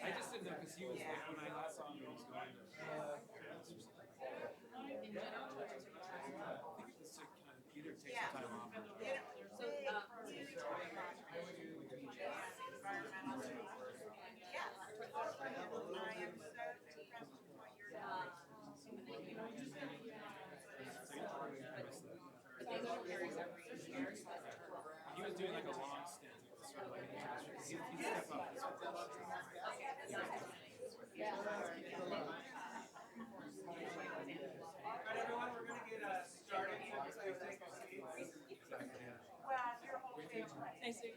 I just didn't know because he was like, when I last saw him, he was going to in general, churches are I think it was to kind of either take some time off. He was doing like a long stint. It was sort of like he stepped up. Alright, everyone, we're going to get started. Please take your seats. Well, your whole family. You do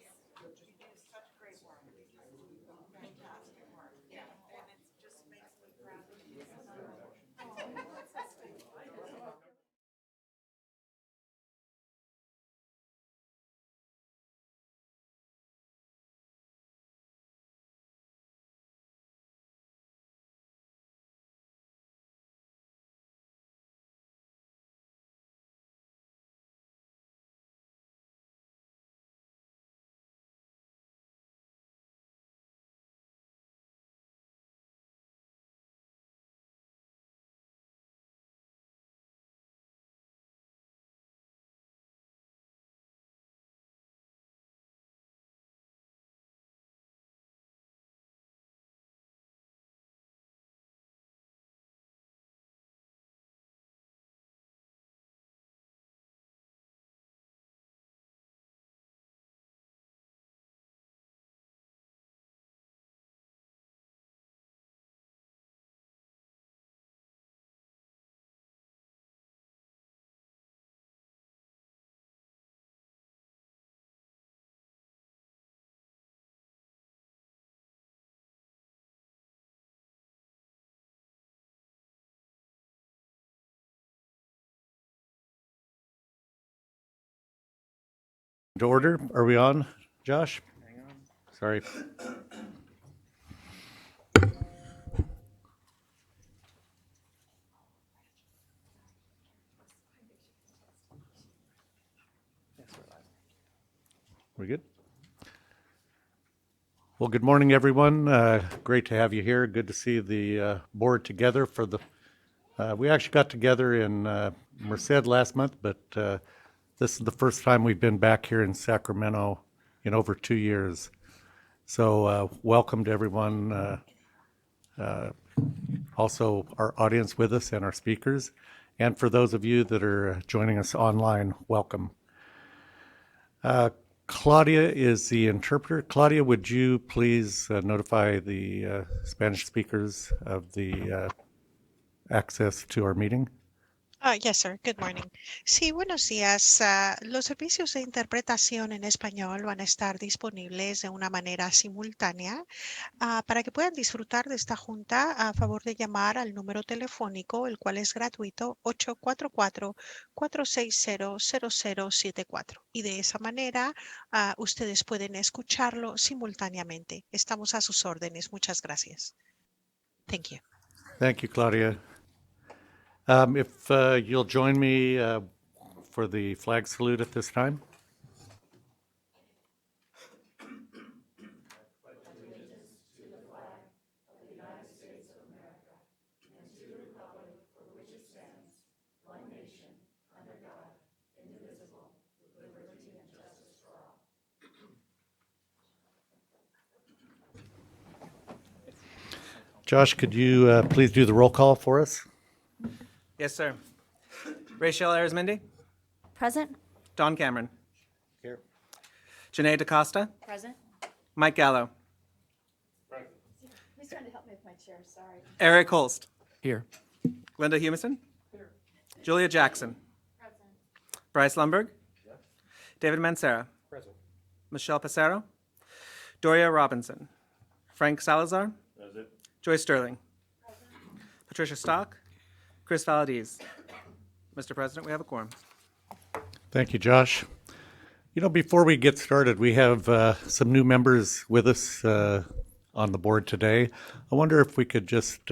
such great work. Fantastic work. Yeah, and it just makes me proud of you. To order. Are we on, Josh? Hang on. Sorry. We good? Well, good morning, everyone. Great to have you here. Good to see the board together for the. We actually got together in Merced last month, but this is the first time we've been back here in Sacramento in over 2 years. So welcome to everyone. Also, our audience with us and our speakers. And for those of you that are joining us online, welcome. Claudia is the interpreter. Claudia, would you please notify the Spanish speakers of the access to our meeting? Yes, sir. Good morning. Sí, buenos días. Los servicios de interpretación en español van a estar disponibles de una manera simultánea. Para que puedan disfrutar de esta junta, a favor de llamar al número telefónico, el cual es gratuito, 844-460-0074. Y de esa manera, ustedes pueden escucharlo simultáneamente. Estamos a sus órdenes. Muchas gracias. Thank you. Thank you, Claudia. If you'll join me for the flag salute at this time. Josh, could you please do the roll call for us? Yes, sir. Rachel Arizmendi. Present. Don Cameron. Here. Janae DaCosta. Present. Mike Gallo. He's trying to help me with my chair, sorry. Eric Holst. Here. Glenda Humiston. Here. Julia Jackson. Present. Bryce Lumberg. Yes. David Mancera. Present. Michelle Passero. Doria Robinson. Frank Salazar. Present. Joyce Sterling. Present. Patricia Stock. Chris Valadez. Mr. President, we have a quorum. Thank you, Josh. You know, before we get started, we have some new members with us on the board today. I wonder if we could just,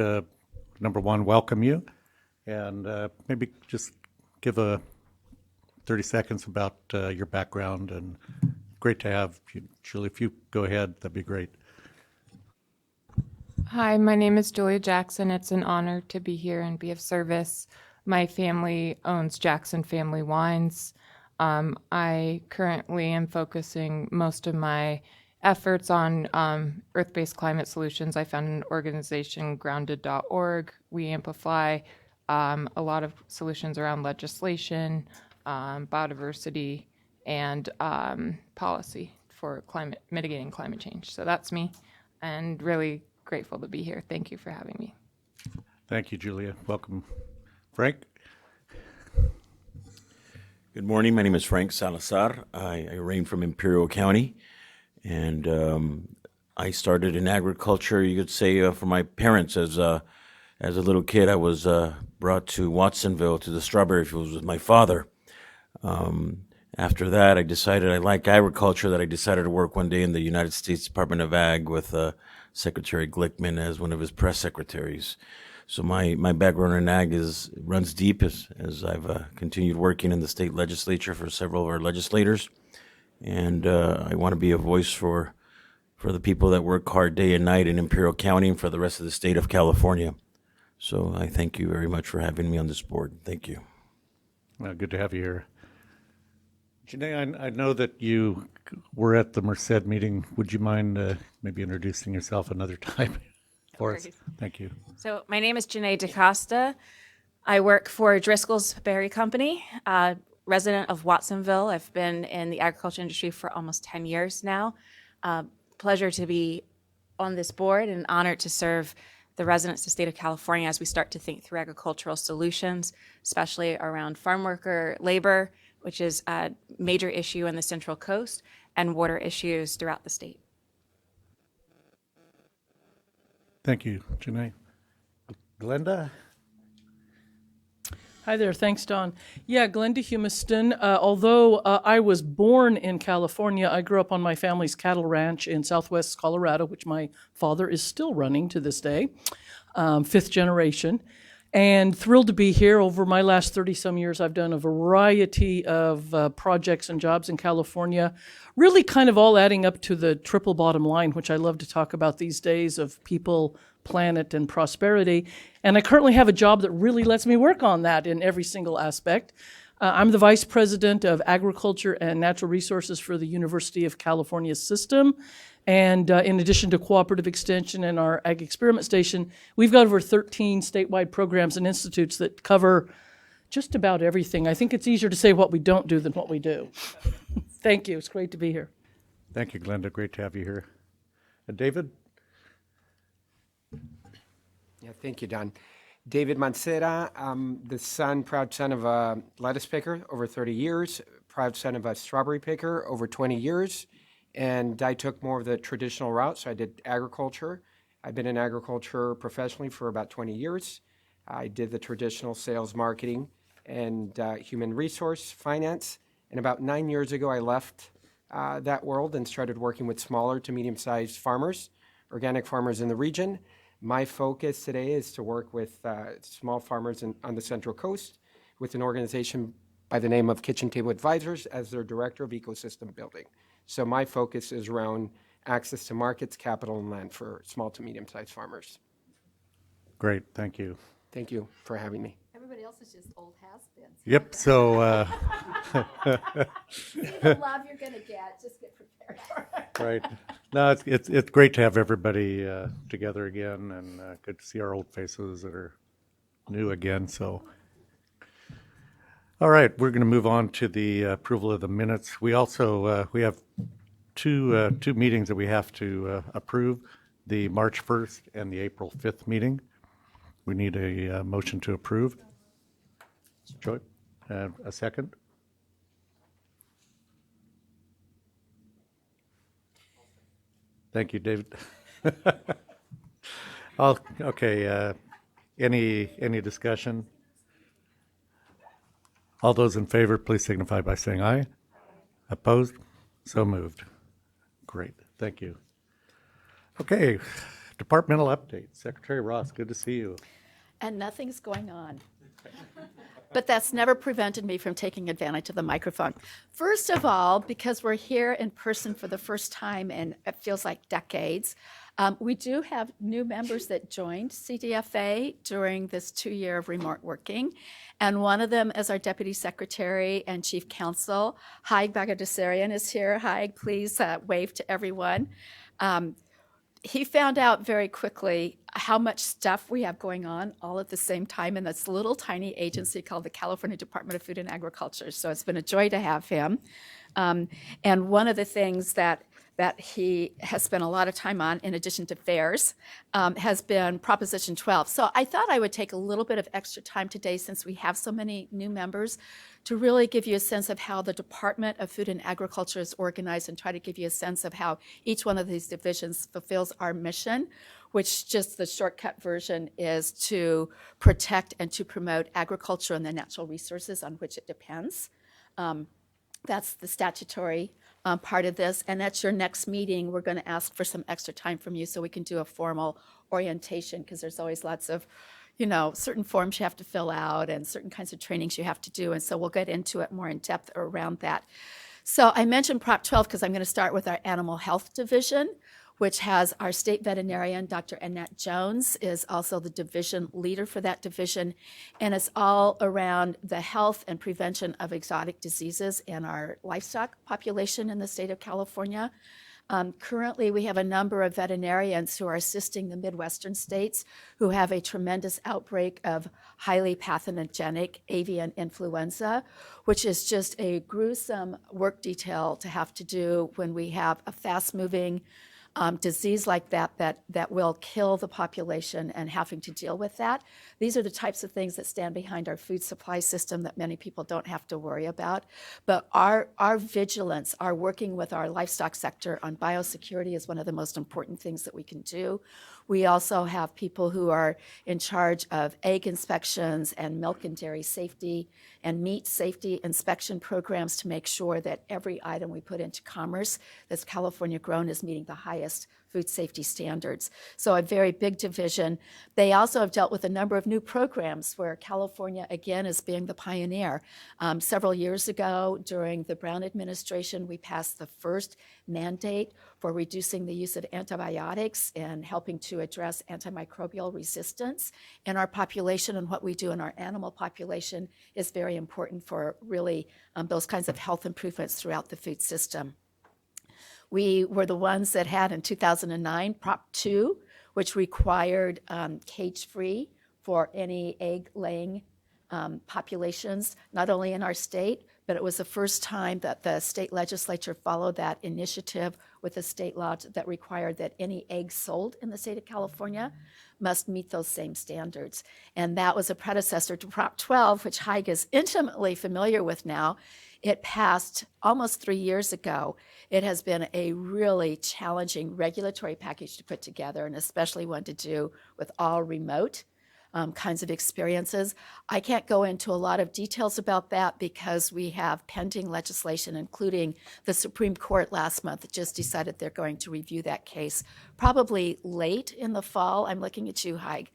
number one, welcome you, and maybe just give a 30 seconds about your background. And great to have you. Julie, if you go ahead, that'd be great. Hi, my name is Julia Jackson. It's an honor to be here and be of service. My family owns Jackson Family Wines. I currently am focusing most of my efforts on earth-based climate solutions. I found an organization, grounded.org. We amplify a lot of solutions around legislation, biodiversity, and policy for mitigating climate change. So that's me, and really grateful to be here. Thank you for having me. Thank you, Julia. Welcome. Frank? Good morning. My name is Frank Salazar. I reign from Imperial County, and I started in agriculture, you could say, for my parents. As a little kid, I was brought to Watsonville to the strawberry fields with my father. After that, I decided I like agriculture, that I decided to work one day in the United States Department of Ag with Secretary Glickman as one of his press secretaries. So my background in ag runs deep as I've continued working in the state legislature for several of our legislators. And I want to be a voice for the people that work hard day and night in Imperial County and for the rest of the state of California. So I thank you very much for having me on this board. Thank you. Good to have you here. Janae, I know that you were at the Merced meeting. Would you mind maybe introducing yourself another time for us? Thank you. So my name is Janae DaCosta. I work for Driscoll's Berry Company, resident of Watsonville. I've been in the agriculture industry for almost 10 years now. Pleasure to be on this board and honored to serve the residents of the state of California as we start to think through agricultural solutions, especially around farm worker labor, which is a major issue in the Central Coast, and water issues throughout the state. Thank you, Janae. Glenda? Hi there. Thanks, Don. Yeah, Glenda Humiston. Although I was born in California, I grew up on my family's cattle ranch in southwest Colorado, which my father is still running to this day, fifth generation. And thrilled to be here. Over my last 30-some years, I've done a variety of projects and jobs in California, really kind of all adding up to the triple bottom line, which I love to talk about these days, of people, planet, and prosperity. And I currently have a job that really lets me work on that in every single aspect. I'm the Vice President of Agriculture and Natural Resources for the University of California System. And in addition to cooperative extension and our Ag Experiment Station, we've got over 13 statewide programs and institutes that cover just about everything. I think it's easier to say what we don't do than what we do. Thank you. It's great to be here. Thank you, Glenda. Great to have you here. David? Yeah, thank you, Don. David Mancera. I'm the proud son of a lettuce picker over 30 years, proud son of a strawberry picker over 20 years. And I took more of the traditional route, so I did agriculture. I've been in agriculture professionally for about 20 years. I did the traditional sales, marketing, and human resource finance. And about 9 years ago, I left that world and started working with smaller to medium-sized farmers, organic farmers in the region. My focus today is to work with small farmers on the Central Coast with an organization by the name of Kitchen Table Advisors as their director of ecosystem building. So my focus is around access to markets, capital, and land for small to medium-sized farmers. Great, thank you. Thank you for having me. Everybody else is just old has-beens. Yep, so... See the love you're going to get. Just get prepared for it. Right. No, it's great to have everybody together again, and good to see our old faces that are new again, so... All right, we're going to move on to the approval of the minutes. We also we have two meetings that we have to approve, the March 1st and the April 5th meeting. We need a motion to approve. Joy, a second? Thank you, David. Okay, any discussion? All those in favor, please signify by saying aye. Opposed? So moved. Great, thank you. Okay, departmental update. Secretary Ross, good to see you. And nothing's going on. But that's never prevented me from taking advantage of the microphone. First of all, because we're here in person for the first time in it feels like decades, we do have new members that joined CDFA during this 2 year of remote working. And one of them is our Deputy Secretary and Chief Counsel. Haig Bagadasarian is here. Haig, please wave to everyone. He found out very quickly how much stuff we have going on all at the same time in this little tiny agency called the California Department of Food and Agriculture. So it's been a joy to have him. And one of the things that he has spent a lot of time on, in addition to fairs, has been Proposition 12. So I thought I would take a little bit of extra time today, since we have so many new members, to really give you a sense of how the Department of Food and Agriculture is organized, and try to give you a sense of how each one of these divisions fulfills our mission, which, just the shortcut version, is to protect and to promote agriculture and the natural resources on which it depends. That's the statutory part of this. And at your next meeting, we're going to ask for some extra time from you so we can do a formal orientation, because there's always lots of, certain forms you have to fill out and certain kinds of trainings you have to do. And so we'll get into it more in depth around that. So I mentioned Prop 12 because I'm going to start with our Animal Health Division, which has our state veterinarian, Dr. Annette Jones, is also the division leader for that division. And it's all around the health and prevention of exotic diseases in our livestock population in the state of California. Currently, we have a number of veterinarians who are assisting the Midwestern states who have a tremendous outbreak of highly pathogenic avian influenza, which is just a gruesome work detail to have to do when we have a fast-moving disease like that will kill the population, and having to deal with that. These are the types of things that stand behind our food supply system that many people don't have to worry about. But our vigilance, our working with our livestock sector on biosecurity, is one of the most important things that we can do. We also have people who are in charge of egg inspections and milk and dairy safety and meat safety inspection programs to make sure that every item we put into commerce that's California grown is meeting the highest food safety standards. So a very big division. They also have dealt with a number of new programs where California, again, is being the pioneer. Several years ago, during the Brown administration, we passed the first mandate for reducing the use of antibiotics and helping to address antimicrobial resistance in our population. And what we do in our animal population is very important for really those kinds of health improvements throughout the food system. We were the ones that had, in 2009, Prop 2, which required cage-free for any egg-laying populations, not only in our state, but it was the first time that the state legislature followed that initiative with a state law that required that any eggs sold in the state of California must meet those same standards. And that was a predecessor to Prop 12, which Haig is intimately familiar with now. It passed almost 3 years ago. It has been a really challenging regulatory package to put together, and especially one to do with all remote kinds of experiences. I can't go into a lot of details about that because we have pending legislation, including the Supreme Court last month that just decided they're going to review that case probably late in the fall. I'm looking at you, Haig.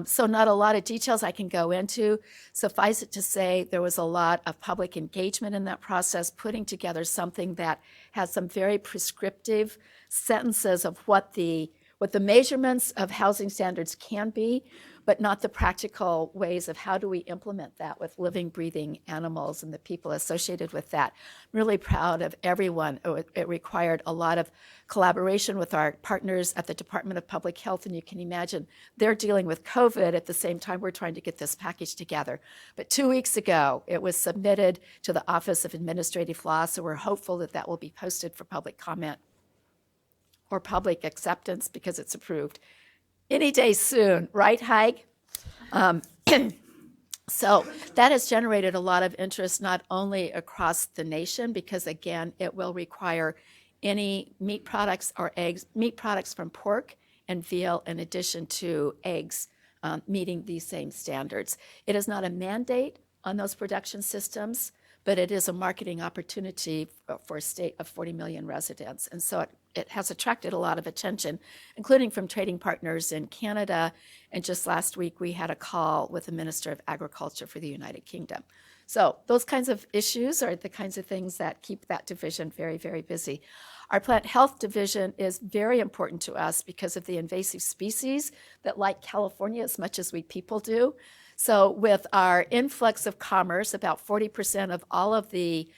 So not a lot of details I can go into. Suffice it to say, there was a lot of public engagement in that process, putting together something that has some very prescriptive sentences of what the measurements of housing standards can be, but not the practical ways of how do we implement that with living, breathing animals and the people associated with that. I'm really proud of everyone. It required a lot of collaboration with our partners at the Department of Public Health, and you can imagine they're dealing with COVID at the same time we're trying to get this package together. But 2 weeks ago, it was submitted to the Office of Administrative Law, so we're hopeful that that will be posted for public comment or public acceptance because it's approved any day soon, right, Haig? So that has generated a lot of interest not only across the nation, because again, it will require any meat products or eggs, meat products from pork and veal in addition to eggs meeting these same standards. It is not a mandate on those production systems, but it is a marketing opportunity for a state of 40 million residents. And so it has attracted a lot of attention, including from trading partners in Canada. And just last week, we had a call with the Minister of Agriculture for the United Kingdom. So those kinds of issues are the kinds of things that keep that division very, very busy. Our plant health division is very important to us because of the invasive species that like California as much as we people do. So with our influx of commerce, about 40% of all of the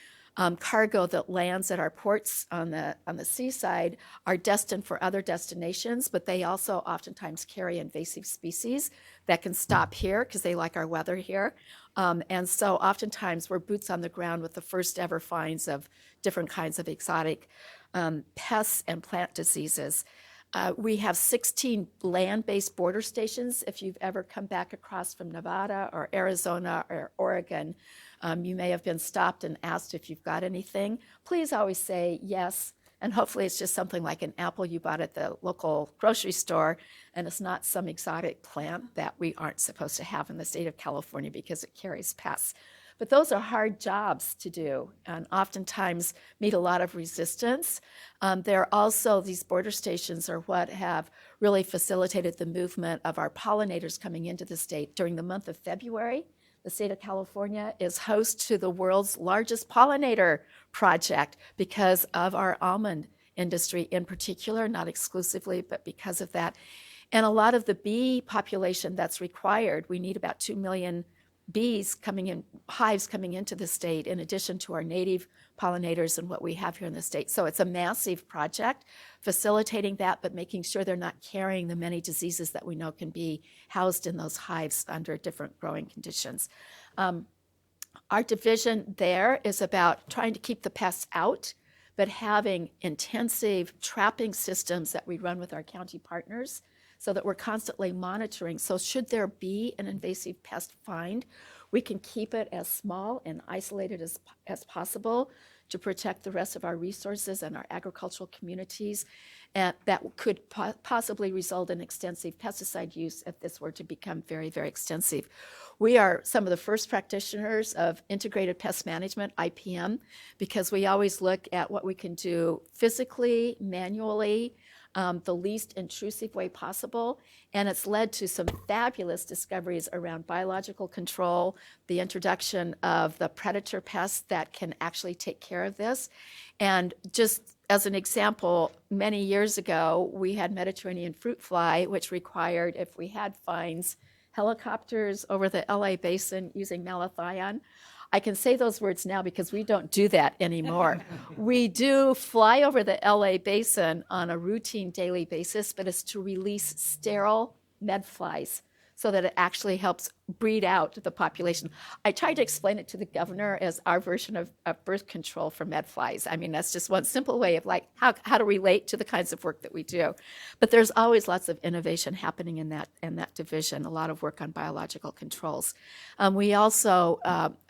cargo that lands at our ports on the seaside are destined for other destinations, but they also oftentimes carry invasive species that can stop here because they like our weather here. And so oftentimes we're boots on the ground with the first ever finds of different kinds of exotic pests and plant diseases. We have 16 land-based border stations. If you've ever come back across from Nevada or Arizona or Oregon, you may have been stopped and asked if you've got anything. Please always say yes, and hopefully it's just something like an apple you bought at the local grocery store, and it's not some exotic plant that we aren't supposed to have in the state of California because it carries pests. But those are hard jobs to do and oftentimes meet a lot of resistance. These border stations are what have really facilitated the movement of our pollinators coming into the state. During the month of February, the state of California is host to the world's largest pollinator project because of our almond industry in particular, not exclusively, but because of that. And a lot of the bee population that's required, we need about 2 million bees coming in, hives coming into the state, in addition to our native pollinators and what we have here in the state. So it's a massive project, facilitating that, but making sure they're not carrying the many diseases that we know can be housed in those hives under different growing conditions. Our division there is about trying to keep the pests out, but having intensive trapping systems that we run with our county partners so that we're constantly monitoring. So should there be an invasive pest find, we can keep it as small and isolated as possible to protect the rest of our resources and our agricultural communities. And that could possibly result in extensive pesticide use if this were to become very, very extensive. We are some of the first practitioners of integrated pest management, IPM, because we always look at what we can do physically, manually, the least intrusive way possible. And it's led to some fabulous discoveries around biological control, the introduction of the predator pests that can actually take care of this. And just as an example, many years ago, we had Mediterranean fruit fly, which required, if we had finds, helicopters over the LA Basin using malathion. I can say those words now because we don't do that anymore. We do fly over the LA Basin on a routine daily basis, but it's to release sterile medflies so that it actually helps breed out the population. I tried to explain it to the governor as our version of birth control for medflies. I mean, that's just one simple way of like how to relate to the kinds of work that we do. But there's always lots of innovation happening in that division, a lot of work on biological controls. We also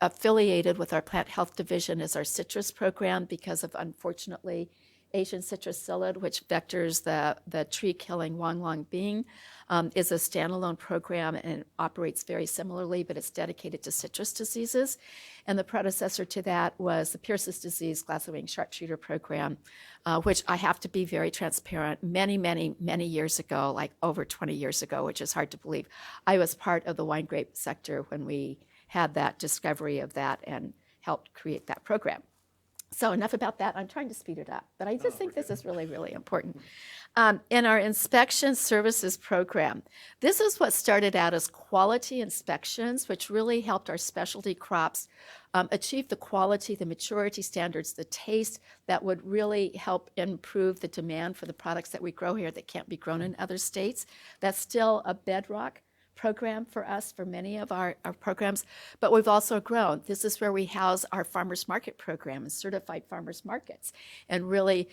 affiliated with our plant health division as our citrus program because of, unfortunately, Asian citrus psyllid, which vectors the tree-killing Wanglong bean, is a standalone program and operates very similarly, but it's dedicated to citrus diseases. And the predecessor to that was the Pierce's disease glassy-wing sharpshooter program, which I have to be very transparent. Many, many, many years ago, like over 20 years ago, which is hard to believe, I was part of the wine grape sector when we had that discovery of that and helped create that program. So enough about that. I'm trying to speed it up, but I just think this is really, really important. In our inspection services program, this is what started out as quality inspections, which really helped our specialty crops achieve the quality, the maturity standards, the taste that would really help improve the demand for the products that we grow here that can't be grown in other states. That's still a bedrock program for us for many of our programs, but we've also grown. This is where we house our farmers market program and certified farmers markets. And really,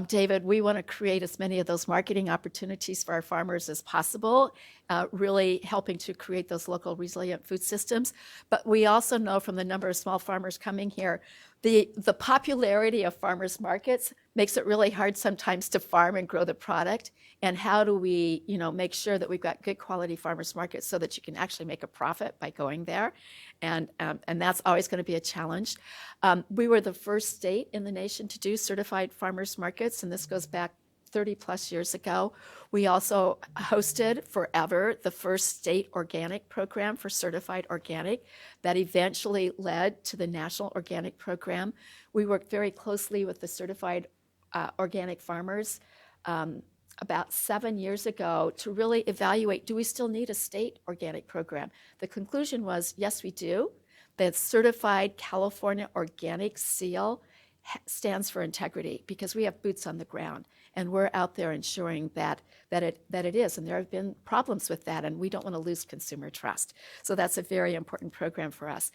David, we want to create as many of those marketing opportunities for our farmers as possible, really helping to create those local resilient food systems. But we also know from the number of small farmers coming here, the popularity of farmers markets makes it really hard sometimes to farm and grow the product. And how do we, make sure that we've got good quality farmers markets so that you can actually make a profit by going there? And that's always going to be a challenge. We were the first state in the nation to do certified farmers markets, and this goes back 30 plus years ago. We also hosted forever the first state organic program for certified organic that eventually led to the national organic program. We worked very closely with the certified organic farmers about 7 years ago to really evaluate, do we still need a state organic program? The conclusion was, yes, we do. The certified California organic seal stands for integrity because we have boots on the ground and we're out there ensuring that it is. And there have been problems with that, and we don't want to lose consumer trust. So that's a very important program for us.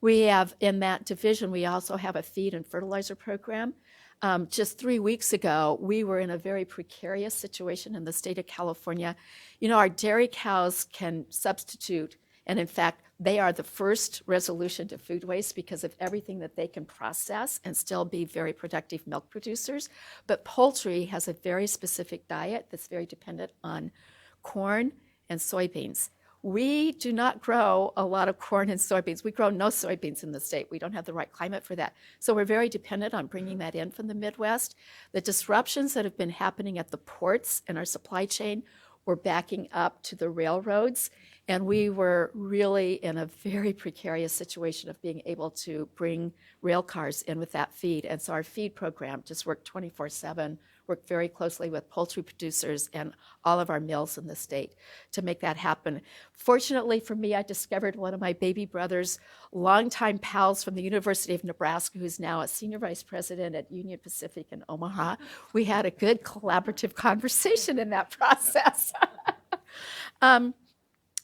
We have, in that division, we also have a feed and fertilizer program. Just 3 weeks ago, we were in a very precarious situation in the state of California. Our dairy cows can substitute, and in fact, they are the first resolution to food waste because of everything that they can process and still be very productive milk producers. But poultry has a very specific diet that's very dependent on corn and soybeans. We do not grow a lot of corn and soybeans. We grow no soybeans in the state. We don't have the right climate for that. So we're very dependent on bringing that in from the Midwest. The disruptions that have been happening at the ports and our supply chain were backing up to the railroads. And we were really in a very precarious situation of being able to bring rail cars in with that feed. And so our feed program just worked 24/7, worked very closely with poultry producers and all of our mills in the state to make that happen. Fortunately for me, I discovered one of my baby brother's longtime pals from the University of Nebraska, who's now a senior vice president at Union Pacific in Omaha. We had a good collaborative conversation in that process.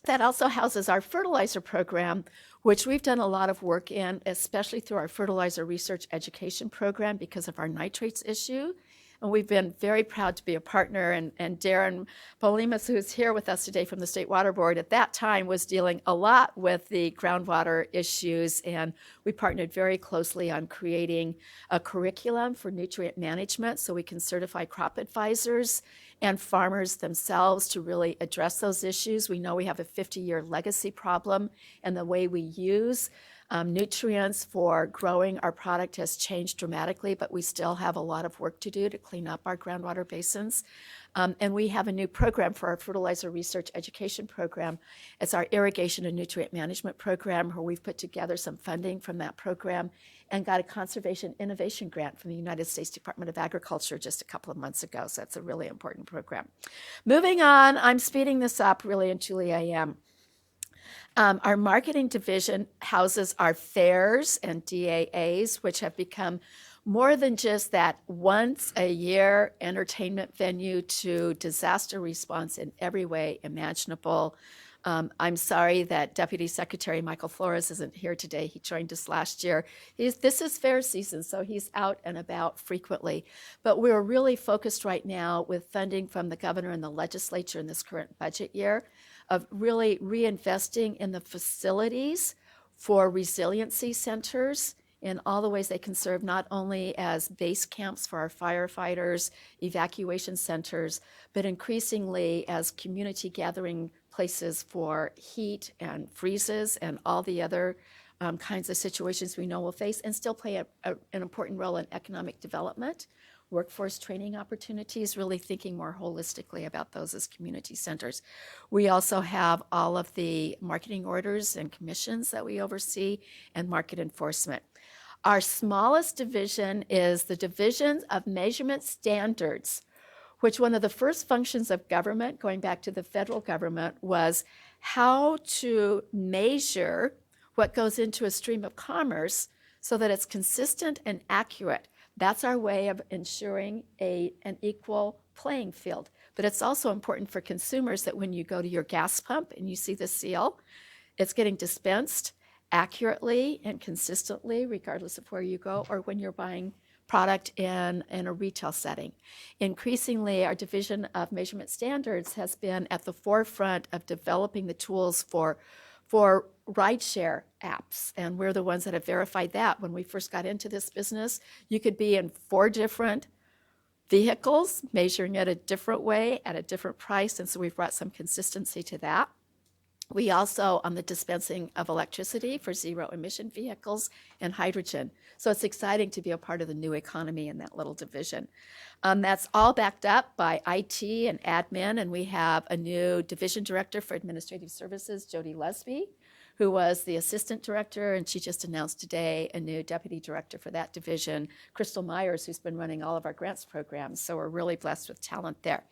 That also houses our fertilizer program, which we've done a lot of work in, especially through our fertilizer research education program because of our nitrates issue. And we've been very proud to be a partner. And Darren Polimas, who's here with us today from the State Water Board, at that time was dealing a lot with the groundwater issues. And we partnered very closely on creating a curriculum for nutrient management so we can certify crop advisors and farmers themselves to really address those issues. We know we have a 50-year legacy problem, and the way we use nutrients for growing our product has changed dramatically, but we still have a lot of work to do to clean up our groundwater basins. And we have a new program for our fertilizer research education program. It's our irrigation and nutrient management program, where we've put together some funding from that program and got a conservation innovation grant from the United States Department of Agriculture just a couple of months ago. So that's a really important program. Moving on, I'm speeding this up, really and truly I am. Our marketing division houses our fairs and DAAs, which have become more than just that once a year entertainment venue to disaster response in every way imaginable. I'm sorry that Deputy Secretary Michael Flores isn't here today. He joined us last year. This is fair season, so he's out and about frequently. But we're really focused right now with funding from the governor and the legislature in this current budget year of really reinvesting in the facilities for resiliency centers in all the ways they can serve not only as base camps for our firefighters, evacuation centers, but increasingly as community gathering places for heat and freezes and all the other kinds of situations we know we'll face, and still play an important role in economic development, workforce training opportunities, really thinking more holistically about those as community centers. We also have all of the marketing orders and commissions that we oversee and market enforcement. Our smallest division is the Division of Measurement Standards, which one of the first functions of government, going back to the federal government, was how to measure what goes into a stream of commerce so that it's consistent and accurate. That's our way of ensuring an equal playing field. but it's also important for consumers that when you go to your gas pump and you see the seal, it's getting dispensed accurately and consistently, regardless of where you go, or when you're buying product in a retail setting. Increasingly, our Division of Measurement Standards has been at the forefront of developing the tools for rideshare apps, and we're the ones that have verified that. When we first got into this business, you could be in 4 different vehicles, measuring it a different way at a different price, and so we've brought some consistency to that. We also on the dispensing of electricity for zero emission vehicles and hydrogen. So it's exciting to be a part of the new economy in that little division. That's all backed up by IT and admin, and we have a new division director for administrative services, Jody Lesby, who was the assistant director, and she just announced today a new deputy director for that division, Crystal Myers, who's been running all of our grants programs. So we're really blessed with talent there.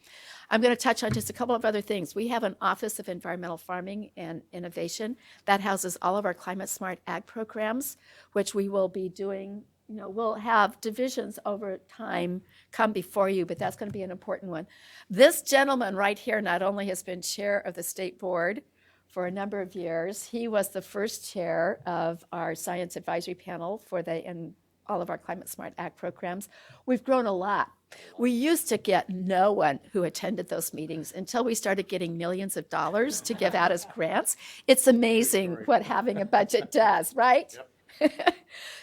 I'm going to touch on just a couple of other things. We have an Office of Environmental Farming and Innovation that houses all of our climate smart ag programs, which we will be doing. We'll have divisions over time come before you, but that's going to be an important one. This gentleman right here not only has been chair of the state board for a number of years, he was the first chair of our science advisory panel and all of our climate smart ag programs. We've grown a lot. We used to get no one who attended those meetings until we started getting millions of dollars to give out as grants. It's amazing what having a budget does, right? Yep.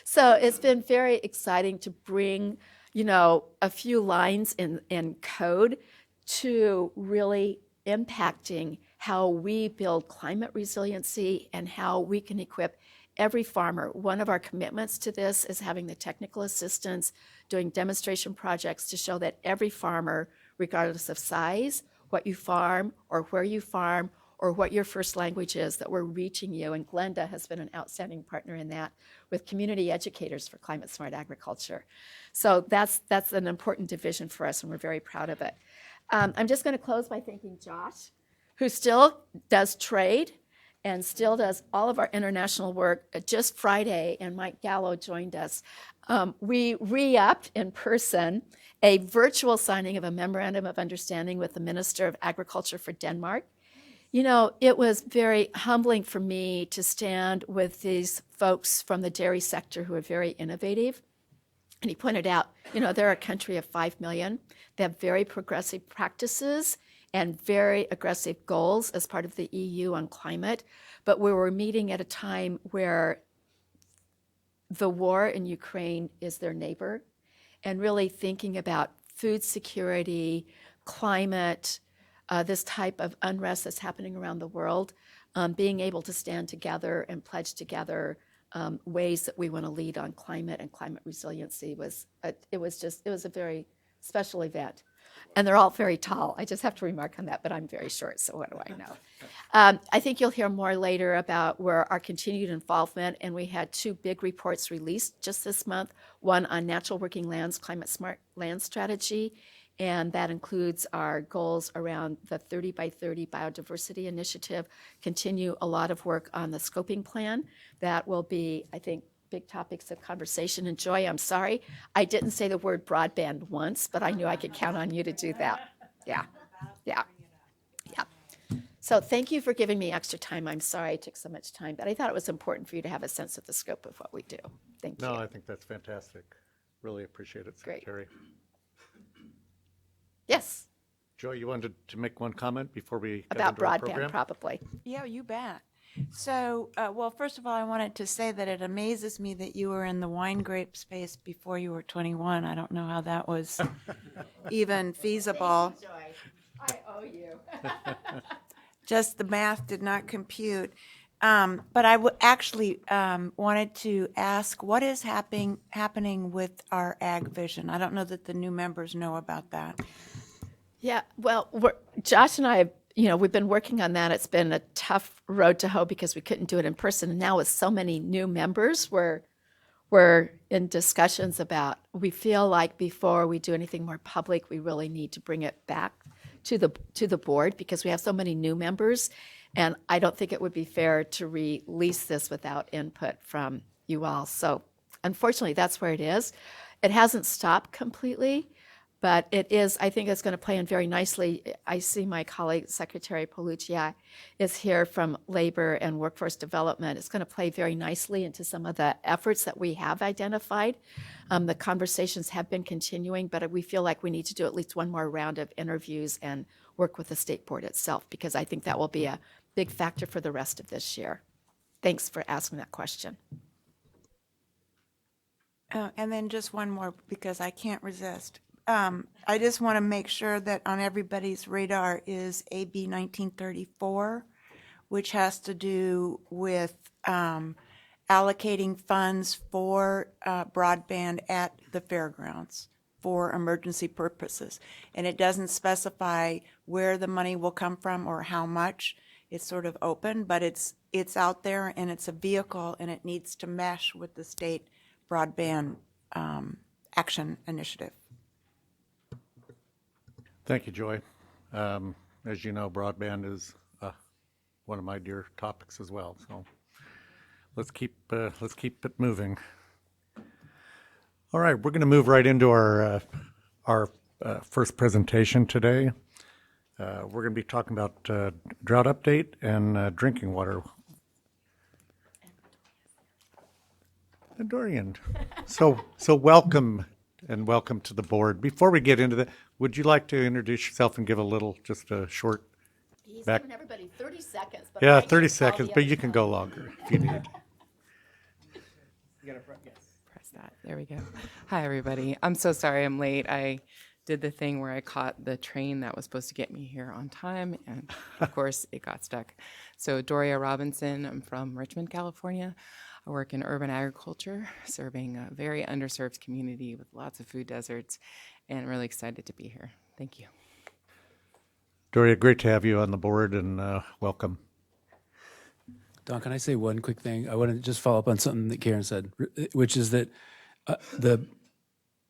So it's been very exciting to bring, a few lines in code to really impacting how we build climate resiliency and how we can equip every farmer. One of our commitments to this is having the technical assistance, doing demonstration projects to show that every farmer, regardless of size, what you farm or where you farm or what your first language is, that we're reaching you. And Glenda has been an outstanding partner in that with community educators for climate smart agriculture. So that's an important division for us, and we're very proud of it. I'm just going to close by thanking Josh, who still does trade and still does all of our international work. Just Friday, and Mike Gallo joined us. We re-upped in person a virtual signing of a Memorandum of Understanding with the Minister of Agriculture for Denmark. It was very humbling for me to stand with these folks from the dairy sector who are very innovative. And he pointed out, they're a country of 5 million. They have very progressive practices and very aggressive goals as part of the EU on climate. But we were meeting at a time where the war in Ukraine is their neighbor, and really thinking about food security, climate, this type of unrest that's happening around the world, being able to stand together and pledge together ways that we want to lead on climate and climate resiliency was a very special event. And they're all very tall. I just have to remark on that, but I'm very short, so what do I know? I think you'll hear more later about our continued involvement, and we had 2 big reports released just this month, one on natural working lands, climate smart land strategy, and that includes our goals around the 30 by 30 biodiversity initiative, continue a lot of work on the scoping plan. That will be, I think, big topics of conversation. And Joy, I'm sorry, I didn't say the word broadband once, but I knew I could count on you to do that. Yeah. So thank you for giving me extra time. I'm sorry I took so much time, but I thought it was important for you to have a sense of the scope of what we do. Thank you. No, I think that's fantastic. Really appreciate it, Secretary. Great. Yes. Joy, you wanted to make one comment before we got About into our broadband, program? probably. Yeah, you bet. So, well, first of all, I wanted to say that it amazes me that you were in the wine grape space before you were 21. I don't know how that was even feasible. I owe you. Just the math did not compute. But I actually wanted to ask, what is happening with our ag vision? I don't know that the new members know about that. Yeah, well, Josh and I have, we've been working on that. It's been a tough road to hoe because we couldn't do it in person. And now with so many new members, we're in discussions about, we feel like before we do anything more public, we really need to bring it back to the board because we have so many new members. And I don't think it would be fair to release this without input from you all. So unfortunately, that's where it is. It hasn't stopped completely. But it is, I think it's going to play in very nicely. I see my colleague, Secretary Paluccia, is here from Labor and Workforce Development. It's going to play very nicely into some of the efforts that we have identified. The conversations have been continuing, but we feel like we need to do at least one more round of interviews and work with the state board itself, because I think that will be a big factor for the rest of this year. Thanks for asking that question. And then just one more, because I can't resist. I just want to make sure that on everybody's radar is AB 1934, which has to do with allocating funds for broadband at the fairgrounds for emergency purposes. And it doesn't specify where the money will come from or how much. It's sort of open, but it's out there, and it's a vehicle, and it needs to mesh with the state broadband action initiative. Thank you, Joy. As you know, broadband is one of my dear topics as well. So let's keep it moving. All right, we're going to move right into our first presentation today. We're going to be talking about drought update and drinking water. And Dorian. So welcome to the board. Before we get into that, would you like to introduce yourself and give just a short He's back? giving everybody 30 seconds. But Yeah, I can 30 call seconds, the but other you can time. go longer if you need. Press that. There we go. Hi, everybody. I'm so sorry I'm late. I did the thing where I caught the train that was supposed to get me here on time, and of course, it got stuck. So, Doria Robinson, I'm from Richmond, California. I work in urban agriculture, serving a very underserved community with lots of food deserts, and I'm really excited to be here. Thank you. Doria, great to have you on the board, and welcome. Don, can I say one quick thing? I want to just follow up on something that Karen said, which is that the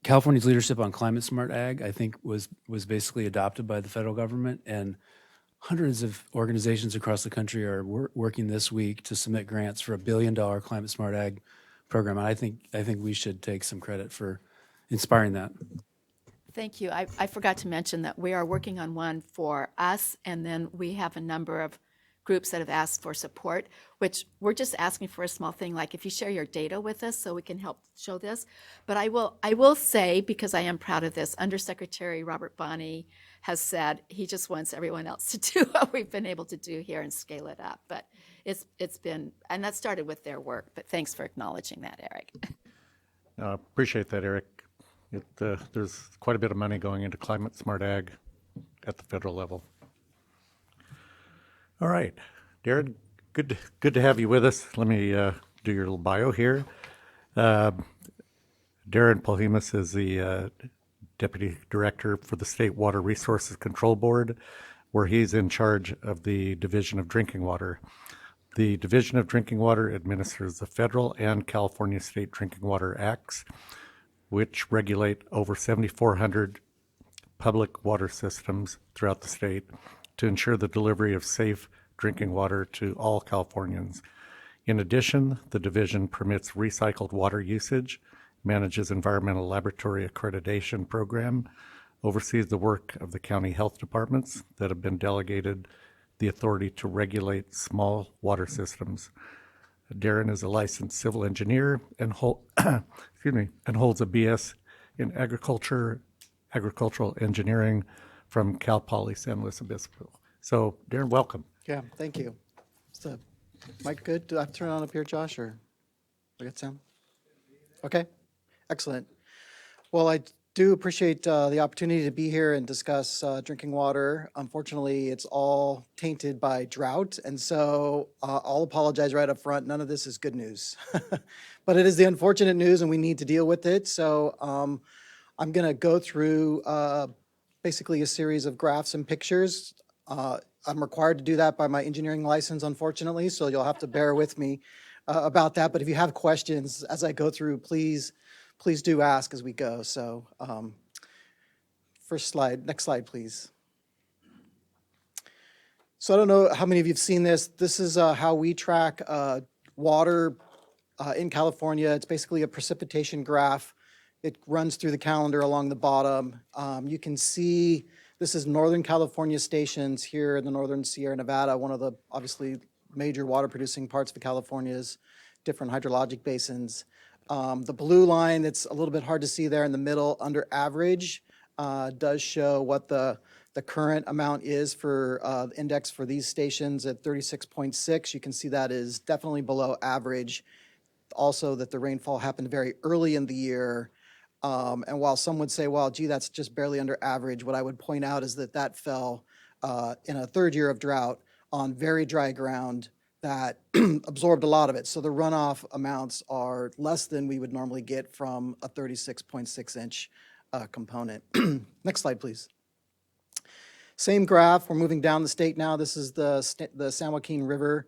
California's leadership on climate smart ag, I think, was basically adopted by the federal government, and hundreds of organizations across the country are working this week to submit grants for $1 billion climate smart ag program. And I think we should take some credit for inspiring that. Thank you. I forgot to mention that we are working on one for us, and then we have a number of groups that have asked for support, which we're just asking for a small thing, like if you share your data with us so we can help show this. But I will say, because I am proud of this, Undersecretary Robert Bonney has said he just wants everyone else to do what we've been able to do here and scale it up. But it's been, and that started with their work, but thanks for acknowledging that, Eric. Appreciate that, Eric. There's quite a bit of money going into climate smart ag at the federal level. All right, Darren, good to have you with us. Let me do your little bio here. Darren Polhemus is the Deputy Director for the State Water Resources Control Board, where he's in charge of the Division of Drinking Water. The Division of Drinking Water administers the federal and California State Drinking Water Acts, which regulate over 7,400 public water systems throughout the state to ensure the delivery of safe drinking water to all Californians. In addition, the division permits recycled water usage, manages environmental laboratory accreditation program, oversees the work of the county health departments that have been delegated the authority to regulate small water systems. Darren is a licensed civil engineer and holds a BS in agricultural engineering from Cal Poly San Luis Obispo. So, Darren, welcome. Yeah, thank you. Is the mic good? Do I have to turn it on up here, Josh, or I got sound? Okay, excellent. Well, I do appreciate the opportunity to be here and discuss drinking water. Unfortunately, it's all tainted by drought, and so I'll apologize right up front. None of this is good news. But it is the unfortunate news, and we need to deal with it. So I'm going to go through basically a series of graphs and pictures. I'm required to do that by my engineering license, unfortunately, so you'll have to bear with me about that. But if you have questions as I go through, please do ask as we go. So first slide, next slide, please. So I don't know how many of you have seen this. This is how we track water in California. It's basically a precipitation graph It runs through the calendar along the bottom. You can see this is Northern California stations here in the Northern Sierra Nevada, one of the obviously major water producing parts of California's different hydrologic basins. The blue line that's a little bit hard to see there in the middle under average does show what the current amount is for the index for these stations at 36.6. You can see that is definitely below average. Also that the rainfall happened very early in the year. And while some would say, well, gee, that's just barely under average, what I would point out is that that fell in a third year of drought on very dry ground that absorbed a lot of it. So the runoff amounts are less than we would normally get from a 36.6 inch component. Next slide, please. Same graph, we're moving down the state now. This is the San Joaquin River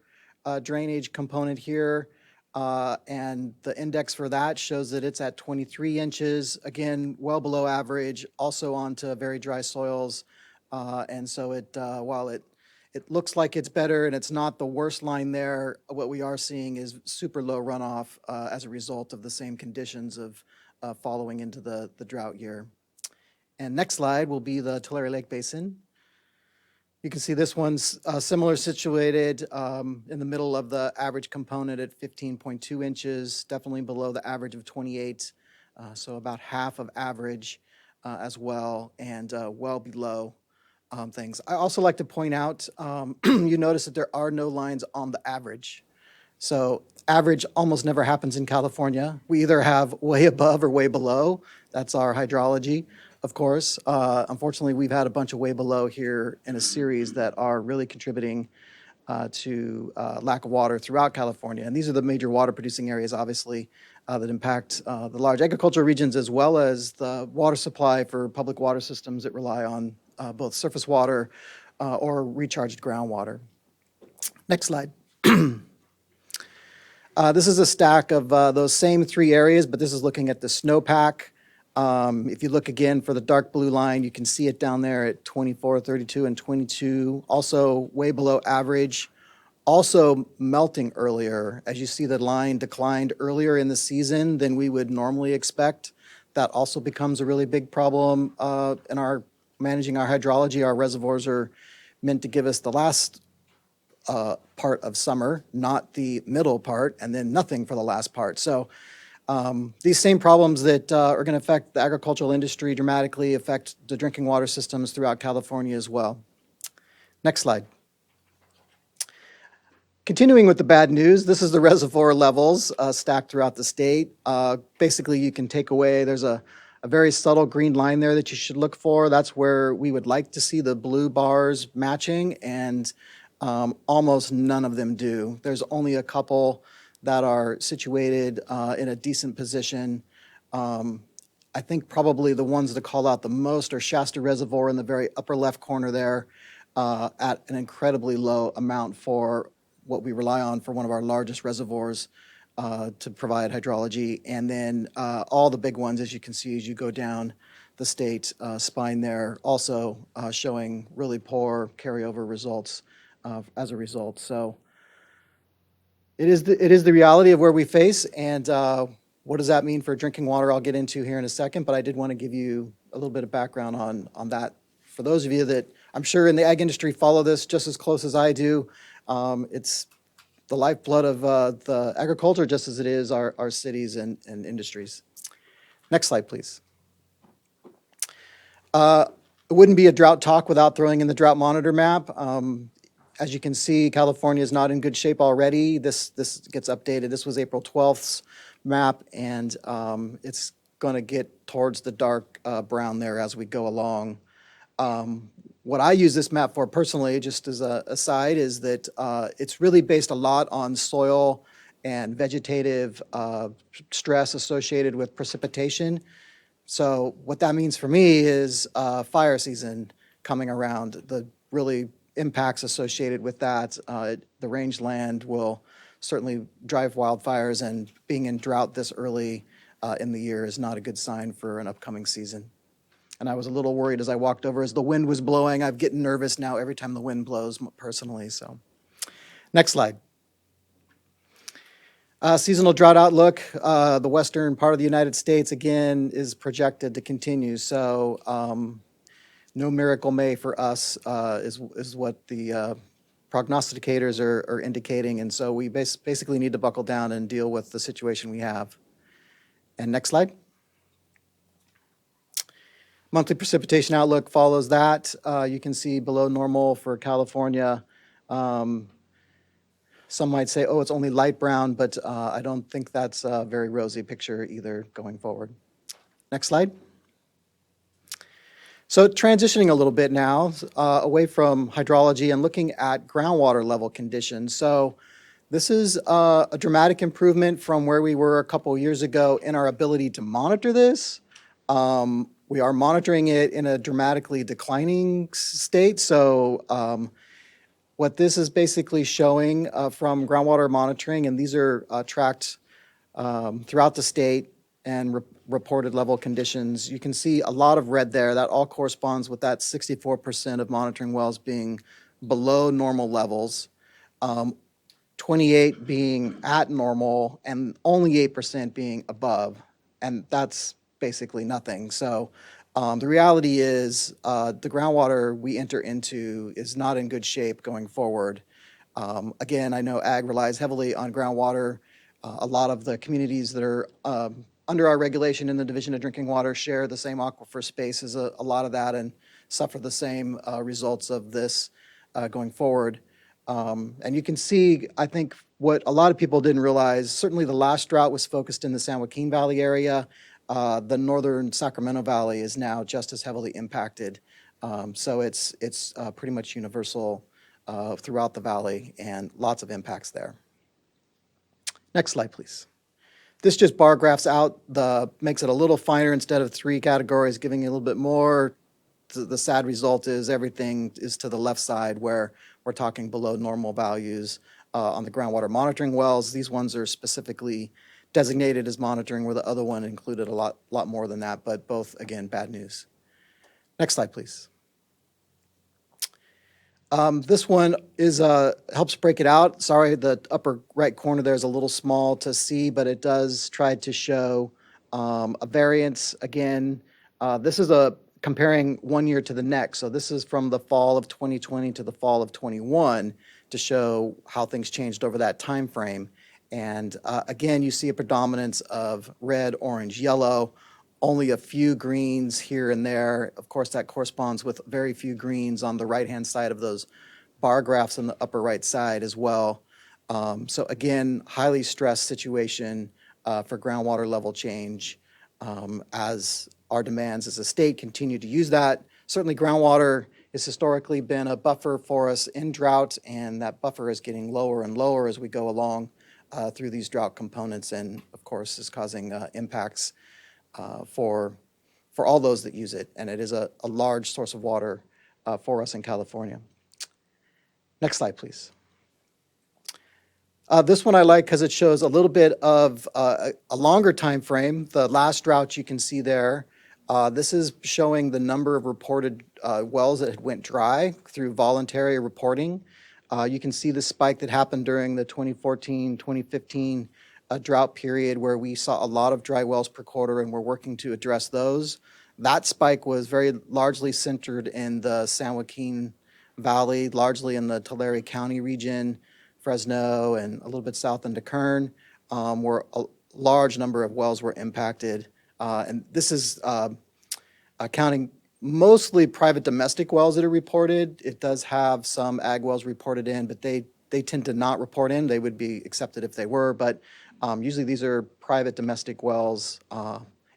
drainage component here. And the index for that shows that it's at 23 inches, again, well below average, also onto very dry soils. And so while it looks like it's better and it's not the worst line there, what we are seeing is super low runoff as a result of the same conditions of following into the drought year. And next slide will be the Tulare Lake Basin. You can see this one's similar situated in the middle of the average component at 15.2 inches, definitely below the average of 28, so about half of average as well, and well below things. I also like to point out, you notice that there are no lines on the average. So average almost never happens in California. We either have way above or way below. That's our hydrology. Of course, unfortunately, we've had a bunch of way below here in a series that are really contributing to lack of water throughout California. And these are the major water producing areas, obviously, that impact the large agricultural regions as well as the water supply for public water systems that rely on both surface water or recharged groundwater. Next slide. This is a stack of those same three areas, but this is looking at the snowpack. If you look again for the dark blue line, you can see it down there at 24, 32, and 22, also way below average, also melting earlier. As you see, the line declined earlier in the season than we would normally expect. That also becomes a really big problem in our managing our hydrology. Our reservoirs are meant to give us the last part of summer, not the middle part, and then nothing for the last part. So these same problems that are going to affect the agricultural industry dramatically affect the drinking water systems throughout California as well. Next slide. Continuing with the bad news, this is the reservoir levels stacked throughout the state. Basically, you can take away, there's a very subtle green line there that you should look for. That's where we would like to see the blue bars matching, and almost none of them do. There's only a couple that are situated in a decent position. I think probably the ones that call out the most are Shasta Reservoir in the very upper left corner there at an incredibly low amount for what we rely on for one of our largest reservoirs to provide hydrology. And then all the big ones, as you can see, as you go down the state spine there, also showing really poor carryover results as a result. So it is the reality of where we face, and what does that mean for drinking water? I'll get into here in a second, but I did want to give you a little bit of background on that. For those of you that I'm sure in the ag industry follow this just as close as I do, it's the lifeblood of the agriculture just as it is our cities and industries. Next slide, please. It wouldn't be a drought talk without throwing in the drought monitor map. As you can see, California is not in good shape already. This gets updated. This was April 12th's map, and it's going to get towards the dark brown there as we go along. What I use this map for personally, just as a aside, is that it's really based a lot on soil and vegetative stress associated with precipitation. So what that means for me is fire season coming around, the really impacts associated with that. The rangeland will certainly drive wildfires, and being in drought this early in the year is not a good sign for an upcoming season. And I was a little worried as I walked over as the wind was blowing. I'm getting nervous now every time the wind blows personally. So next slide. Seasonal drought outlook, the western part of the United States, again, is projected to continue. So no miracle May for us is what the prognosticators are indicating. And so we basically need to buckle down and deal with the situation we have. And next slide. Monthly precipitation outlook follows that. You can see below normal for California. Some might say, oh, it's only light brown, but I don't think that's a very rosy picture either going forward. Next slide. So transitioning a little bit now away from hydrology and looking at groundwater level conditions. So this is a dramatic improvement from where we were a couple years ago in our ability to monitor this. We are monitoring it in a dramatically declining state. So what this is basically showing from groundwater monitoring, and these are tracked throughout the state and reported level conditions. You can see a lot of red there. That all corresponds with that 64% of monitoring wells being below normal levels, 28 being at normal, and only 8% being above. And that's basically nothing. So the reality is the groundwater we enter into is not in good shape going forward. Again, I know ag relies heavily on groundwater. A lot of the communities that are under our regulation in the Division of Drinking Water share the same aquifer space as a lot of that and suffer the same results of this going forward. And you can see, I think, what a lot of people didn't realize, certainly the last drought was focused in the San Joaquin Valley area. The northern Sacramento Valley is now just as heavily impacted. So it's pretty much universal throughout the valley and lots of impacts there. Next slide, please. This just bar graphs out makes it a little finer instead of 3 categories, giving you a little bit more. The sad result is everything is to the left side where we're talking below normal values on the groundwater monitoring wells. These ones are specifically designated as monitoring, where the other one included a lot more than that, but both, again, bad news. Next slide, please. This one is helps break it out. Sorry, the upper right corner there is a little small to see, but it does try to show a variance. Again, this is comparing one year to the next. So this is from the fall of 2020 to the fall of 21 to show how things changed over that time frame. And again, you see a predominance of red, orange, yellow, only a few greens here and there. Of course, that corresponds with very few greens on the right-hand side of those bar graphs on the upper right side as well. So again, highly stressed situation for groundwater level change as our demands as a state continue to use that. Certainly groundwater has historically been a buffer for us in drought, and that buffer is getting lower and lower as we go along through these drought components, and of course is causing impacts for all those that use it. And it is a large source of water for us in California. Next slide, please. This one I like because it shows a little bit of a longer time frame. The last drought you can see there. This is showing the number of reported wells that went dry through voluntary reporting. You can see the spike that happened during the 2014-2015 drought period, where we saw a lot of dry wells per quarter, and we're working to address those. That spike was very largely centered in the San Joaquin Valley, largely in the Tulare County region, Fresno, and a little bit south into Kern, where a large number of wells were impacted. And this is counting mostly private domestic wells that are reported. It does have some ag wells reported in, but they tend to not report in. They would be accepted if they were, but usually these are private domestic wells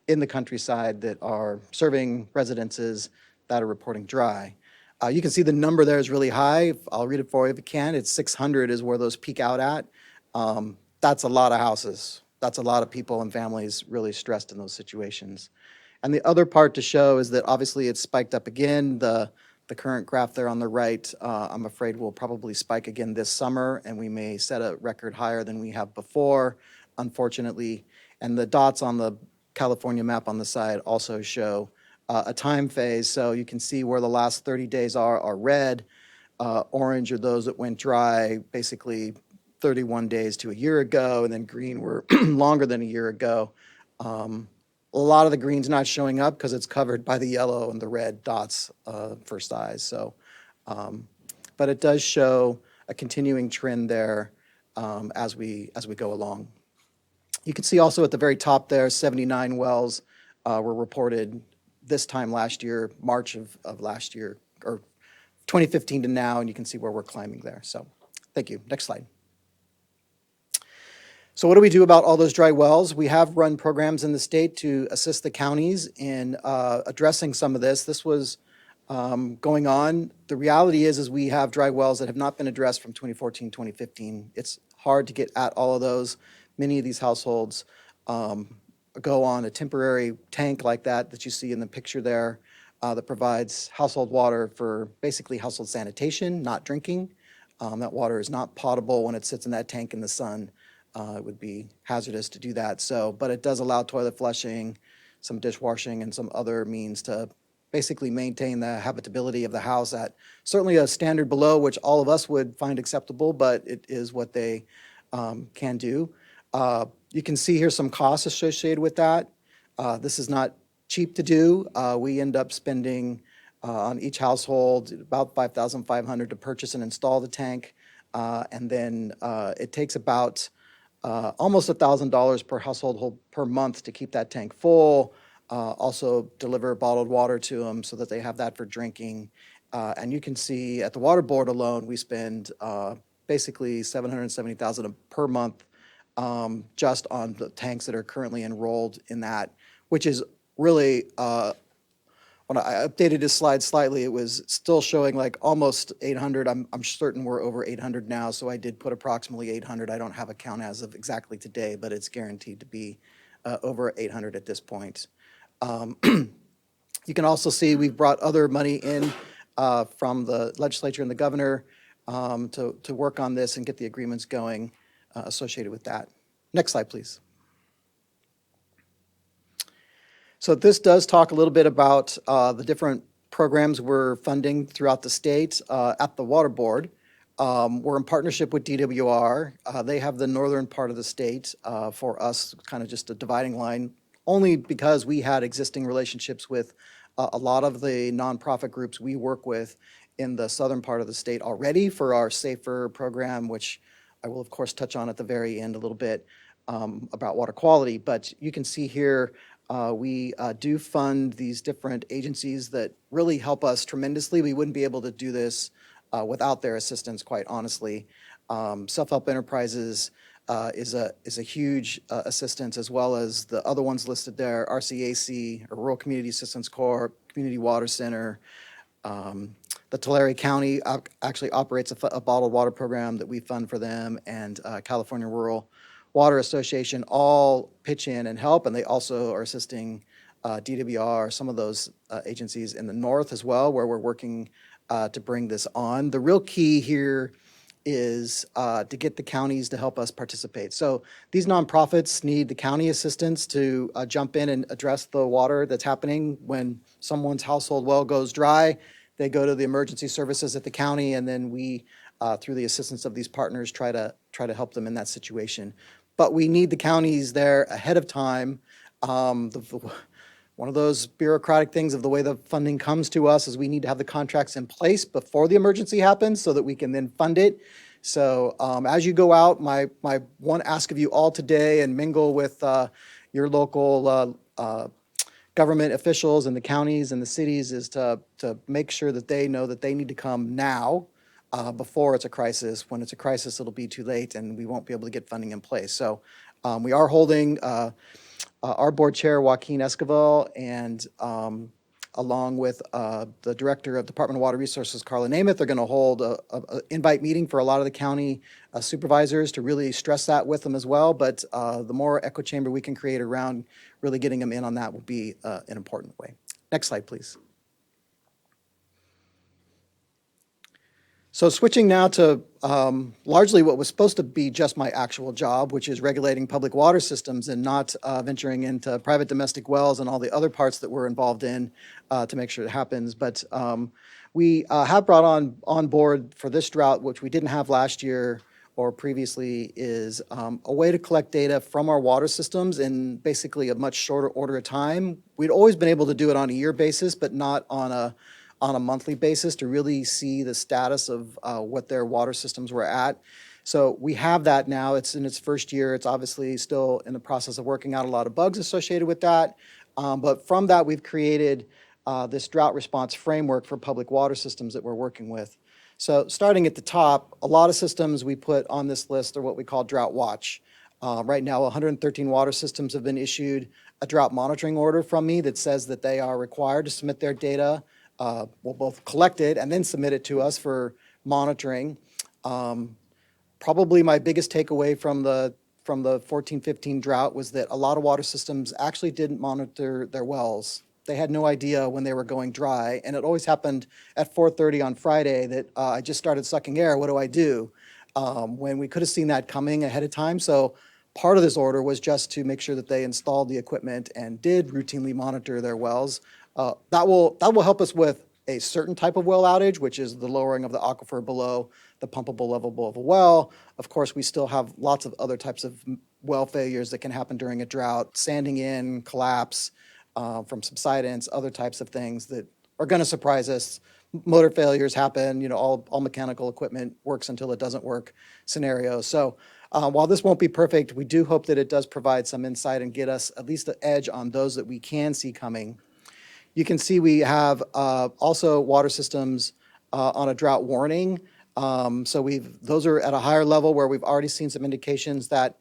in the countryside that are serving residences that are reporting dry. You can see the number there is really high. I'll read it for you if you can. It's 600 is where those peak out at. That's a lot of houses. That's a lot of people and families really stressed in those situations. And the other part to show is that obviously it's spiked up again. The current graph there on the right, I'm afraid will probably spike again this summer, and we may set a record higher than we have before, unfortunately. And the dots on the California map on the side also show a time phase. So you can see where the last 30 days are red. Orange are those that went dry basically 31 days to a year ago, and then green were longer than a year ago. A lot of the green's not showing up because it's covered by the yellow and the red dots for size. So, but it does show a continuing trend there as we go along. You can see also at the very top there, 79 wells were reported this time last year, March of last year, or 2015 to now, and you can see where we're climbing there. So thank you. Next slide. So what do we do about all those dry wells? We have run programs in the state to assist the counties in addressing some of this. This was going on. The reality is we have dry wells that have not been addressed from 2014, 2015. It's hard to get at all of those. Many of these households go on a temporary tank like that you see in the picture there that provides household water for basically household sanitation, not drinking. That water is not potable when it sits in that tank in the sun. It would be hazardous to do that. So, but it does allow toilet flushing, some dishwashing, and some other means to basically maintain the habitability of the house at certainly a standard below which all of us would find acceptable, but it is what they can do. You can see here some costs associated with that. This is not cheap to do. We end up spending on each household about $5,500 to purchase and install the tank, and then it takes about almost $1,000 per household per month to keep that tank full. Also deliver bottled water to them so that they have that for drinking. And you can see at the water board alone, we spend basically $770,000 per month just on the tanks that are currently enrolled in that, which is really, when I updated this slide slightly, it was still showing like almost 800. I'm certain we're over 800 now, so I did put approximately 800. I don't have a count as of exactly today, but it's guaranteed to be over 800 at this point. You can also see we've brought other money in from the legislature and the governor to work on this and get the agreements going associated with that. Next slide, please. So this does talk a little bit about the different programs we're funding throughout the state. At the water board, we're in partnership with DWR. They have the northern part of the state. For us, kind of just a dividing line, only because we had existing relationships with a lot of the nonprofit groups we work with in the southern part of the state already for our SAFER program, which I will, of course, touch on at the very end a little bit about water quality. But you can see here, we do fund these different agencies that really help us tremendously. We wouldn't be able to do this without their assistance, quite honestly. Self-help enterprises is a huge assistance, as well as the other ones listed there: RCAC, or Rural Community Assistance Corps, Community Water Center. The Tulare County actually operates a bottled water program that we fund for them, and California Rural Water Association all pitch in and help, and they also are assisting DWR, some of those agencies in the north as well, where we're working to bring this on. The real key here is to get the counties to help us participate. So these nonprofits need the county assistance to jump in and address the water that's happening when someone's household well goes dry. They go to the emergency services at the county, and then we, through the assistance of these partners, try to help them in that situation. But we need the counties there ahead of time. One of those bureaucratic things of the way the funding comes to us is we need to have the contracts in place before the emergency happens so that we can then fund it. So as you go out, my one ask of you all today and mingle with your local government officials in the counties and the cities is to make sure that they know that they need to come now before it's a crisis. When it's a crisis, it'll be too late and we won't be able to get funding in place. So we are holding our board chair, Joaquin Esquivel, and along with the director of Department of Water Resources, Carla Namath, they're going to hold an invite meeting for a lot of the county supervisors to really stress that with them as well. But the more echo chamber we can create around really getting them in on that will be an important way. Next slide, please. So switching now to largely what was supposed to be just my actual job, which is regulating public water systems and not venturing into private domestic wells and all the other parts that we're involved in to make sure it happens. But we have brought on board for this drought, which we didn't have last year, or previously, is a way to collect data from our water systems in basically a much shorter order of time. We'd always been able to do it on a year basis, but not on a monthly basis, to really see the status of what their water systems were at. So we have that now. It's in its first year. It's obviously still in the process of working out a lot of bugs associated with that. But from that, we've created this drought response framework for public water systems that we're working with. So starting at the top, a lot of systems we put on this list are what we call drought watch. Right now, 113 water systems have been issued a drought monitoring order from me that says that they are required to submit their data. We'll both collect it and then submit it to us for monitoring. Probably my biggest takeaway from the 14-15 drought was that a lot of water systems actually didn't monitor their wells. They had no idea when they were going dry, and it always happened at 4:30 on Friday that I just started sucking air. What do I do? When we could have seen that coming ahead of time. So part of this order was just to make sure that they installed the equipment and did routinely monitor their wells. That will help us with a certain type of well outage, which is the lowering of the aquifer below the pumpable level of a well. Of course, we still have lots of other types of well failures that can happen during a drought: sanding in, collapse from subsidence, other types of things that are going to surprise us. Motor failures happen, all mechanical equipment works until it doesn't work scenarios. So while this won't be perfect, we do hope that it does provide some insight and get us at least the edge on those that we can see coming. You can see we have also water systems on a drought warning. So those are at a higher level where we've already seen some indications that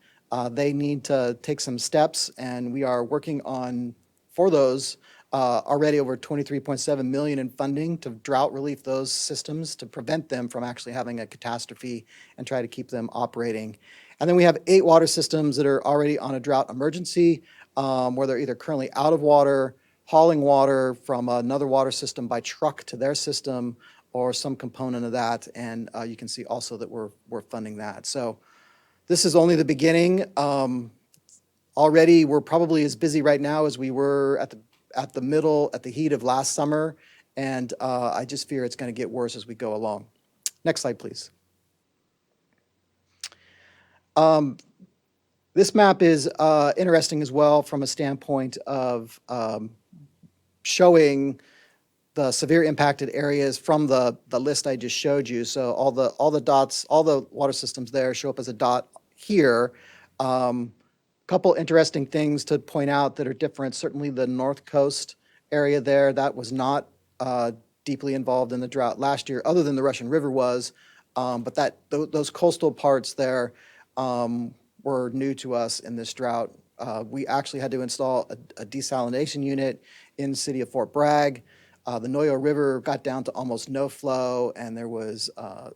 they need to take some steps, and we are working on, for those, already over $23.7 million in funding to drought relief those systems to prevent them from actually having a catastrophe and try to keep them operating. And then we have 8 water systems that are already on a drought emergency, where they're either currently out of water, hauling water from another water system by truck to their system, or some component of that. And you can see also that we're funding that. So this is only the beginning. Already, we're probably as busy right now as we were at the heat of last summer. And I just fear it's going to get worse as we go along. Next slide, please. This map is interesting as well from a standpoint of showing the severe impacted areas from the list I just showed you. So all the dots, all the water systems there show up as a dot here. Couple interesting things to point out that are different. Certainly the North Coast area there, that was not deeply involved in the drought last year, other than the Russian River was. But those coastal parts there were new to us in this drought. We actually had to install a desalination unit in the city of Fort Bragg. The Noyo River got down to almost no flow, and there was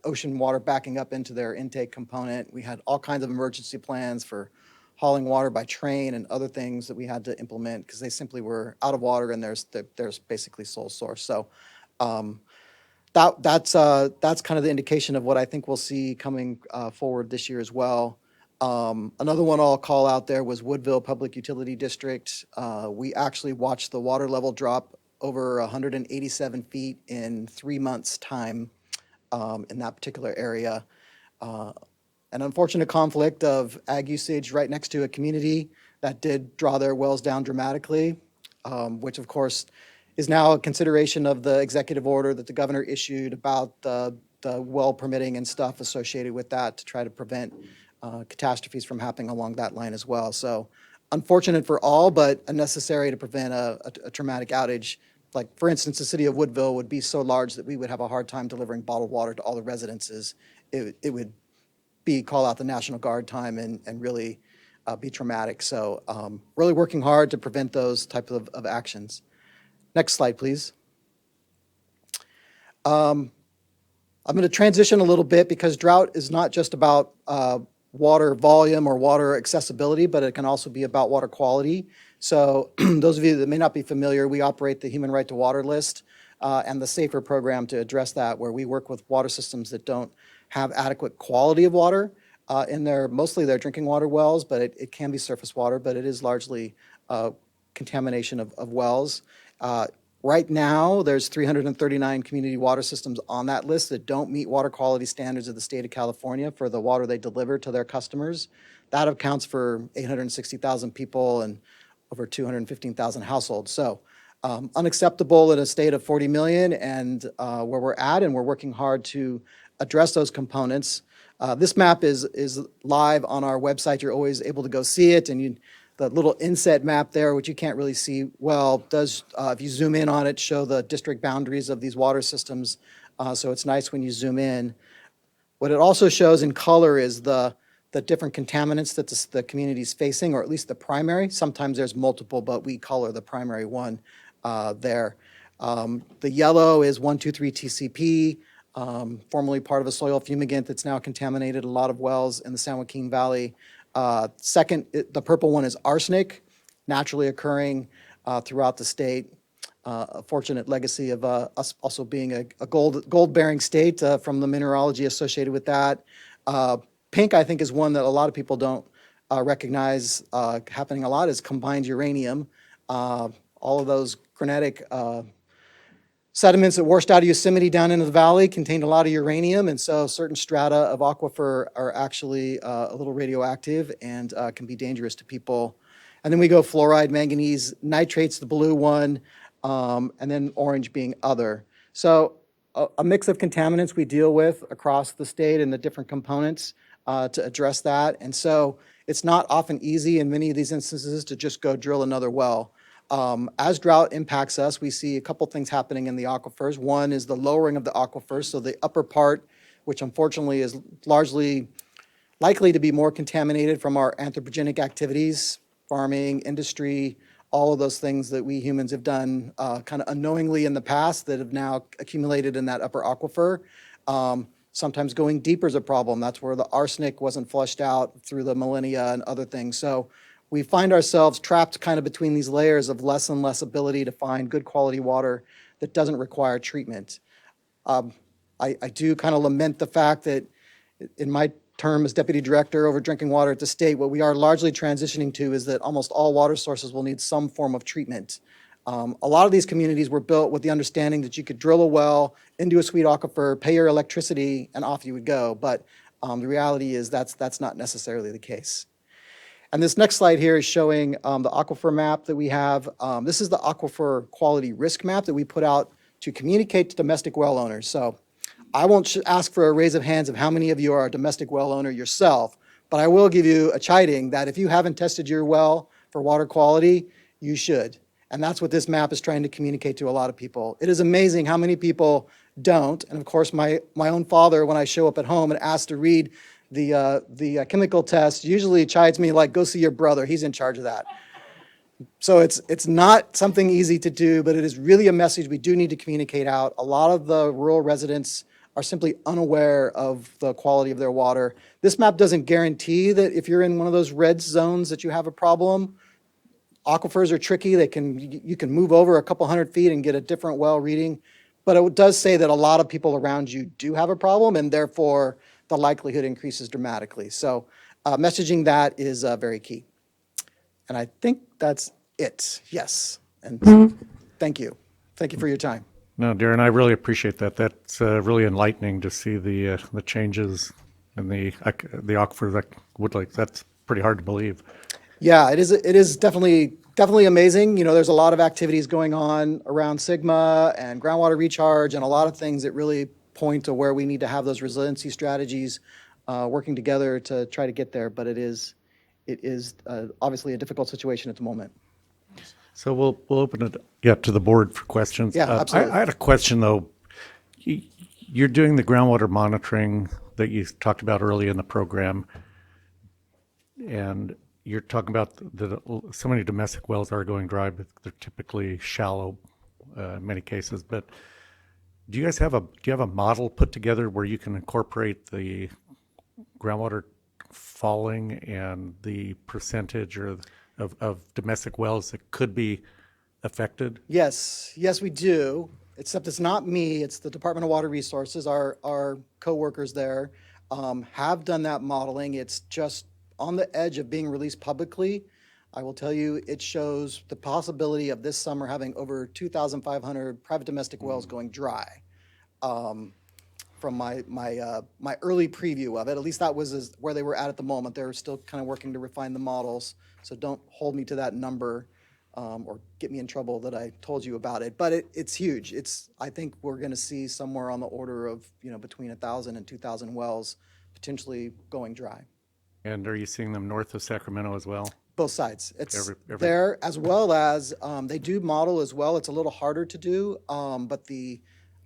ocean water backing up into their intake component. We had all kinds of emergency plans for hauling water by train and other things that we had to implement because they simply were out of water, and there's basically sole source. So that's kind of the indication of what I think we'll see coming forward this year as well. Another one I'll call out there was Woodville Public Utility District. We actually watched the water level drop over 187 feet in 3 months' time in that particular area. An unfortunate conflict of ag usage right next to a community that did draw their wells down dramatically, which of course is now a consideration of the executive order that the governor issued about the well permitting and stuff associated with that to try to prevent catastrophes from happening along that line as well. So unfortunate for all, but unnecessary to prevent a traumatic outage. Like, for instance, the city of Woodville would be so large that we would have a hard time delivering bottled water to all the residences. It would call out the National Guard time and really be traumatic. So really working hard to prevent those types of actions. Next slide, please. I'm going to transition a little bit because drought is not just about water volume or water accessibility, but it can also be about water quality. So those of you that may not be familiar, we operate the Human Right to Water List and the SAFER program to address that, where we work with water systems that don't have adequate quality of water in mostly their drinking water wells, but it can be surface water, but it is largely contamination of wells. Right now, there's 339 community water systems on that list that don't meet water quality standards of the state of California for the water they deliver to their customers. That accounts for 860,000 people and over 215,000 households. So unacceptable in a state of 40 million and where we're at, and we're working hard to address those components. This map is live on our website. You're always able to go see it, and the little inset map there, which you can't really see well, does, if you zoom in on it, show the district boundaries of these water systems. So it's nice when you zoom in. What it also shows in color is the different contaminants that the community is facing, or at least the primary. Sometimes there's multiple, but we color the primary one there. The yellow is 1,2,3 TCP, formerly part of a soil fumigant that's now contaminated a lot of wells in the San Joaquin Valley. Second, the purple one is arsenic, naturally occurring throughout the state. A fortunate legacy of us also being a gold-bearing state from the mineralogy associated with that. Pink, I think, is one that a lot of people don't recognize happening a lot, is combined uranium. All of those granitic sediments that washed out of Yosemite down into the valley contained a lot of uranium, and so certain strata of aquifer are actually a little radioactive and can be dangerous to people. And then we go fluoride, manganese, nitrates, the blue one, and then orange being other. So a mix of contaminants we deal with across the state and the different components to address that. And so it's not often easy in many of these instances to just go drill another well. As drought impacts us, we see a couple things happening in the aquifers. One is the lowering of the aquifers, so the upper part, which unfortunately is largely likely to be more contaminated from our anthropogenic activities, farming, industry, all of those things that we humans have done kind of unknowingly in the past that have now accumulated in that upper aquifer. Sometimes going deeper is a problem. That's where the arsenic wasn't flushed out through the millennia and other things. So we find ourselves trapped kind of between these layers of less and less ability to find good quality water that doesn't require treatment. I do kind of lament the fact that in my term as deputy director over drinking water at the state, what we are largely transitioning to is that almost all water sources will need some form of treatment. A lot of these communities were built with the understanding that you could drill a well into a sweet aquifer, pay your electricity, and off you would go. But the reality is that's not necessarily the case. And this next slide here is showing the aquifer map that we have. This is the aquifer quality risk map that we put out to communicate to domestic well owners. So I won't ask for a raise of hands of how many of you are a domestic well owner yourself, but I will give you a chiding that if you haven't tested your well for water quality, you should. And that's what this map is trying to communicate to a lot of people. It is amazing how many people don't. And of course, my own father, when I show up at home and ask to read the chemical test, usually chides me like, go see your brother, he's in charge of that. So it's not something easy to do, but it is really a message we do need to communicate out. A lot of the rural residents are simply unaware of the quality of their water. This map doesn't guarantee that if you're in one of those red zones that you have a problem. Aquifers are tricky. You can move over a couple hundred feet and get a different well reading, but it does say that a lot of people around you do have a problem, and therefore the likelihood increases dramatically. So messaging that is very key. And I think that's it. Yes. And thank you. Thank you for your time. No, Darren, I really appreciate that. That's really enlightening to see the changes in the aquifer that that's pretty hard to believe. Yeah, it is definitely amazing. You know, there's a lot of activities going on around Sigma and groundwater recharge and a lot of things that really point to where we need to have those resiliency strategies working together to try to get there. But it is obviously a difficult situation at the moment. So we'll open it to the board for questions. Yeah, absolutely. I had a question though. You're doing the groundwater monitoring that you talked about early in the program, and you're talking about so many domestic wells are going dry, but they're typically shallow in many cases. But do you have a model put together where you can incorporate the groundwater falling and the percentage of domestic wells that could be affected? Yes, we do. Except it's not me, it's the Department of Water Resources. Our co-workers there have done that modeling. It's just on the edge of being released publicly. I will tell you, it shows the possibility of this summer having over 2,500 private domestic wells going dry. From my early preview of it, at least that was where they were at the moment. They're still kind of working to refine the models, so don't hold me to that number or get me in trouble that I told you about it. But it's huge. I think we're going to see somewhere on the order of between 1,000 and 2,000 wells potentially going dry. And are you seeing them north of Sacramento as well? Both sides. It's Every- there, as well as they do model as well. It's a little harder to do, but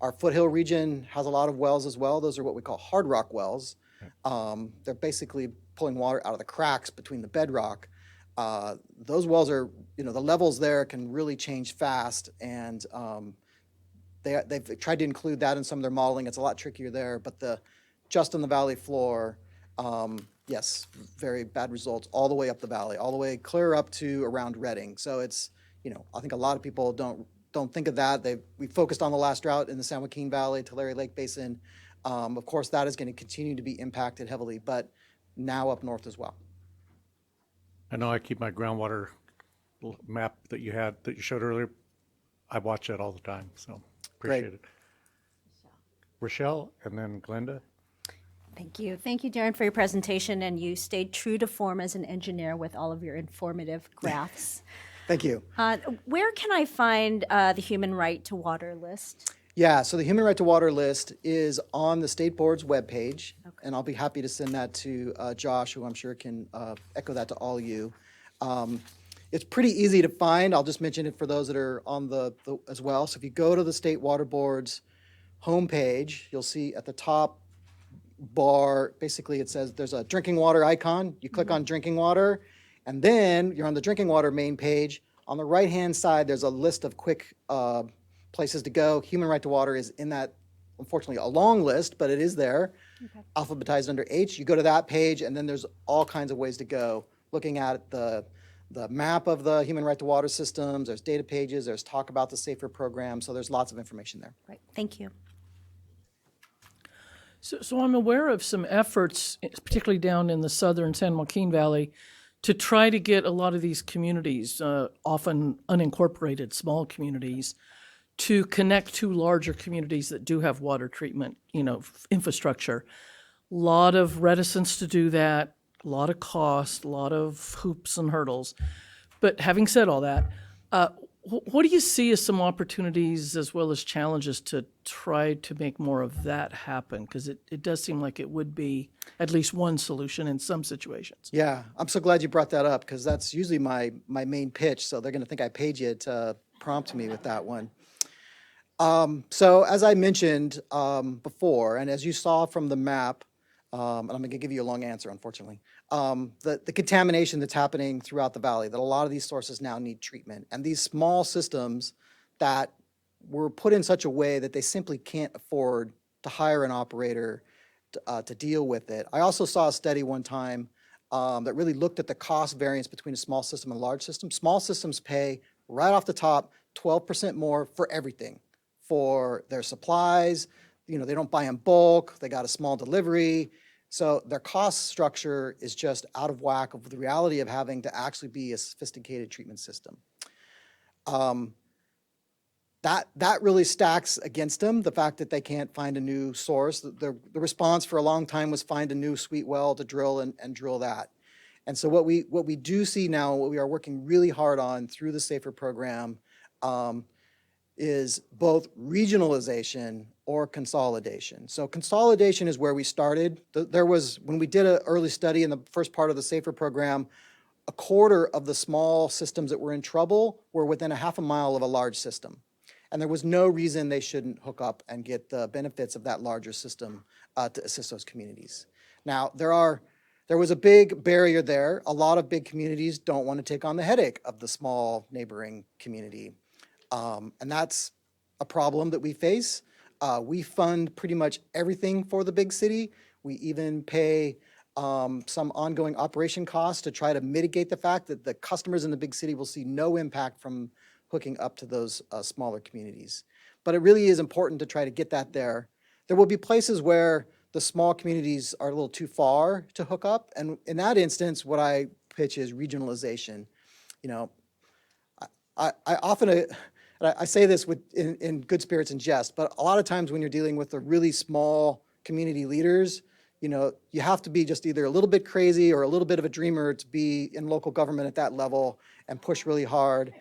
our foothill region has a lot of wells as well. Those are what we call hard rock wells. They're basically pulling water out of the cracks between the bedrock. Those wells are, the levels there can really change fast, and they've tried to include that in some of their modeling. It's a lot trickier there, but just on the valley floor, yes, very bad results all the way up the valley, all the way clear up to around Redding. So it's, I think a lot of people don't think of that. We focused on the last drought in the San Joaquin Valley, Tulare Lake Basin. Of course, that is going to continue to be impacted heavily, but now up north as well. I know I keep my groundwater map that you showed earlier. I watch that all the time, so appreciate it. Rochelle, and then Glenda. Thank you. Thank you, Darren, for your presentation, and you stayed true to form as an engineer with all of your informative graphs. Thank you. Where can I find the human right to water list? Yeah, so the Human Right to Water list is on the State Board's webpage, and I'll be happy to send that to Josh, who I'm sure can echo that to all of you. It's pretty easy to find. I'll just mention it for those that are on the as well. So if you go to the State Water Board's homepage, you'll see at the top bar, basically it says there's a drinking water icon. You click on drinking water, and then you're on the drinking water main page. On the right-hand side, there's a list of quick places to go. Human Right to Water is in that, unfortunately, a long list, but it is there, alphabetized under H. You go to that page, and then there's all kinds of ways to go. Looking at the map of the Human Right to Water systems, there's data pages, there's talk about the SAFER program, so there's lots of information there. Right. Thank you. So I'm aware of some efforts, particularly down in the southern San Joaquin Valley, to try to get a lot of these communities, often unincorporated small communities, to connect to larger communities that do have water treatment, infrastructure. A lot of reticence to do that, a lot of cost, a lot of hoops and hurdles. But having said all that, what do you see as some opportunities as well as challenges to try to make more of that happen? Because it does seem like it would be at least one solution in some situations. Yeah, I'm so glad you brought that up, because that's usually my main pitch, so they're going to think I paid you to prompt me with that one. So as I mentioned before, and as you saw from the map, and I'm going to give you a long answer, unfortunately, the contamination that's happening throughout the valley, that a lot of these sources now need treatment. And these small systems that were put in such a way that they simply can't afford to hire an operator to deal with it. I also saw a study one time that really looked at the cost variance between a small system and a large system. Small systems pay right off the top 12% more for everything, for their supplies. They don't buy in bulk. They got a small delivery. So their cost structure is just out of whack of the reality of having to actually be a sophisticated treatment system. That really stacks against them, the fact that they can't find a new source. The response for a long time was find a new sweet well to drill and drill that. And so what we do see now, what we are working really hard on through the SAFER program, is both regionalization or consolidation. So consolidation is where we started. When we did an early study in the first part of the SAFER program, a quarter of the small systems that were in trouble were within a half a mile of a large system. And there was no reason they shouldn't hook up and get the benefits of that larger system to assist those communities. Now, there was a big barrier there. A lot of big communities don't want to take on the headache of the small neighboring community. And that's a problem that we face. We fund pretty much everything for the big city. We even pay some ongoing operation costs to try to mitigate the fact that the customers in the big city will see no impact from hooking up to those smaller communities. But it really is important to try to get that there. There will be places where the small communities are a little too far to hook up. And in that instance, what I pitch is regionalization. I often, and I say this in good spirits and jest, but a lot of times when you're dealing with the really small community leaders, you have to be just either a little bit crazy or a little bit of a dreamer to be in local government at that level and push really hard.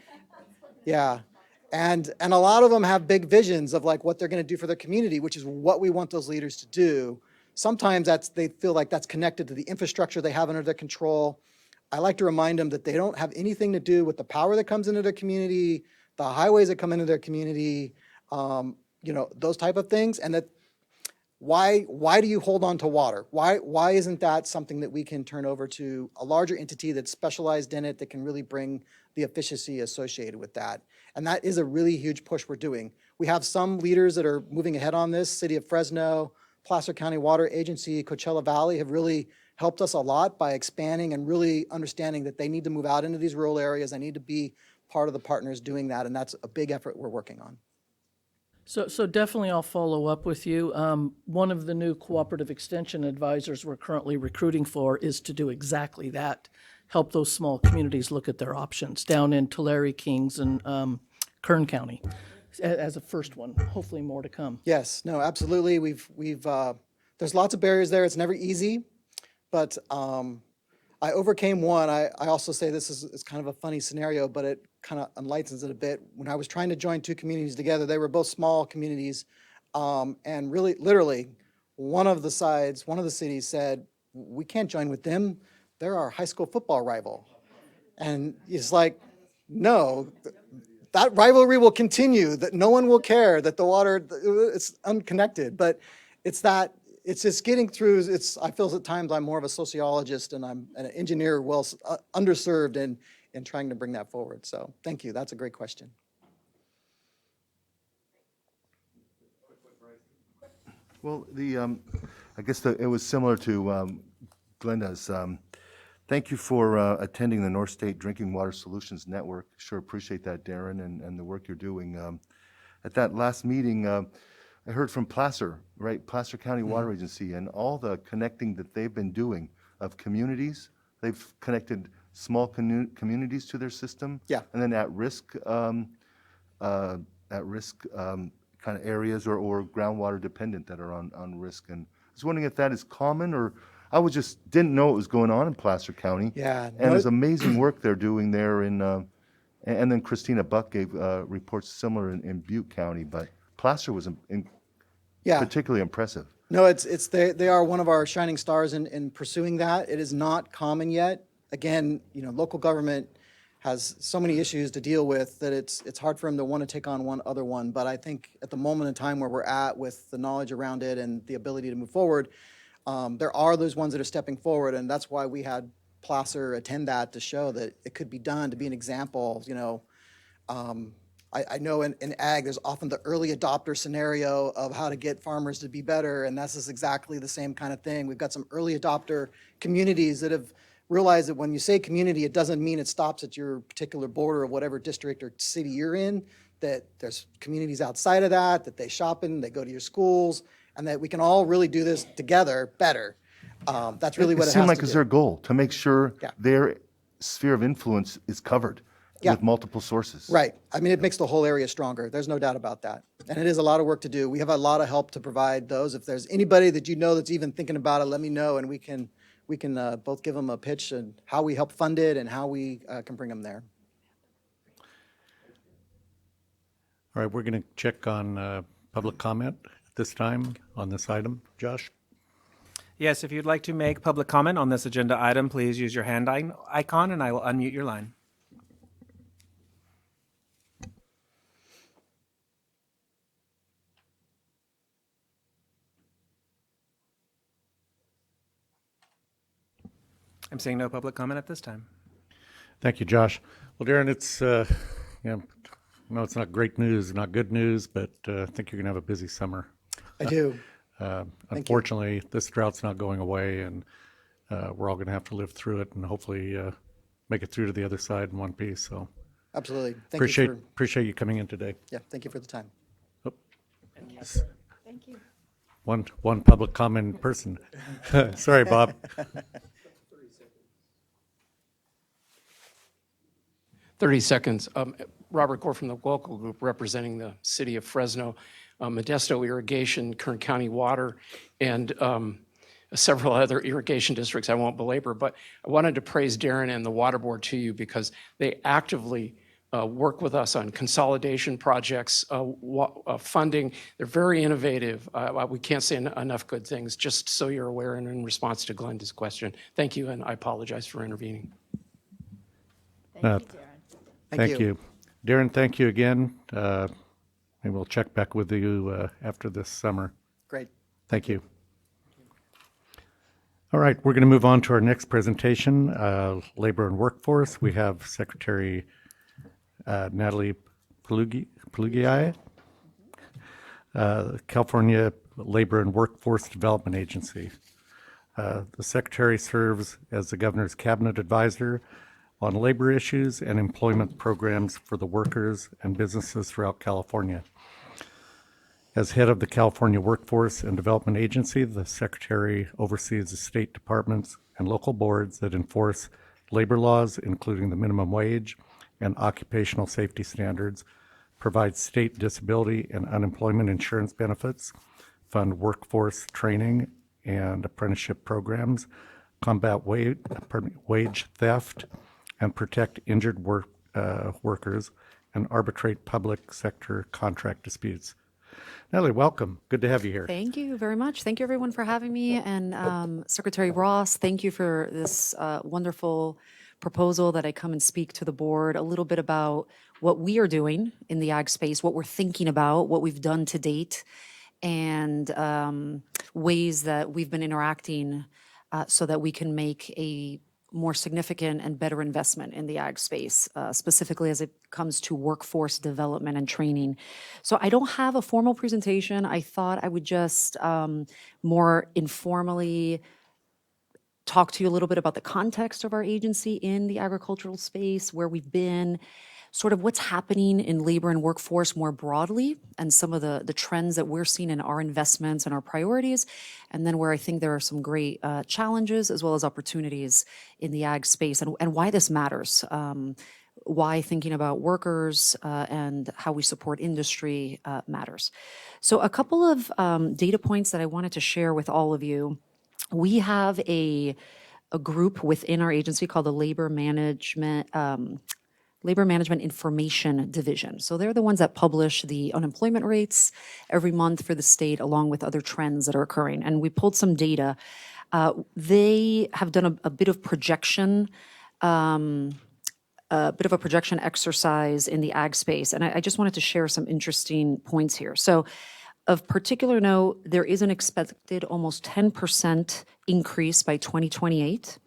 Yeah. And a lot of them have big visions of like what they're going to do for their community, which is what we want those leaders to do. Sometimes they feel like that's connected to the infrastructure they have under their control. I like to remind them that they don't have anything to do with the power that comes into their community, the highways that come into their community, those type of things. And that why do you hold on to water? Why isn't that something that we can turn over to a larger entity that's specialized in it that can really bring the efficiency associated with that? And that is a really huge push we're doing. We have some leaders that are moving ahead on this. City of Fresno, Placer County Water Agency, Coachella Valley have really helped us a lot by expanding and really understanding that they need to move out into these rural areas. They need to be part of the partners doing that, and that's a big effort we're working on. So definitely I'll follow up with you. One of the new cooperative extension advisors we're currently recruiting for is to do exactly that, help those small communities look at their options down in Tulare, Kings, and Kern County as a first one. Hopefully more to come. Yes, no, absolutely. We've there's lots of barriers there. It's never easy, but I overcame one. I also say this is kind of a funny scenario, but it kind of enlightens it a bit. When I was trying to join two communities together, they were both small communities, and really, literally, one of the cities said, "We can't join with them. They're our high school football rival." And it's like, no, that rivalry will continue, that no one will care, that the water, it's unconnected. But it's just getting through, I feel at times I'm more of a sociologist and I'm an engineer, underserved in trying to bring that forward. So thank you, that's a great question. Well, I guess it was similar to Glenda's. Thank you for attending the North State Drinking Water Solutions Network. Sure appreciate that, Darren, and the work you're doing. At that last meeting, I heard from Placer, right? Placer County Water Agency, and all the connecting that they've been doing of communities. They've connected small communities to their system. Yeah. And then at-risk kind of areas or groundwater dependent that are on risk. And I was wondering if that is common, or I didn't know it was going on in Placer County. Yeah. And it's amazing work they're doing there and then Christina Buck gave reports similar in Butte County, but Placer was particularly impressive. No, they are one of our shining stars in pursuing that. It is not common yet. Again, local government has so many issues to deal with that it's hard for them to want to take on one other one. But I think at the moment in time where we're at with the knowledge around it and the ability to move forward, there are those ones that are stepping forward, and that's why we had Placer attend that to show that it could be done, to be an example. I know in ag, there's often the early adopter scenario of how to get farmers to be better, and this is exactly the same kind of thing. We've got some early adopter communities that have realized that when you say community, it doesn't mean it stops at your particular border of whatever district or city you're in, that there's communities outside of that they shop in, they go to your schools, and that we can all really do this together better. That's really what it has to do. It seemed like it's their goal, to make sure their sphere of influence is covered with multiple sources. Right. I mean, it makes the whole area stronger. There's no doubt about that. And it is a lot of work to do. We have a lot of help to provide those. If there's anybody that that's even thinking about it, let me know, and we can both give them a pitch and how we help fund it and how we can bring them there. All right, we're going to check on public comment at this time on this item. Josh? Yes, if you'd like to make public comment on this agenda item, please use your hand icon and I will unmute your line. I'm seeing no public comment at this time. Thank you, Josh. Well, Darren, it's it's not great news, not good news, but I think you're going to have a busy summer. I do. Unfortunately, this drought's not going away, and we're all going to have to live through it and hopefully make it through to the other side in one piece. So, absolutely. Appreciate you coming in today. Yeah, thank you for the time. Oh. Thank you. One public comment person. Sorry, Bob. 30 seconds. Robert Gore from the local group representing the city of Fresno, Modesto Irrigation, Kern County Water, and several other irrigation districts I won't belabor, but I wanted to praise Darren and the Water Board to you because they actively work with us on consolidation projects, funding. They're very innovative. We can't say enough good things, just so you're aware and in response to Glenda's question. Thank you, and I apologize for intervening. Thank you, Darren. Thank you. Darren, thank you again. And we'll check back with you after this summer. Great. Thank you. All right, we're going to move on to our next presentation, Labor and Workforce. We have Secretary Natalie Pelugii, California Labor and Workforce Development Agency. The Secretary serves as the Governor's Cabinet Advisor on labor issues and employment programs for the workers and businesses throughout California. As head of the California Workforce and Development Agency, the Secretary oversees the state departments and local boards that enforce labor laws, including the minimum wage and occupational safety standards, provide state disability and unemployment insurance benefits, fund workforce training and apprenticeship programs, combat wage theft, and protect injured workers, and arbitrate public sector contract disputes. Natalie, welcome. Good to have you here. Thank you very much. Thank you, everyone, for having me. And Secretary Ross, thank you for this wonderful proposal that I come and speak to the board a little bit about what we are doing in the ag space, what we're thinking about, what we've done to date, and ways that we've been interacting so that we can make a more significant and better investment in the ag space, specifically as it comes to workforce development and training. So I don't have a formal presentation. I thought I would just more informally talk to you a little bit about the context of our agency in the agricultural space, where we've been, sort of what's happening in labor and workforce more broadly, and some of the trends that we're seeing in our investments and our priorities, and then where I think there are some great challenges as well as opportunities in the ag space, and why this matters, why thinking about workers and how we support industry matters. So a couple of data points that I wanted to share with all of you. We have a group within our agency called the Labor Management Information Division. So they're the ones that publish the unemployment rates every month for the state, along with other trends that are occurring. And we pulled some data. They have done a bit of projection, exercise in the ag space. And I just wanted to share some interesting points here. So of particular note, there is an expected almost 10% increase by 2028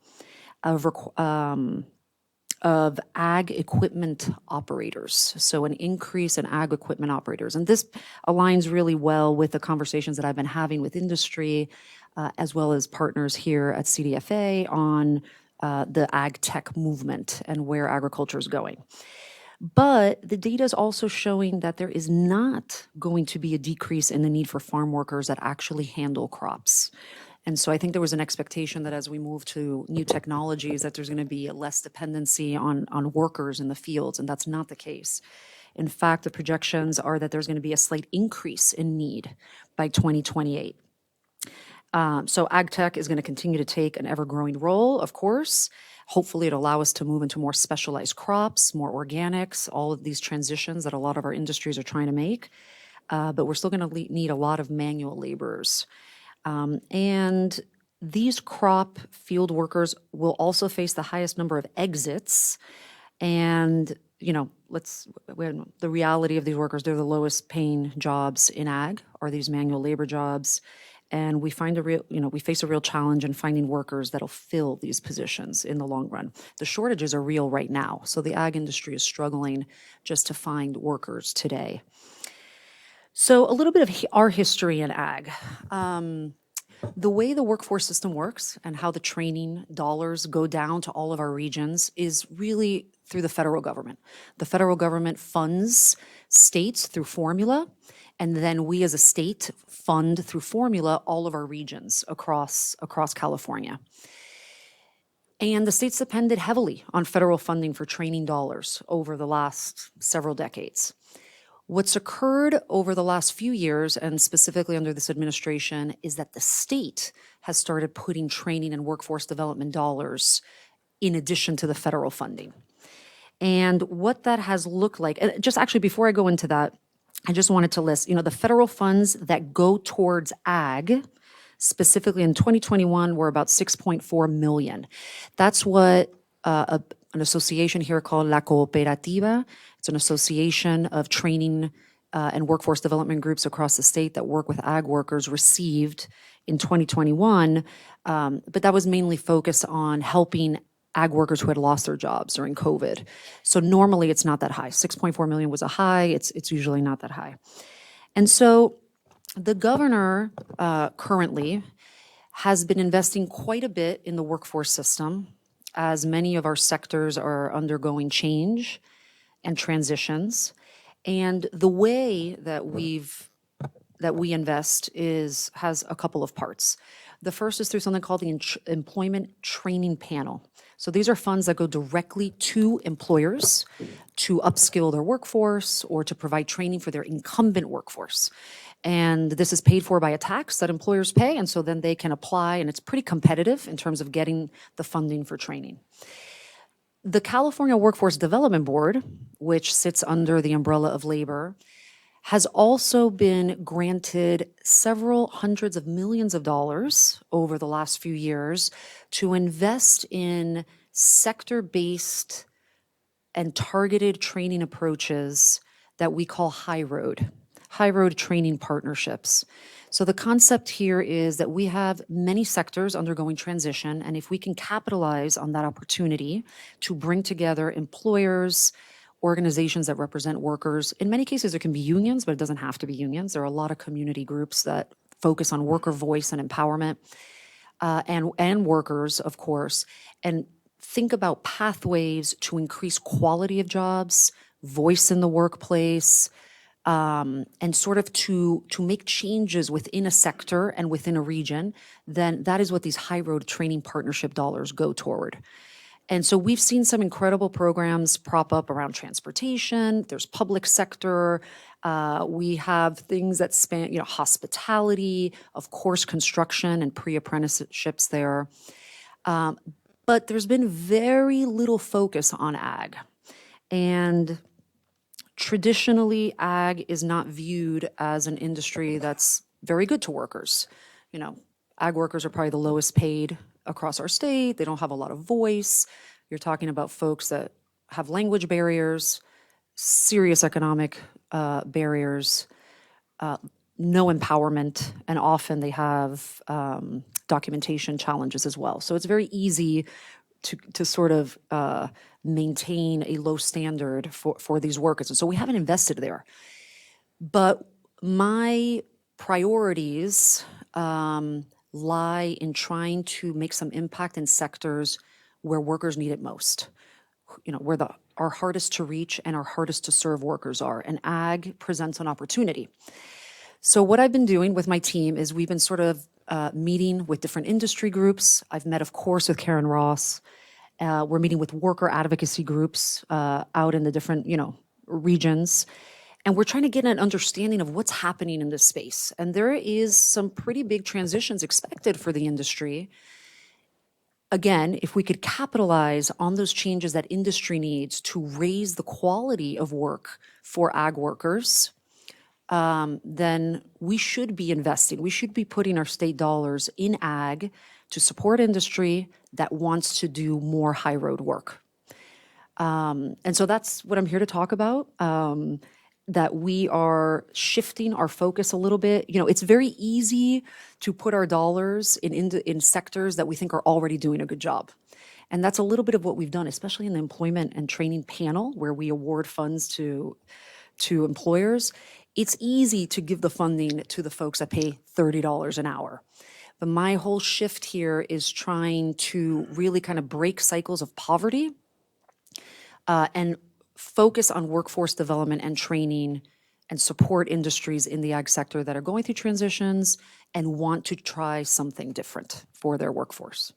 of ag equipment operators. So an increase in ag equipment operators. And this aligns really well with the conversations that I've been having with industry, as well as partners here at CDFA on the ag tech movement and where agriculture is going. But the data is also showing that there is not going to be a decrease in the need for farm workers that actually handle crops. And so I think there was an expectation that as we move to new technologies, that there's going to be a less dependency on workers in the fields, and that's not the case. In fact, the projections are that there's going to be a slight increase in need by 2028. So ag tech is going to continue to take an ever-growing role, of course. Hopefully it'll allow us to move into more specialized crops, more organics, all of these transitions that a lot of our industries are trying to make. But we're still going to need a lot of manual laborers. And these crop field workers will also face the highest number of exits. And, you know, the reality of these workers, they're the lowest paying jobs in ag, are these manual labor jobs. And we face a real challenge in finding workers that'll fill these positions in the long run. The shortages are real right now. So the ag industry is struggling just to find workers today. So a little bit of our history in ag. The way the workforce system works and how the training dollars go down to all of our regions is really through the federal government. The federal government funds states through formula, and then we as a state fund through formula all of our regions across California. And the states depended heavily on federal funding for training dollars over the last several decades. What's occurred over the last few years, and specifically under this administration, is that the state has started putting training and workforce development dollars in addition to the federal funding. And what that has looked like, and just actually before I go into that, I just wanted to list, the federal funds that go towards ag, specifically in 2021, were about 6.4 million. That's what an association here called La Cooperativa. It's an association of training and workforce development groups across the state that work with ag workers received in 2021. But that was mainly focused on helping ag workers who had lost their jobs during COVID. So normally it's not that high. 6.4 million was a high. It's usually not that high. And so the governor currently has been investing quite a bit in the workforce system, as many of our sectors are undergoing change and transitions. And the way that we invest has a couple of parts. The first is through something called the Employment Training Panel. So these are funds that go directly to employers to upskill their workforce or to provide training for their incumbent workforce. And this is paid for by a tax that employers pay, and so then they can apply, and it's pretty competitive in terms of getting the funding for training. The California Workforce Development Board, which sits under the umbrella of labor, has also been granted several hundreds of millions of dollars over the last few years to invest in sector-based and targeted training approaches that we call high road training partnerships. So the concept here is that we have many sectors undergoing transition, and if we can capitalize on that opportunity to bring together employers, organizations that represent workers. In many cases, there can be unions, but it doesn't have to be unions. There are a lot of community groups that focus on worker voice and empowerment, and workers, of course, and think about pathways to increase quality of jobs, voice in the workplace, and sort of to make changes within a sector and within a region. Then that is what these high road training partnership dollars go toward. And so we've seen some incredible programs prop up around transportation. There's public sector. We have things that span, hospitality, of course, construction and pre-apprenticeships there. But there's been very little focus on ag. And traditionally, ag is not viewed as an industry that's very good to workers. Ag workers are probably the lowest paid across our state. They don't have a lot of voice. You're talking about folks that have language barriers, serious economic barriers, no empowerment, and often they have documentation challenges as well. So it's very easy to sort of maintain a low standard for these workers. And so we haven't invested there. But my priorities lie in trying to make some impact in sectors where workers need it most, where our hardest to reach and our hardest to serve workers are. And ag presents an opportunity. So what I've been doing with my team is we've been sort of meeting with different industry groups. I've met, of course, with Karen Ross. We're meeting with worker advocacy groups out in the different, regions. And we're trying to get an understanding of what's happening in this space. And there is some pretty big transitions expected for the industry. Again, if we could capitalize on those changes that industry needs to raise the quality of work for ag workers, then we should be investing. We should be putting our state dollars in ag to support industry that wants to do more high road work. And so that's what I'm here to talk about. That we are shifting our focus a little bit. It's very easy to put our dollars in sectors that we think are already doing a good job. And that's a little bit of what we've done, especially in the employment and training panel, where we award funds to employers. It's easy to give the funding to the folks that pay $30 an hour. But my whole shift here is trying to really kind of break cycles of poverty and focus on workforce development and training and support industries in the ag sector that are going through transitions and want to try something different for their workforce.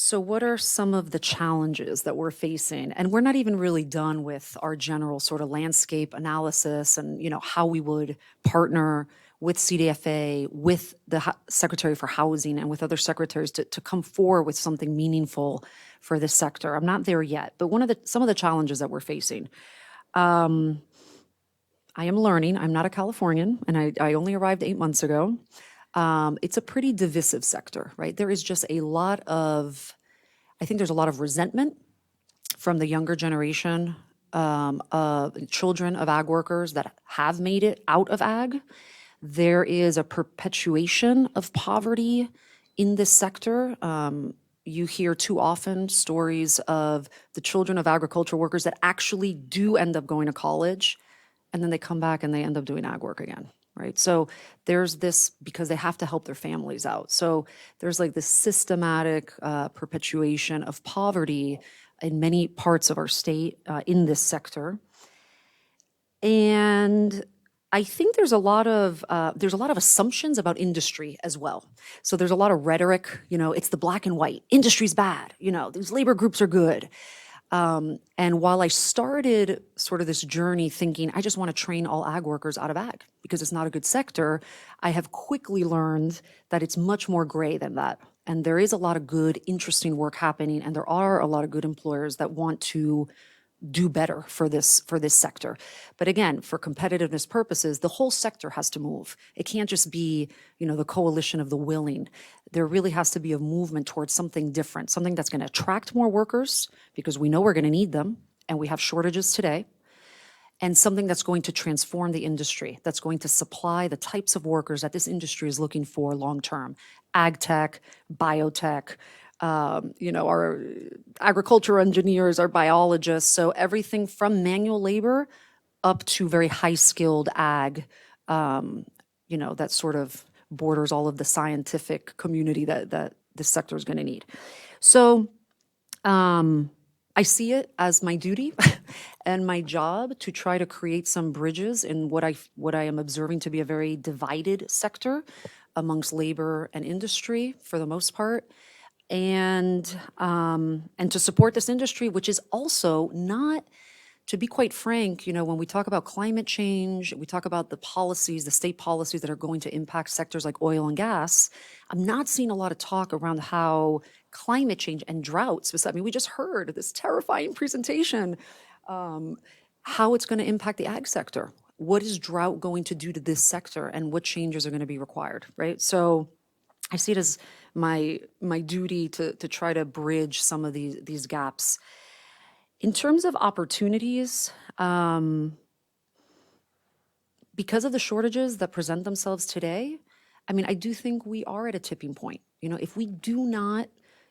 So what are some of the challenges that we're facing? And we're not even really done with our general sort of landscape analysis and, how we would partner with CDFA, with the Secretary for Housing, and with other secretaries to come forward with something meaningful for this sector. I'm not there yet, but some of the challenges that we're facing. I am learning. I'm not a Californian, and I only arrived 8 months ago. It's a pretty divisive sector, right? There is just I think there's a lot of resentment from the younger generation of children of ag workers that have made it out of ag. There is a perpetuation of poverty in this sector. You hear too often stories of the children of agriculture workers that actually do end up going to college, and then they come back and they end up doing ag work again. Right. So there's this because they have to help their families out. So there's like this systematic perpetuation of poverty in many parts of our state in this sector. And I think there's a lot of assumptions about industry as well. So there's a lot of rhetoric, it's the black and white. Industry's bad. These labor groups are good. And while I started sort of this journey thinking, I just want to train all ag workers out of ag because it's not a good sector, I have quickly learned that it's much more gray than that. And there is a lot of good, interesting work happening, and there are a lot of good employers that want to do better for this sector. But again, for competitiveness purposes, the whole sector has to move. It can't just be, the coalition of the willing. There really has to be a movement towards something different, something that's going to attract more workers because we know we're going to need them and we have shortages today, and something that's going to transform the industry, that's going to supply the types of workers that this industry is looking for long term. Ag tech, biotech, our agriculture engineers, our biologists, so everything from manual labor up to very high-skilled ag, that sort of borders all of the scientific community that this sector is going to need. So I see it as my duty and my job to try to create some bridges in what I am observing to be a very divided sector amongst labor and industry for the most part. And to support this industry, which is also not, to be quite frank, when we talk about climate change, we talk about the policies, the state policies that are going to impact sectors like oil and gas. I'm not seeing a lot of talk around how climate change and droughts, we just heard this terrifying presentation, how it's going to impact the ag sector. What is drought going to do to this sector, and what changes are going to be required, right? So I see it as my duty to try to bridge some of these gaps. In terms of opportunities, because of the shortages that present themselves today, I do think we are at a tipping point. If we do not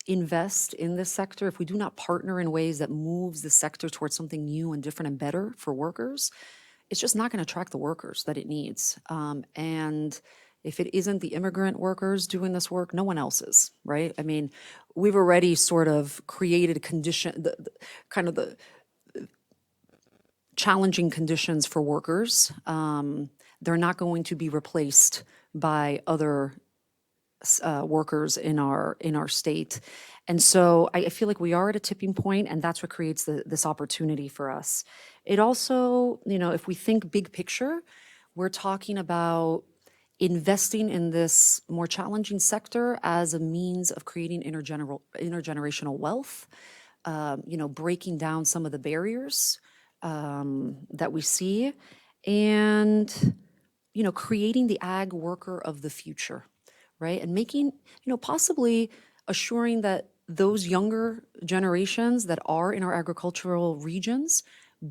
invest in this sector, if we do not partner in ways that moves the sector towards something new and different and better for workers, it's just not going to attract the workers that it needs. And if it isn't the immigrant workers doing this work, no one else is, right? We've already sort of created the challenging conditions for workers. They're not going to be replaced by other workers in our state. And so I feel like we are at a tipping point, and that's what creates this opportunity for us. It also, if we think big picture, we're talking about investing in this more challenging sector as a means of creating intergenerational wealth, breaking down some of the barriers that we see, and, creating the ag worker of the future, right? And making, possibly assuring that those younger generations that are in our agricultural regions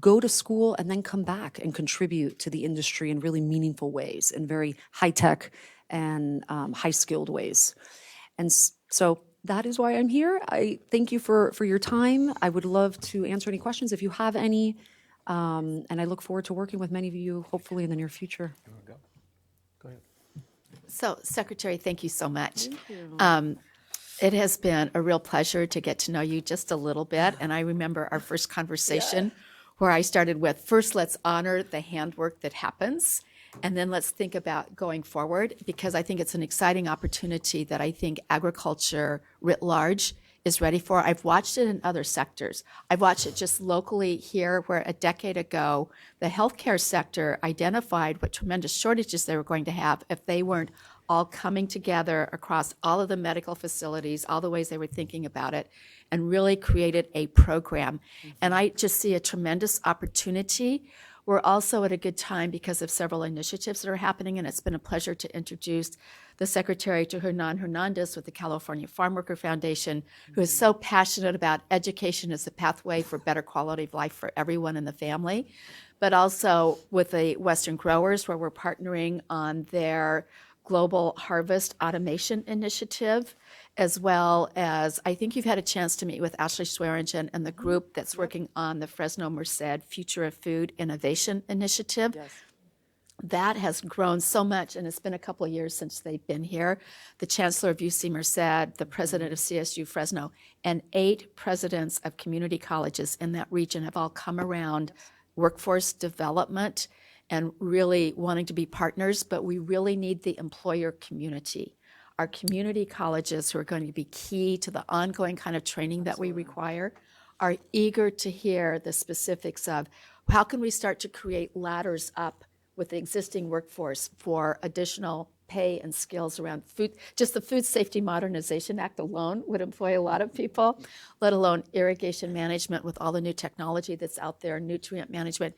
go to school and then come back and contribute to the industry in really meaningful ways, in very high-tech and high-skilled ways. And so that is why I'm here. I thank you for your time. I would love to answer any questions if you have any, and I look forward to working with many of you, hopefully in the near future. Go ahead. So, Secretary, thank you so much. It has been a real pleasure to get to know you just a little bit, and I remember our first conversation where I started with, first, let's honor the handwork that happens, and then let's think about going forward, because I think it's an exciting opportunity that I think agriculture writ large is ready for. I've watched it in other sectors. I've watched it just locally here, where a decade ago, the healthcare sector identified what tremendous shortages they were going to have if they weren't all coming together across all of the medical facilities, all the ways they were thinking about it, and really created a program. And I just see a tremendous opportunity. We're also at a good time because of several initiatives that are happening, and it's been a pleasure to introduce the Secretary to Hernan Hernandez with the California Farm Worker Foundation, who is so passionate about education as a pathway for better quality of life for everyone in the family, but also with the Western Growers, where we're partnering on their Global Harvest Automation Initiative, as well as, I think you've had a chance to meet with Ashley Swearingen and the group that's working on the Fresno Merced Future of Food Innovation Initiative. Yes. That has grown so much, and it's been a couple of years since they've been here. The Chancellor of UC Merced, the President of CSU Fresno, and 8 presidents of community colleges in that region have all come around workforce development and really wanting to be partners, but we really need the employer community. Our community colleges, who are going to be key to the ongoing kind of training that we require, are eager to hear the specifics of how can we start to create ladders up with the existing workforce for additional pay and skills around food. Just the Food Safety Modernization Act alone would employ a lot of people, let alone irrigation management with all the new technology that's out there, nutrient management.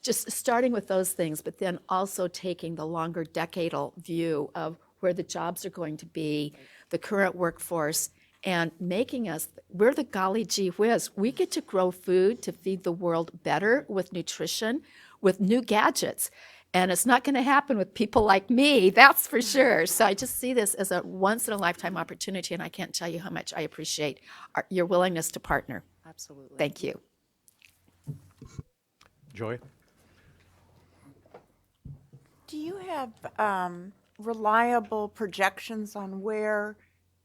Just starting with those things, but then also taking the longer decadal view of where the jobs are going to be, the current workforce, and making us, we're the golly gee whiz. We get to grow food to feed the world better with nutrition, with new gadgets. And it's not going to happen with people like me, that's for sure. So I just see this as a once-in-a-lifetime opportunity, and I can't tell you how much I appreciate your willingness to partner. Absolutely. Thank you. Joy? Do you have reliable projections on where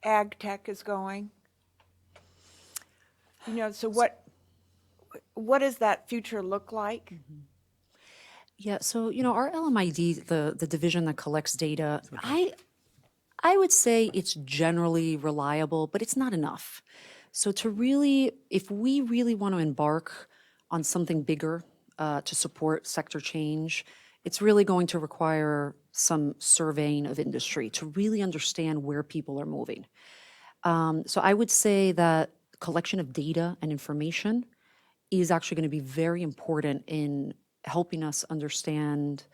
ag tech is going? You know, so what does that future look like? Yeah, so our LMID, the division that collects data, I would say it's generally reliable, but it's not enough. So if we really want to embark on something bigger to support sector change, it's really going to require some surveying of industry to really understand where people are moving. So I would say that collection of data and information is actually going to be very important in helping us understand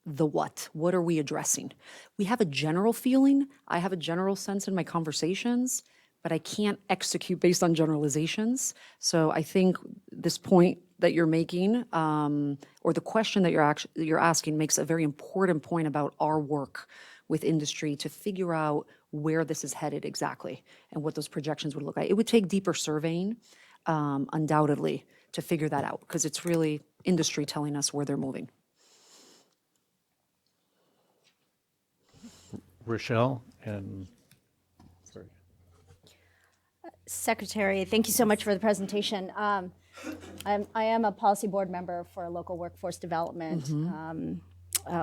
the what. What are we addressing? We have a general feeling. I have a general sense in my conversations, but I can't execute based on generalizations. So I think this point that you're making, or the question that you're asking, makes a very important point about our work with industry to figure out where this is headed exactly and what those projections would look like. It would take deeper surveying, undoubtedly, to figure that out, because it's really industry telling us where they're moving. Rochelle and, sorry. Secretary, thank you so much for the presentation. I am a policy board member for a local workforce development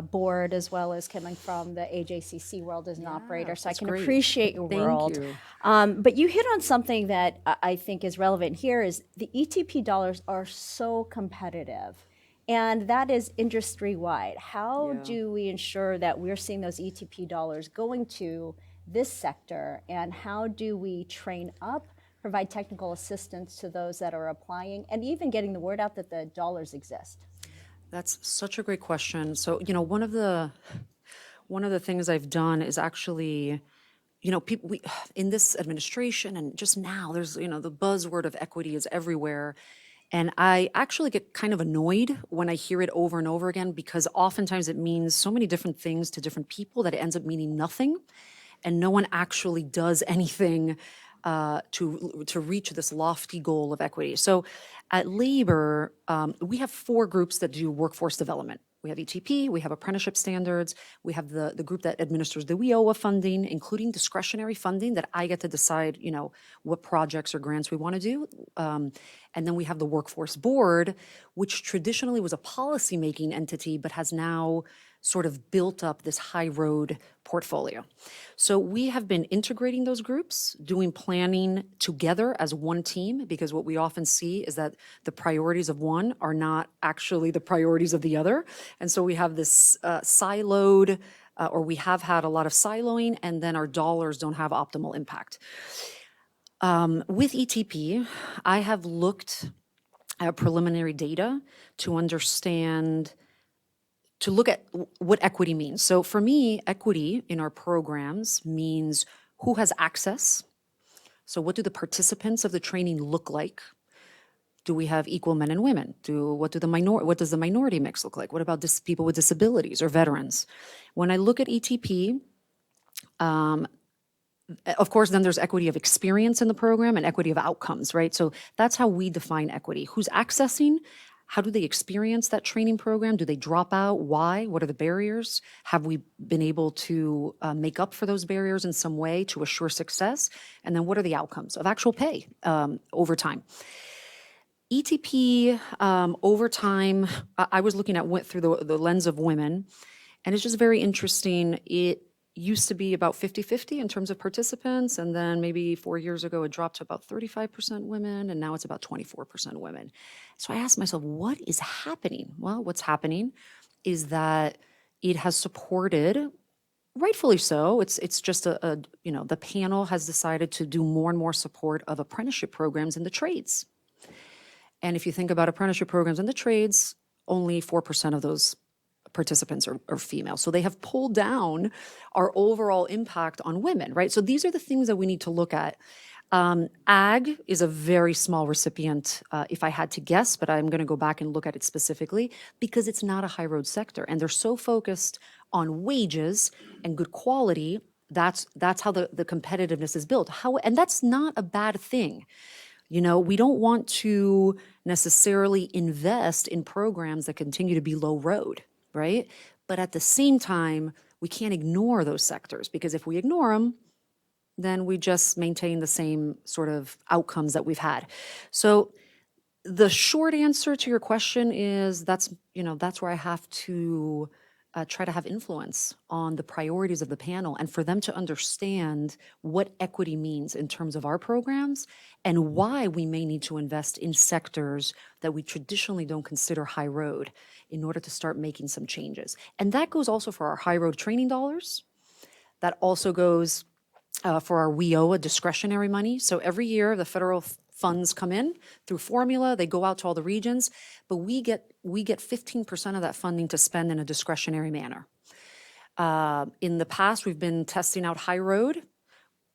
board, as well as coming from the AJCC world as an operator, so I can appreciate your world. You. But you hit on something that I think is relevant here is the ETP dollars are so competitive, and that is industry-wide. How do we ensure that we're seeing those ETP dollars going to this sector, and how do we train up, provide technical assistance to those that are applying, and even getting the word out that the dollars exist? That's such a great question. So, one of the things I've done is actually, people in this administration and just now, there's, the buzzword of equity is everywhere. And I actually get kind of annoyed when I hear it over and over again, because oftentimes it means so many different things to different people that it ends up meaning nothing. And no one actually does anything to reach this lofty goal of equity. So at Labor, we have 4 groups that do workforce development. We have ETP, we have apprenticeship standards, we have the group that administers the WIOA funding, including discretionary funding that I get to decide, what projects or grants we want to do. And then we have the workforce board, which traditionally was a policy-making entity, but has now sort of built up this high road portfolio. So we have been integrating those groups, doing planning together as one team, because what we often see is that the priorities of one are not actually the priorities of the other. And so we have this siloed, or we have had a lot of siloing, and then our dollars don't have optimal impact. With ETP, I have looked at preliminary data to understand, to look at what equity means. So for me, equity in our programs means who has access. So what do the participants of the training look like? Do we have equal men and women? What does the minority mix look like? What about people with disabilities or veterans? When I look at ETP, of course, then there's equity of experience in the program and equity of outcomes, right? So that's how we define equity. Who's accessing? How do they experience that training program? Do they drop out? Why? What are the barriers? Have we been able to make up for those barriers in some way to assure success? And then what are the outcomes of actual pay over time? ETP over time, I was looking at went through the lens of women, and it's just very interesting. It used to be about 50-50 in terms of participants, and then maybe 4 years ago it dropped to about 35% women, and now it's about 24% women. So I asked myself, what is happening? Well, what's happening is that it has supported, rightfully so, it's just the panel has decided to do more and more support of apprenticeship programs in the trades. And if you think about apprenticeship programs in the trades, only 4% of those participants are female. So they have pulled down our overall impact on women, right? So these are the things that we need to look at. Ag is a very small recipient, if I had to guess, but I'm going to go back and look at it specifically because it's not a high road sector. And they're so focused on wages and good quality. That's how the competitiveness is built. And that's not a bad thing. You know, we don't want to necessarily invest in programs that continue to be low road, right? But at the same time, we can't ignore those sectors because if we ignore them, then we just maintain the same sort of outcomes that we've had. So the short answer to your question is that's where I have to try to have influence on the priorities of the panel and for them to understand what equity means in terms of our programs and why we may need to invest in sectors that we traditionally don't consider high road in order to start making some changes. And that goes also for our high road training dollars. That also goes for our WIOA discretionary money. So every year the federal funds come in through formula, they go out to all the regions, but we get 15% of that funding to spend in a discretionary manner. In the past, we've been testing out high road.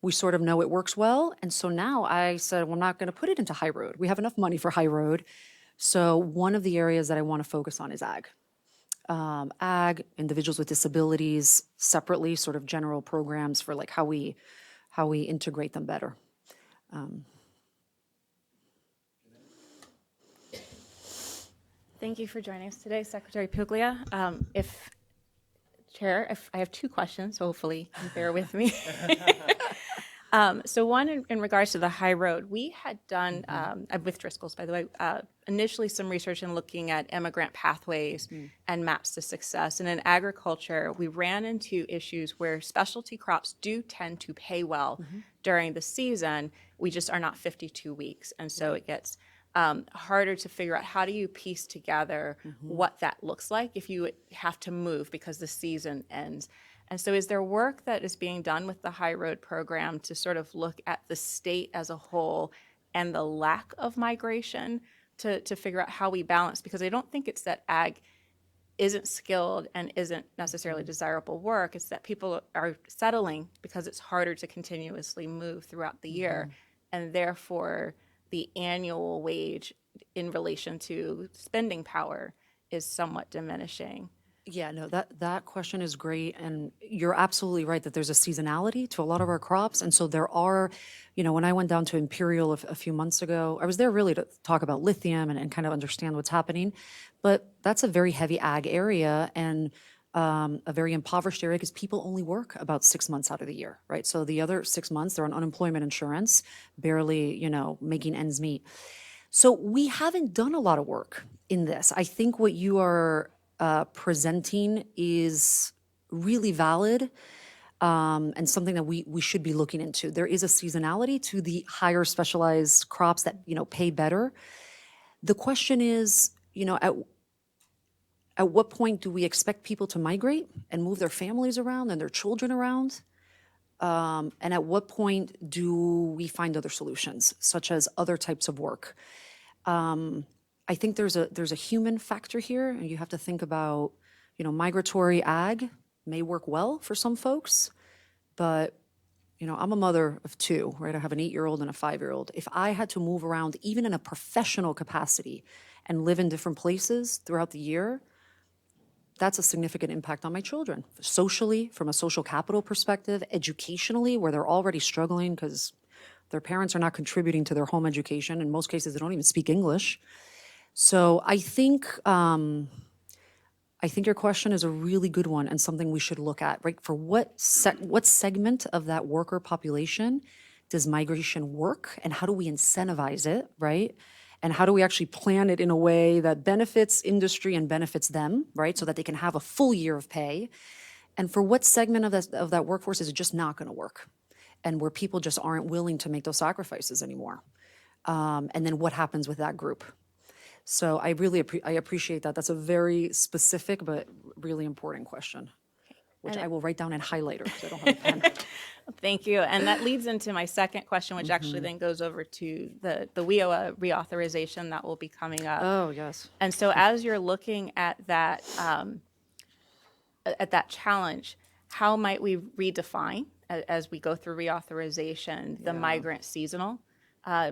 We sort of know it works well. And so now I said, we're not going to put it into high road. We have enough money for high road. So one of the areas that I want to focus on is ag. Ag, individuals with disabilities, separately, sort of general programs for like how we integrate them better. Thank you for joining us today, Secretary Puglia. Chair, I have two questions, so hopefully you bear with me. So one in regards to the high road, we had done, with Driscoll's, by the way, initially some research in looking at immigrant pathways and maps to success. And in agriculture, we ran into issues where specialty crops do tend to pay well during the season. We just are not 52 weeks. And so it gets harder to figure out how do you piece together what that looks like if you have to move because the season ends. And so is there work that is being done with the High Road program to sort of look at the state as a whole and the lack of migration to figure out how we balance? Because I don't think it's that ag isn't skilled and isn't necessarily desirable work. It's that people are settling because it's harder to continuously move throughout the year. And therefore, the annual wage in relation to spending power is somewhat diminishing. Yeah, no, that question is great. And you're absolutely right that there's a seasonality to a lot of our crops. And so there are, when I went down to Imperial a few months ago, I was there really to talk about lithium and kind of understand what's happening. But that's a very heavy ag area and a very impoverished area because people only work about 6 months out of the year, right? So the other 6 months, they're on unemployment insurance, barely, making ends meet. So we haven't done a lot of work in this. I think what you are presenting is really valid and something that we should be looking into. There is a seasonality to the higher specialized crops that, pay better. The question is, at what point do we expect people to migrate and move their families around and their children around? And at what point do we find other solutions, such as other types of work? I think there's a human factor here, and you have to think about, migratory ag may work well for some folks, but I'm a mother of two, right? I have an 8-year-old and a 5-year-old. If I had to move around, even in a professional capacity, and live in different places throughout the year, that's a significant impact on my children. Socially, from a social capital perspective, educationally, where they're already struggling because their parents are not contributing to their home education. In most cases, they don't even speak English. So I think your question is a really good one and something we should look at, right? For what segment of that worker population does migration work, and how do we incentivize it, right? And how do we actually plan it in a way that benefits industry and benefits them, right? So that they can have a full year of pay. And for what segment of that workforce is it just not going to work? And where people just aren't willing to make those sacrifices anymore. And then what happens with that group? So I really I appreciate that. That's a very specific but really important question, which I will write down and highlighter because I don't have a pen. Thank you. And that leads into my second question, which actually then goes over to the WIOA reauthorization that will be coming up. Oh, yes. And so as you're looking at that challenge, how might we redefine, as we go through reauthorization, the migrant seasonal?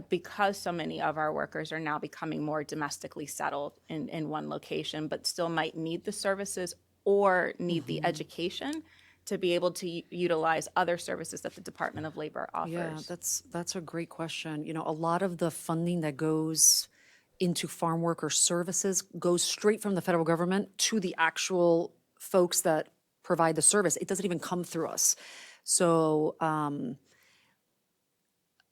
Because so many of our workers are now becoming more domestically settled in one location, but still might need the services or need the education to be able to utilize other services that the Department of Labor offers? Yeah, that's a great question. A lot of the funding that goes into farm worker services goes straight from the federal government to the actual folks that provide the service. It doesn't even come through us. So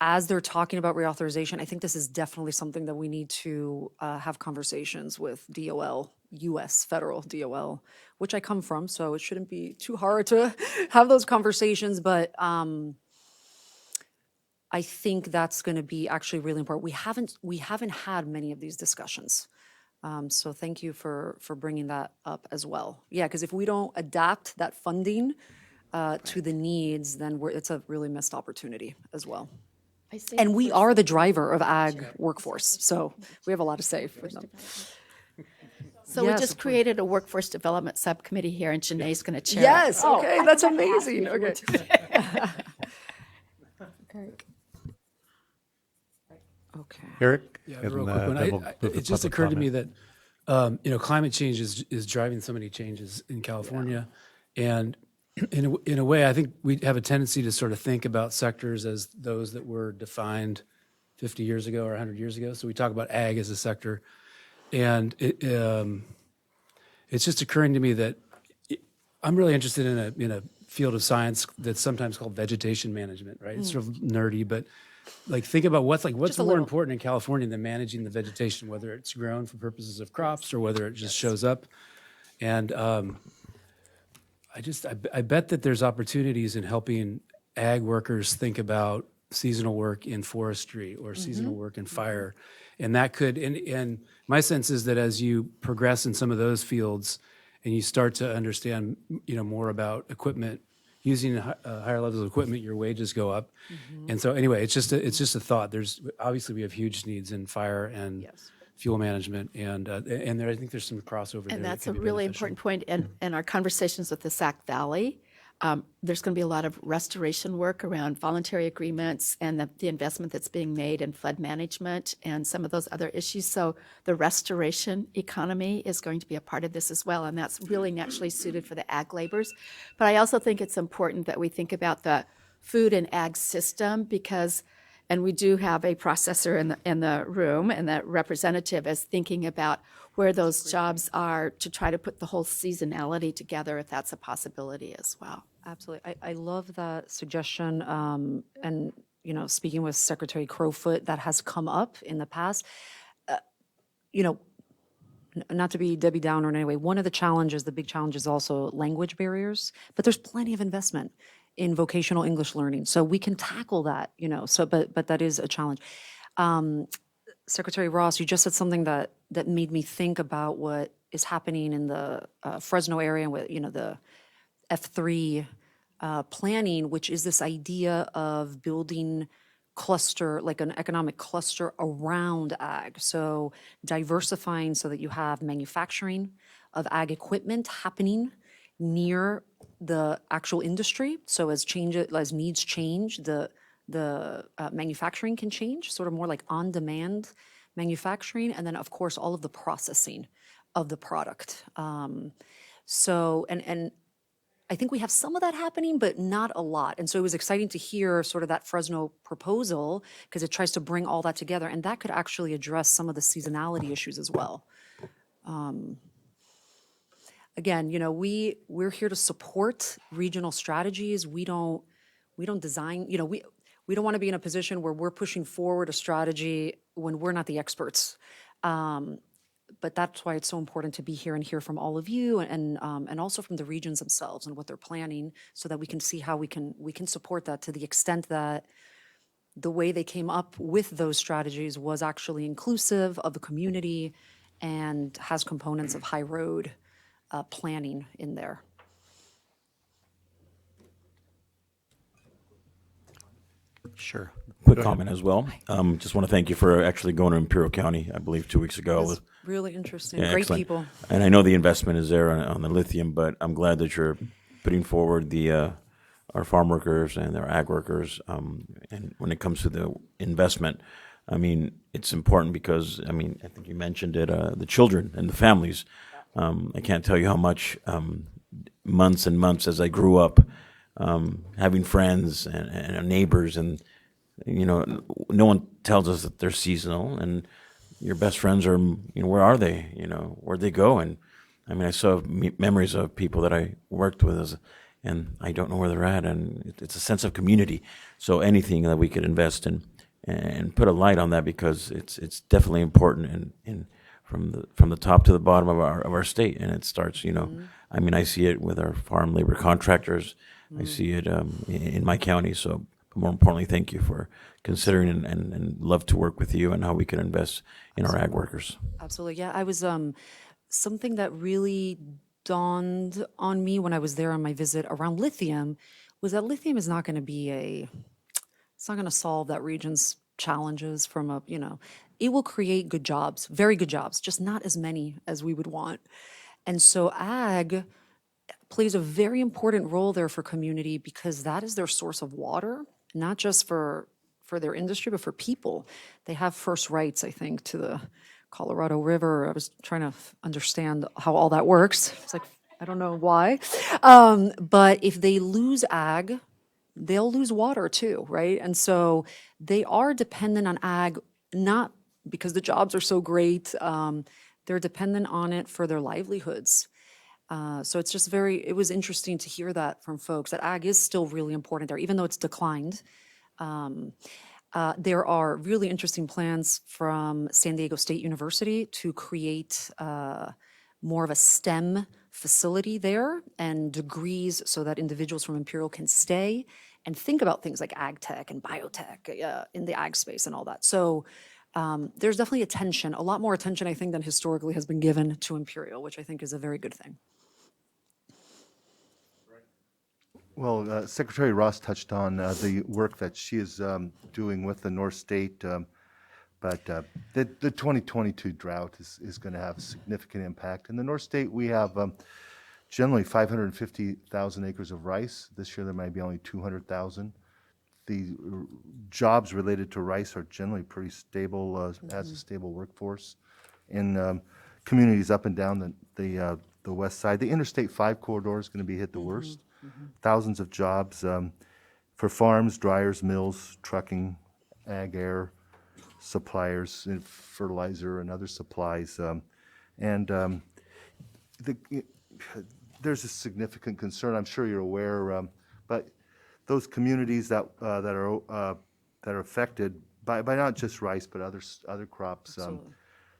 as they're talking about reauthorization, I think this is definitely something that we need to have conversations with DOL, U.S. federal DOL, which I come from, so it shouldn't be too hard to have those conversations. But I think that's going to be actually really important. We haven't had many of these discussions, so thank you for bringing that up as well. Yeah, because if we don't adapt that funding to the needs, then it's a really missed opportunity as well. And we are the driver of ag workforce, so we have a lot to say for them. So we just created a workforce development subcommittee here, and Janae's going to chair. Yes, okay, that's amazing. Okay. Okay. Eric? Yeah, and, real quick one. then we'll move to It just public occurred to me comment. that climate change is driving so many changes in California, and in a way, I think we have a tendency to sort of think about sectors as those that were defined 50 years ago or 100 years ago. So we talk about ag as a sector, and it's just occurring to me that I'm really interested in a field of science that's sometimes called vegetation management, right? It's sort of nerdy, but like think about what's more important in California than managing the vegetation, whether it's grown for purposes of crops or whether it just shows up. And I bet that there's opportunities in helping ag workers think about seasonal work in forestry or seasonal work in fire. And that could, and my sense is that as you progress in some of those fields and you start to understand, more about equipment, using higher levels of equipment, your wages go up. And so anyway, it's just a thought. Obviously we have huge needs in fire and fuel management, and I think there's some crossover there. And that's that a could be really beneficial. important point. In our conversations with the Sac Valley, there's going to be a lot of restoration work around voluntary agreements and the investment that's being made in flood management and some of those other issues. So the restoration economy is going to be a part of this as well, and that's really naturally suited for the ag laborers. But I also think it's important that we think about the food and ag system because, and we do have a processor in the room, and that representative is thinking about where those jobs are to try to put the whole seasonality together, if that's a possibility as well. Absolutely. I love that suggestion. And, speaking with Secretary Crowfoot, that has come up in the past. not to be Debbie Downer in any way, one of the challenges, the big challenge is also language barriers, but there's plenty of investment in vocational English learning. So we can tackle that, but that is a challenge. Secretary Ross, you just said something that made me think about what is happening in the Fresno area with, the F3 planning, which is this idea of building cluster, like an economic cluster around ag. So diversifying so that you have manufacturing of ag equipment happening near the actual industry. So as needs change, the manufacturing can change, sort of more like on-demand manufacturing, and then of course all of the processing of the product. And I think we have some of that happening, but not a lot. And so it was exciting to hear sort of that Fresno proposal because it tries to bring all that together, and that could actually address some of the seasonality issues as well. Again, we're here to support regional strategies. We don't design, we don't want to be in a position where we're pushing forward a strategy when we're not the experts. But that's why it's so important to be here and hear from all of you and also from the regions themselves and what they're planning so that we can see how we can support that to the extent that the way they came up with those strategies was actually inclusive of the community and has components of high road planning in there. Sure. Quick comment as well. Just want to thank you for actually going to Imperial County, I believe 2 weeks ago. It's really interesting. Yeah, Great excellent. people. And I know the investment is there on the lithium, but I'm glad that you're putting forward our farm workers and our ag workers. And when it comes to the investment, I mean, it's important because, I mean, I think you mentioned it, the children and the families. I can't tell you how much months and months as I grew up, having friends and neighbors, and no one tells us that they're seasonal, and your best friends are, where are they? Where'd they go? And I mean, I saw memories of people that I worked with, and I don't know where they're at, and it's a sense of community. So anything that we could invest in and put a light on that, because it's definitely important in from the top to the bottom of our state, and it starts. I mean, I see it with our farm labor contractors. I see it in my county. So more importantly, thank you for considering and love to work with you and how we can invest in our ag workers. Absolutely. Yeah, I was something that really dawned on me when I was there on my visit around lithium was that lithium is not going to be it's not going to solve that region's challenges from it will create good jobs, very good jobs, just not as many as we would want. And so ag plays a very important role there for community because that is their source of water, not just for their industry, but for people. They have first rights, I think, to the Colorado River. I was trying to understand how all that works. It's like, I don't know why. But if they lose ag, they'll lose water too, right? And so they are dependent on ag, not because the jobs are so great. They're dependent on it for their livelihoods. So it's just it was interesting to hear that from folks, that ag is still really important there, even though it's declined. There are really interesting plans from San Diego State University to create more of a STEM facility there and degrees so that individuals from Imperial can stay and think about things like ag tech and biotech in the ag space and all that. So there's definitely attention, a lot more attention, I think, than historically has been given to Imperial, which I think is a very good thing. Well, Secretary Ross touched on the work that she is doing with the North State, but the 2022 drought is going to have a significant impact. In the North State, we have generally 550,000 acres of rice. This year, there might be only 200,000. The jobs related to rice are generally pretty stable, has a stable workforce in communities up and down the west side. The Interstate 5 corridor is going to be hit the worst. Thousands of jobs for farms, dryers, mills, trucking, ag air suppliers, and fertilizer and other supplies. There's a significant concern, I'm sure you're aware, but those communities that are affected by not just rice but other crops,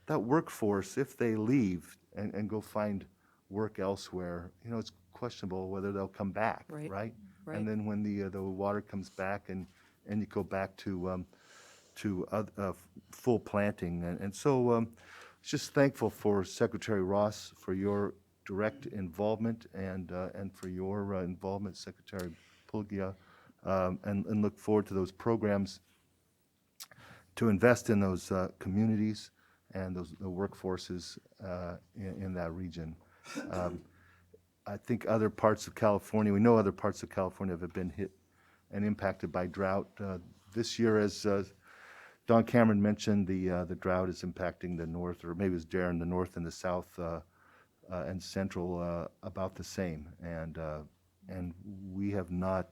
that workforce, if they leave and go find work elsewhere, it's questionable whether they'll come back, Right. right? Right. And then when the water comes back and you go back to full planting. And so just thankful for Secretary Ross for your direct involvement and for your involvement, Secretary Pulgia, and look forward to those programs to invest in those communities and the workforces in that region. I think other parts of California, we know other parts of California have been hit and impacted by drought. This year, as Don Cameron mentioned, the drought is impacting the north, or maybe it was Darren, the north and the south and central about the same. And we have not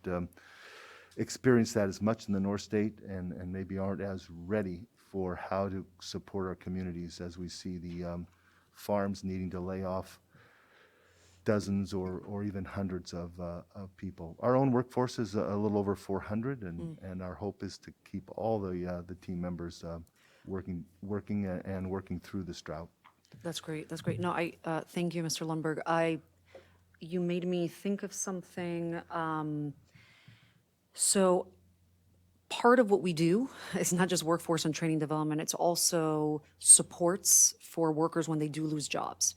experienced that as much in the North State and maybe aren't as ready for how to support our communities as we see the farms needing to lay off dozens or even hundreds of people. Our own workforce is a little over 400, and our hope is to keep all the team members working through this drought. That's great. That's great. No, I thank you, Mr. Lundberg. You made me think of something. So part of what we do is not just workforce and training development, it's also supports for workers when they do lose jobs.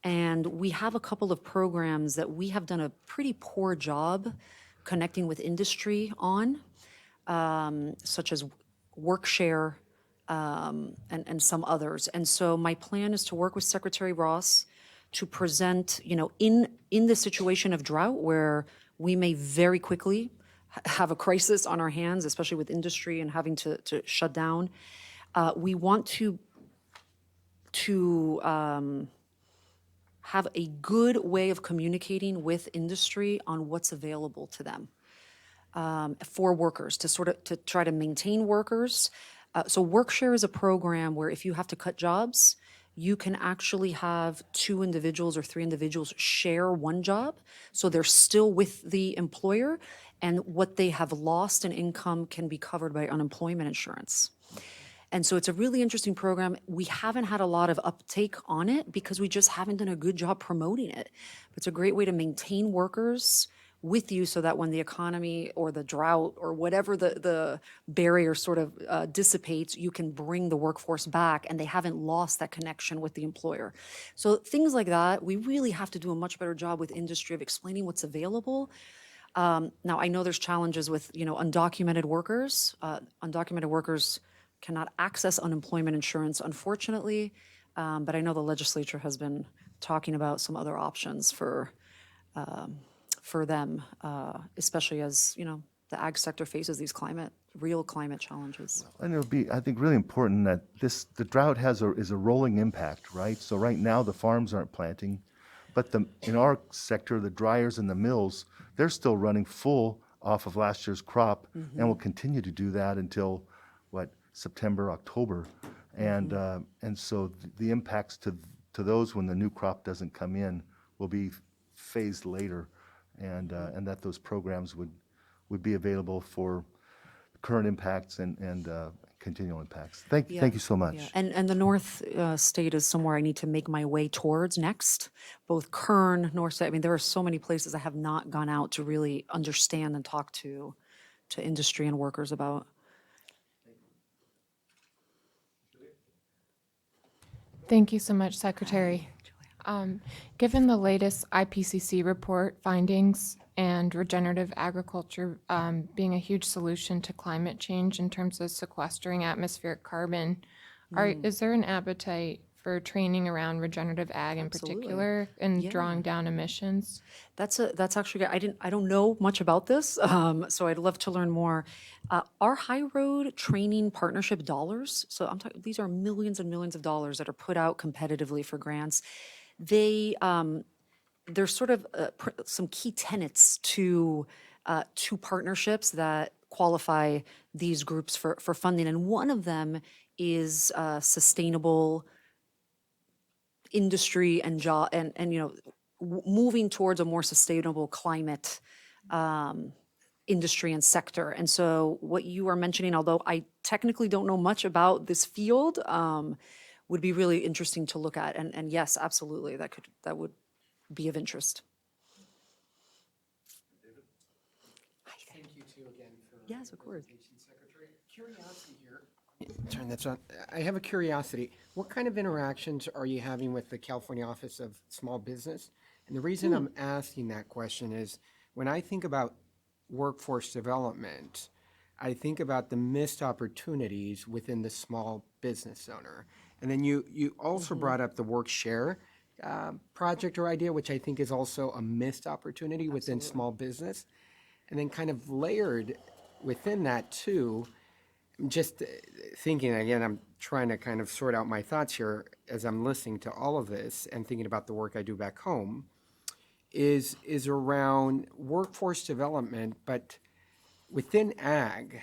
And we have a couple of programs that we have done a pretty poor job connecting with industry on, such as WorkShare and some others. And so my plan is to work with Secretary Ross to present, in the situation of drought where we may very quickly have a crisis on our hands, especially with industry and having to shut down. We want to have a good way of communicating with industry on what's available to them for workers to try to maintain workers. So WorkShare is a program where if you have to cut jobs, you can actually have 2 individuals or 3 individuals share one job. So they're still with the employer, and what they have lost in income can be covered by unemployment insurance. And so it's a really interesting program. We haven't had a lot of uptake on it because we just haven't done a good job promoting it. But it's a great way to maintain workers with you so that when the economy or the drought or whatever the barrier sort of dissipates, you can bring the workforce back and they haven't lost that connection with the employer. So things like that, we really have to do a much better job with industry of explaining what's available. Now, I know there's challenges with, undocumented workers. Undocumented workers cannot access unemployment insurance, unfortunately, but I know the legislature has been talking about some other options for them, especially as, the ag sector faces these real climate challenges. And it'll be, I think, really important that the drought is a rolling impact, right? So right now the farms aren't planting, but in our sector, the dryers and the mills, they're still running full off of last year's crop, and will continue to do that until September, October, and so the impacts to those when the new crop doesn't come in will be phased later, and that those programs would be available for current impacts and continual impacts. Thank you so much. Yeah. And the North State is somewhere I need to make my way towards next. Both Kern, North State. I mean, there are so many places I have not gone out to really understand and talk to industry and workers about. Thank you so much, Secretary. Given the latest IPCC report findings and regenerative agriculture being a huge solution to climate change in terms of sequestering atmospheric carbon, is there an appetite for training around regenerative ag in particular and drawing down emissions? That's actually good. I don't know much about this, so I'd love to learn more. Our high road training partnership dollars, so I'm talking, these are millions and millions of dollars that are put out competitively for grants. There's sort of some key tenets to partnerships that qualify these groups for funding, and one of them is sustainable industry and job and moving towards a more sustainable climate industry and sector. And so what you are mentioning, although I technically don't know much about this field, would be really interesting to look at. And yes, absolutely, that would be of interest. Thank you too again for Yes, of course. Secretary. Curiosity here. Turn this on. I have a curiosity. What kind of interactions are you having with the California Office of Small Business? And the reason I'm asking that question is when I think about workforce development, I think about the missed opportunities within the small business owner. And then you also brought up the work share project or idea, which I think is also a missed opportunity within small business. And then kind of layered within that too, just thinking again, I'm trying to kind of sort out my thoughts here as I'm listening to all of this and thinking about the work I do back home, is around workforce development, but within ag.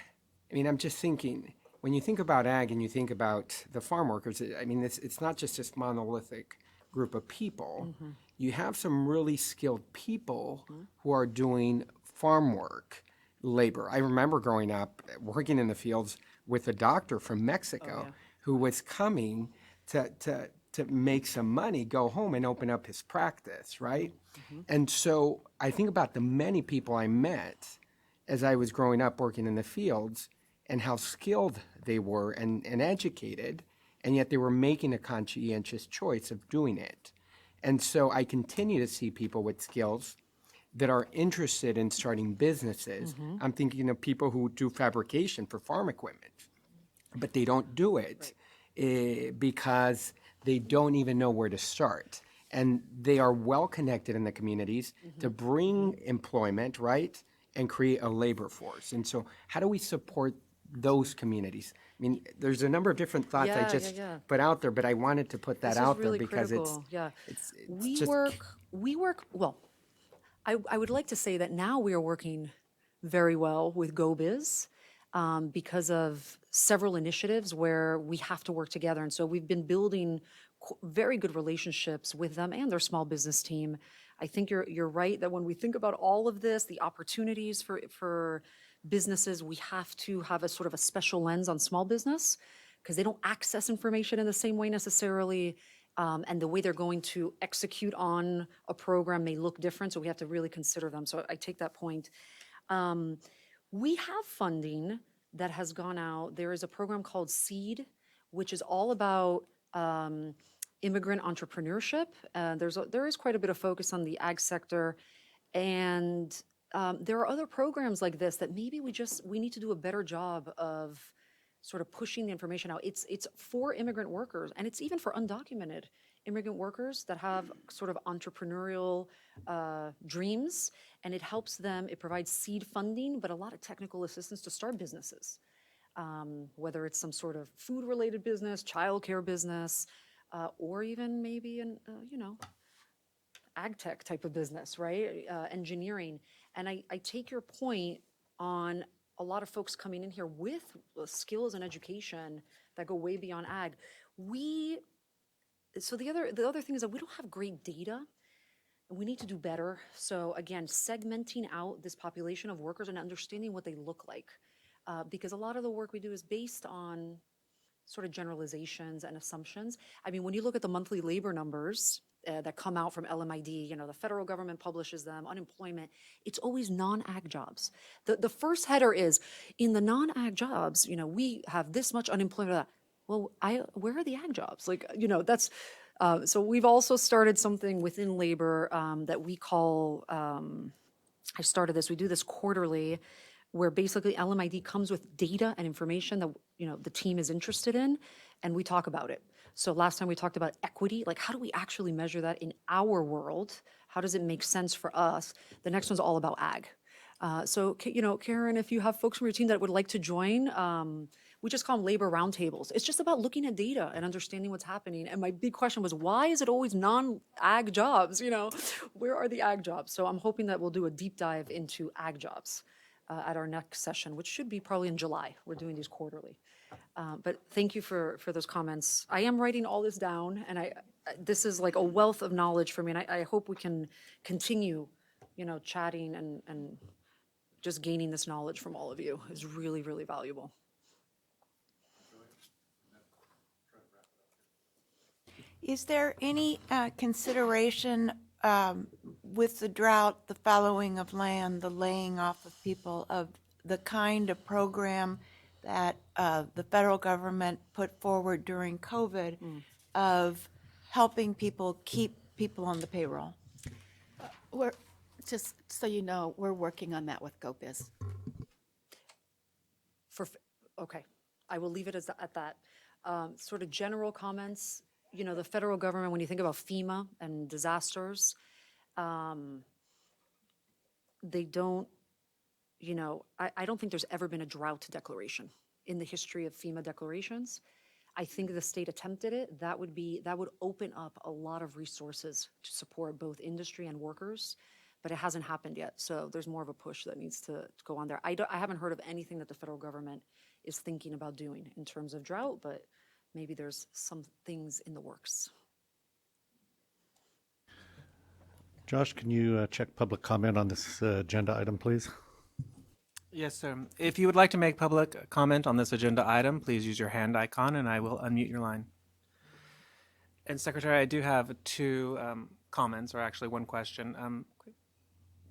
I mean, I'm just thinking, when you think about ag and you think about the farm workers, I mean, it's not just this monolithic group of people. You have some really skilled people who are doing farm work, labor. I remember growing up working in the fields with a doctor from Mexico who was coming to make some money, go home and open up his practice, right? And so I think about the many people I met as I was growing up working in the fields and how skilled they were and educated, and yet they were making a conscientious choice of doing it. And so I continue to see people with skills that are interested in starting businesses. I'm thinking of people who do fabrication for farm equipment, but they don't do it because they don't even know where to start. And they are well connected in the communities to bring employment, right, and create a labor force. And so how do we support those communities? I mean, there's a number of different thoughts I just put out there, but I wanted to put that This is out really there because critical. it's We just work, well, I would like to say that now we are working very well with GoBiz because of several initiatives where we have to work together. And so we've been building very good relationships with them and their small business team. I think you're right that when we think about all of this, the opportunities for businesses, we have to have a sort of a special lens on small business because they don't access information in the same way necessarily. And the way they're going to execute on a program may look different, so we have to really consider them. So I take that point. We have funding that has gone out. There is a program called SEED, which is all about immigrant entrepreneurship. There is quite a bit of focus on the ag sector, and there are other programs like this that maybe we need to do a better job of sort of pushing the information out. It's for immigrant workers, and it's even for undocumented immigrant workers that have sort of entrepreneurial dreams, and it helps them. It provides seed funding, but a lot of technical assistance to start businesses, whether it's some sort of food-related business, childcare business, or even maybe an ag tech type of business, right? Engineering. And I take your point on a lot of folks coming in here with skills and education that go way beyond ag. So the other thing is that we don't have great data. We need to do better. So again, segmenting out this population of workers and understanding what they look like. Because a lot of the work we do is based on sort of generalizations and assumptions. I mean, when you look at the monthly labor numbers that come out from LMID, the federal government publishes them, unemployment, it's always non-ag jobs. The first header is, in the non-ag jobs, we have this much unemployment. Well, where are the ag jobs? That's, so we've also started something within labor that we call, I started this, we do this quarterly, where basically LMID comes with data and information that the team is interested in, and we talk about it. So last time we talked about equity, like how do we actually measure that in our world? How does it make sense for us? The next one's all about ag. So Karen, if you have folks from your team that would like to join, we just call them labor roundtables. It's just about looking at data and understanding what's happening. And my big question was, why is it always non-ag jobs? Where are the ag jobs? So I'm hoping that we'll do a deep dive into ag jobs at our next session, which should be probably in July. We're doing these quarterly. But thank you for those comments. I am writing all this down, and this is like a wealth of knowledge for me, and I hope we can continue, chatting and just gaining this knowledge from all of you is really, really valuable. Is there any consideration with the drought, the fallowing of land, the laying off of people, of the kind of program that the federal government put forward during COVID of helping people keep people on the payroll? We're, just so you know, we're working on that with GoBiz. Okay, I will leave it at that. Sort of general comments, you know, the federal government, when you think about FEMA and disasters, they don't, you know, I don't think there's ever been a drought declaration in the history of FEMA declarations. I think the state attempted it. That would open up a lot of resources to support both industry and workers, but it hasn't happened yet. So there's more of a push that needs to go on there. I haven't heard of anything that the federal government is thinking about doing in terms of drought, but maybe there's some things in the works. Josh, can you check public comment on this agenda item, please? Yes, sir. If you would like to make public comment on this agenda item, please use your hand icon and I will unmute your line. And Secretary, I do have two comments, or actually one question.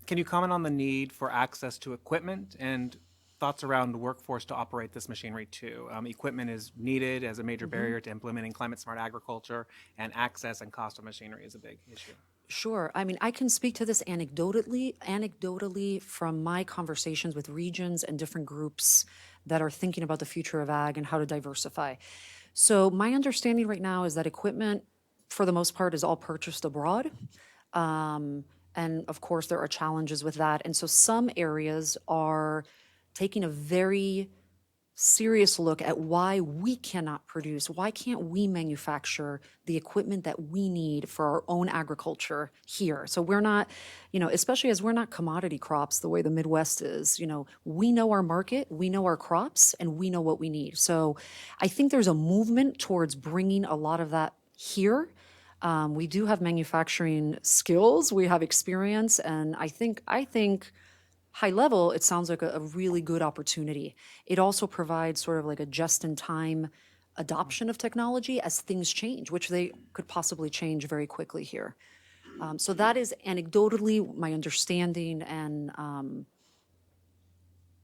Can you comment on the need for access to equipment and thoughts around workforce to operate this machinery too? Equipment is needed as a major barrier to implementing climate smart agriculture, and access and cost of machinery is a big issue. Sure. I mean, I can speak to this anecdotally from my conversations with regions and different groups that are thinking about the future of ag and how to diversify. So my understanding right now is that equipment, for the most part, is all purchased abroad. And of course, there are challenges with that. And so some areas are taking a very serious look at why we cannot produce, why can't we manufacture the equipment that we need for our own agriculture here. So we're not, you know, especially as we're not commodity crops the way the Midwest is, you know, we know our market, we know our crops, and we know what we need. So I think there's a movement towards bringing a lot of that here. We do have manufacturing skills, we have experience, and I think high level, it sounds like a really good opportunity. It also provides sort of like a just-in-time adoption of technology as things change, which they could possibly change very quickly here. So that is anecdotally my understanding, and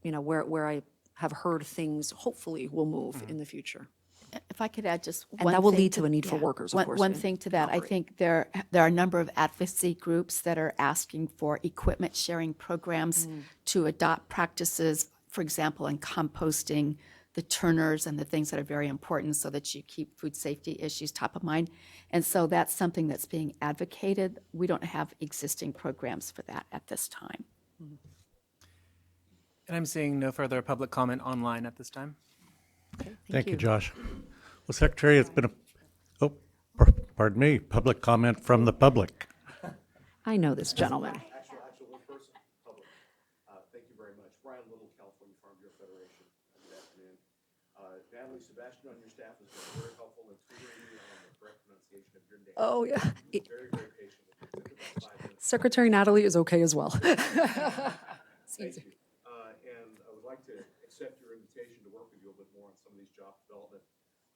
you know, where I have heard things hopefully will move in the future. If I could add just one thing. And that will lead to a need for workers, of course. One thing to that, I think there are a number of advocacy groups that are asking for equipment sharing programs to adopt practices, for example, in composting, the turners and the things that are very important so that you keep food safety issues top of mind. And so that's something that's being advocated. We don't have existing programs for that at this time. And I'm seeing no further public comment online at this time. Okay, Thank you, Josh. Well, Secretary, it's been pardon me, public comment from the public. I know this gentleman. Actually, one person, public. Thank you very much. Brian Little, California Farm Bureau Federation. Good afternoon. Natalie Sebastian on your staff has been very helpful in tutoring me on the correct pronunciation of your name. Oh, yeah. Very, very patient with me. It took about 5 minutes. Secretary Natalie is okay as well. It's Thank easy. you. And I would like to accept your invitation to work with you a little bit more on some of these job development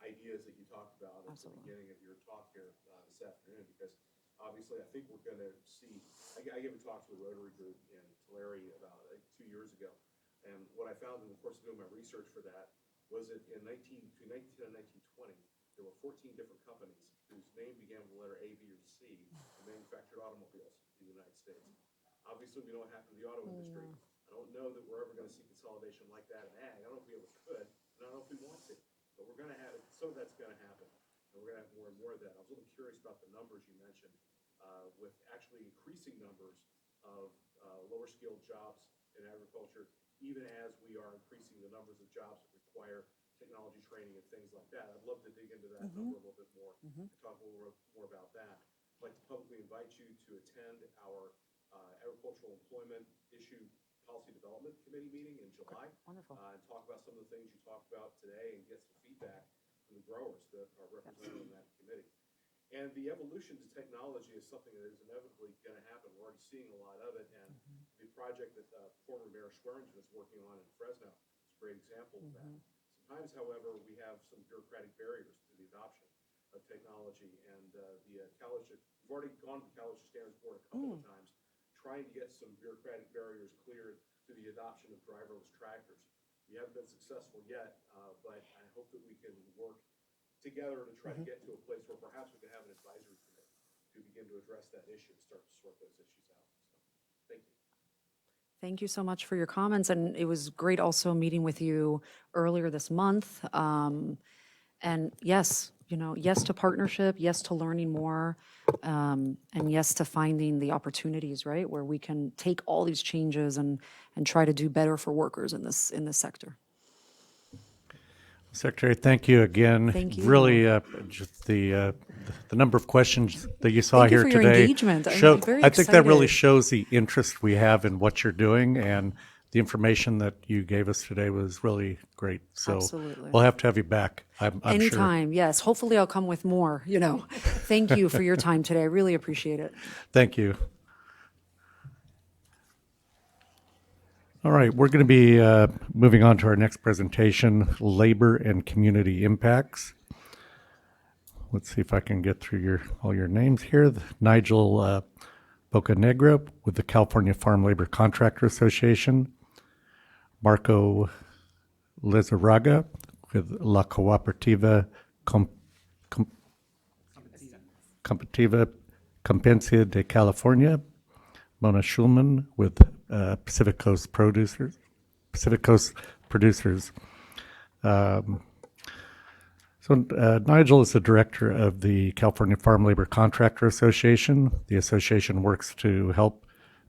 ideas that you talked about at the beginning of your talk here this afternoon, because obviously I think we're going to see, I gave a talk to the Rotary Group in Tulare about 2 years ago, and what I found in the course of doing my research for that was that between 1910 and 1920, there were 14 different companies whose name began with the letter A, B, or C and manufactured automobiles in the United States. Obviously, we know what happened to the auto industry. I don't know that we're ever going to see consolidation like that in ag. I don't know if we ever could, and I don't know if we want to. But we're going to have it. Some of that's going to happen, and we're going to have more and more of that. I was a little curious about the numbers you mentioned, with actually increasing numbers of lower skilled jobs in agriculture, even as we are increasing the numbers of jobs that require technology training and things like that. I'd love to dig into that number a little bit more and talk a little more about that. I'd like to publicly invite you to attend our agricultural employment issue policy development committee meeting in July. Wonderful. And talk about some of the things you talked about today and get some feedback from the growers that are represented in that committee. And the evolution to technology is something that is inevitably going to happen. We're already seeing a lot of it, and the project that former Mayor Swearingen is working on in Fresno is a great example of that. Sometimes, however, we have some bureaucratic barriers to the adoption technology. And the college, we've already gone to the College Standards Board a couple of times, trying to get some bureaucratic barriers cleared to the adoption of driverless tractors. We haven't been successful yet, but I hope that we can work together to try to get to a place where perhaps we can have an advisory committee to begin to address that issue and start to sort those issues out. So, thank you. Thank you so much for your comments, and it was great also meeting with you earlier this month. And yes, yes to partnership, yes to learning more, and yes to finding the opportunities, right, where we can take all these changes and try to do better for workers in this sector. Secretary, thank you again. Thank you. Really, just the number of questions that you saw Thank you here for your today. engagement. I'm very I think that really excited. shows the interest we have in what you're doing, and the information that you gave us today was really great. So Absolutely. we'll have to have you back. I'm sure. Anytime, yes. Hopefully I'll come with more, Thank you for your time today. I really appreciate it. Thank you. All right, we're going to be moving on to our next presentation, Labor and Community Impacts. Let's see if I can get through all your names here. Nigel Bocanegra with the California Farm Labor Contractor Association. Marco Lizarraga with La Cooperativa Competitiva Competencia de California. Mona Schulman with Pacific Coast Producers. Nigel is the director of the California Farm Labor Contractor Association. The association works to help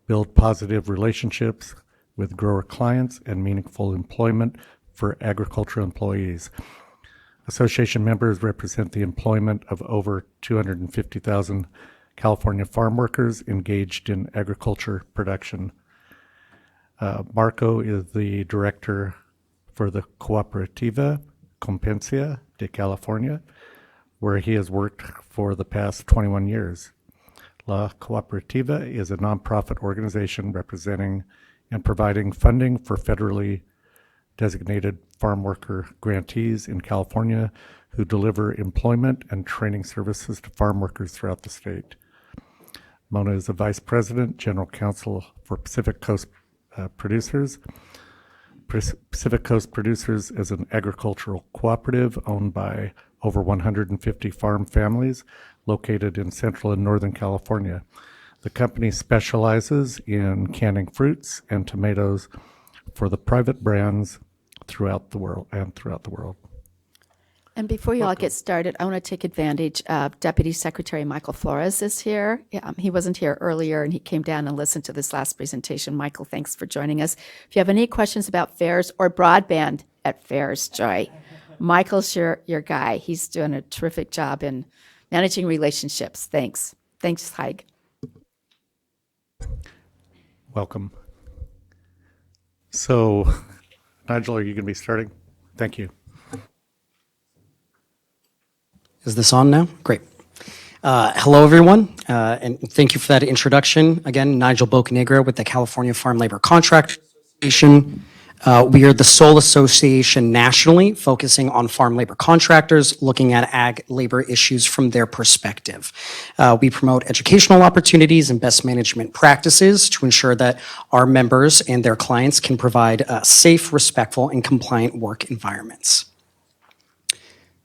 build positive relationships with grower clients and meaningful employment for agricultural employees. Association members represent the employment of over 250,000 California farm workers engaged in agriculture production. Marco is the director for the Cooperativa Competencia de California, where he has worked for the past 21 years. La Cooperativa is a nonprofit organization representing and providing funding for federally designated farm worker grantees in California who deliver employment and training services to farm workers throughout the state. Mona is the Vice President, General Counsel for Pacific Coast Producers. Pacific Coast Producers is an agricultural cooperative owned by over 150 farm families located in Central and Northern California. The company specializes in canning fruits and tomatoes for the private brands throughout the world. And before you all get started, I want to take advantage of Deputy Secretary Michael Flores is here. He wasn't here earlier, and he came down and listened to this last presentation. Michael, thanks for joining us. If you have any questions about fairs or broadband at fairs, Joy, Michael's your guy. He's doing a terrific job in managing relationships. Thanks. Thanks, Haig. Welcome. So, Nigel, are you going to be starting? Thank you. Is this on now? Great. Hello, everyone, and thank you for that introduction. Again, Nigel Bocanegra with the California Farm Labor Contractor Association. We are the sole association nationally focusing on farm labor contractors, looking at ag labor issues from their perspective. We promote educational opportunities and best management practices to ensure that our members and their clients can provide safe, respectful, and compliant work environments.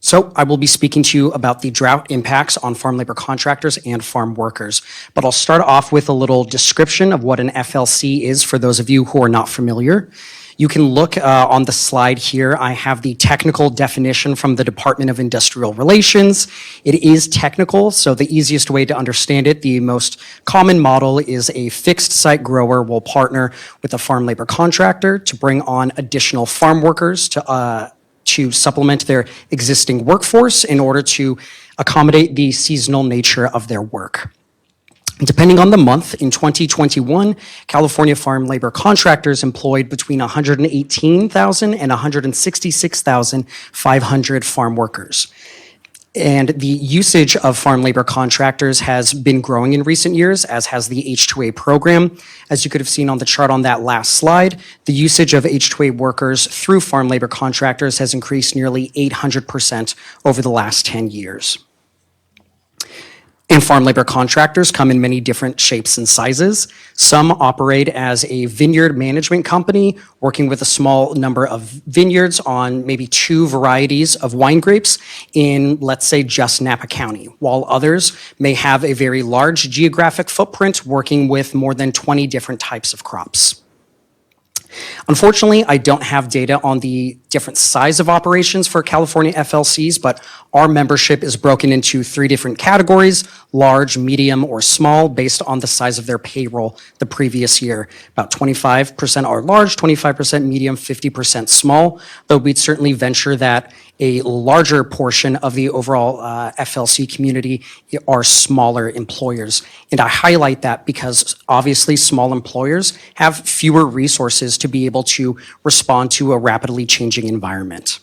So I will be speaking to you about the drought impacts on farm labor contractors and farm workers. But I'll start off with a little description of what an FLC is for those of you who are not familiar. You can look on the slide here. I have the technical definition from the Department of Industrial Relations. It is technical, so the easiest way to understand it, the most common model is a fixed site grower will partner with a farm labor contractor to bring on additional farm workers to supplement their existing workforce in order to accommodate the seasonal nature of their work. Depending on the month, in 2021, California farm labor contractors employed between 118,000 and 166,500 farm workers. And the usage of farm labor contractors has been growing in recent years, as has the H-2A program. As you could have seen on the chart on that last slide, the usage of H-2A workers through farm labor contractors has increased nearly 800% over the last 10 years. and farm labor contractors come in many different shapes and sizes. Some operate as a vineyard management company, working with a small number of vineyards on maybe 2 varieties of wine grapes in, let's say, just Napa County, while others may have a very large geographic footprint, working with more than 20 different types of crops. Unfortunately, I don't have data on the different size of operations for California FLCs, but our membership is broken into 3 different categories: large, medium, or small, based on the size of their payroll the previous year. About 25% are large, 25% medium, 50% small, though we'd certainly venture that a larger portion of the overall FLC community are smaller employers. And I highlight that because obviously small employers have fewer resources to be able to respond to a rapidly changing environment.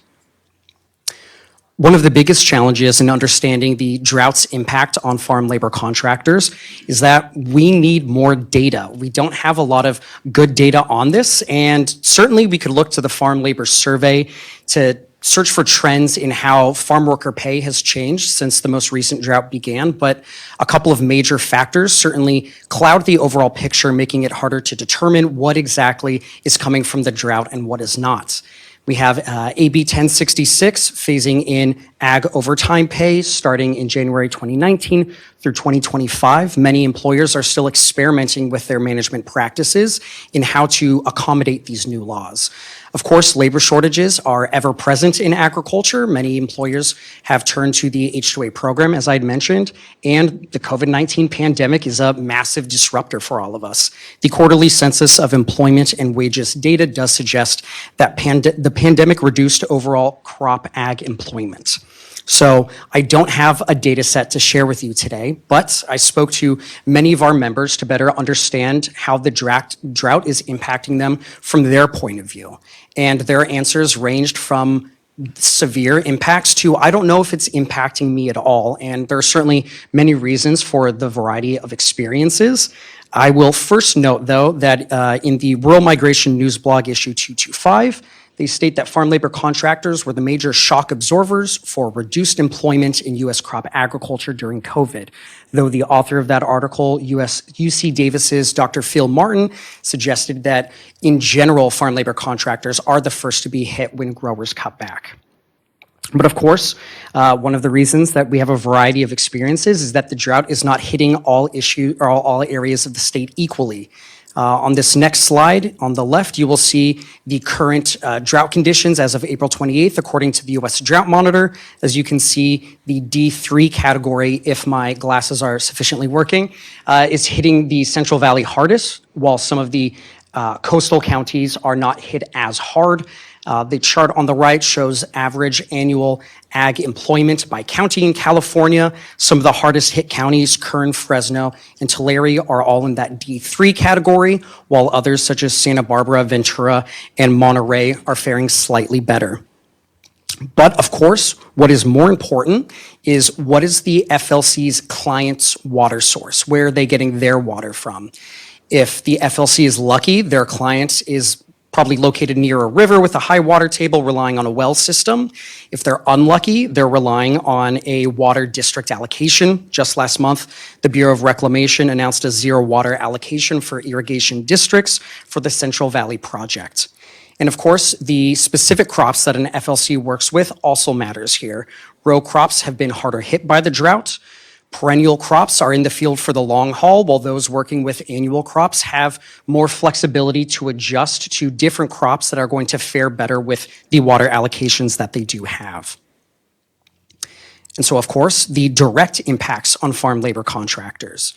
One of the biggest challenges in understanding the drought's impact on farm labor contractors is that we need more data. We don't have a lot of good data on this, and certainly we could look to the Farm Labor Survey to search for trends in how farm worker pay has changed since the most recent drought began, but a couple of major factors certainly cloud the overall picture, making it harder to determine what exactly is coming from the drought and what is not. We have AB 1066 phasing in ag overtime pay starting in January 2019 through 2025. Many employers are still experimenting with their management practices in how to accommodate these new laws. Of course, labor shortages are ever present in agriculture. Many employers have turned to the H-2A program, as I'd mentioned, and the COVID-19 pandemic is a massive disruptor for all of us. The quarterly census of employment and wages data does suggest that the pandemic reduced overall crop ag employment. So I don't have a data set to share with you today, but I spoke to many of our members to better understand how the drought is impacting them from their point of view. And their answers ranged from severe impacts to, I don't know if it's impacting me at all. And there are certainly many reasons for the variety of experiences. I will first note, though, that in the Rural Migration News blog issue 225, they state that farm labor contractors were the major shock absorbers for reduced employment in U.S. crop agriculture during COVID. Though the author of that article, UC Davis's Dr. Phil Martin, suggested that in general, farm labor contractors are the first to be hit when growers cut back. But of course, one of the reasons that we have a variety of experiences is that the drought is not hitting all areas of the state equally. On this next slide, on the left, you will see the current drought conditions as of April 28th, according to the U.S. Drought Monitor. As you can see, the D3 category, if my glasses are sufficiently working, is hitting the Central Valley hardest, while some of the coastal counties are not hit as hard. The chart on the right shows average annual ag employment by county in California. Some of the hardest hit counties, Kern, Fresno, and Tulare, are all in that D3 category, while others such as Santa Barbara, Ventura, and Monterey are faring slightly better. But of course, what is more important is what is the FLC's client's water source? Where are they getting their water from? If the FLC is lucky, their client is probably located near a river with a high water table, relying on a well system. If they're unlucky, they're relying on a water district allocation. Just last month, the Bureau of Reclamation announced a zero water allocation for irrigation districts for the Central Valley project. And of course, the specific crops that an FLC works with also matters here. Row crops have been harder hit by the drought. Perennial crops are in the field for the long haul, while those working with annual crops have more flexibility to adjust to different crops that are going to fare better with the water allocations that they do have. And so, of course, the direct impacts on farm labor contractors.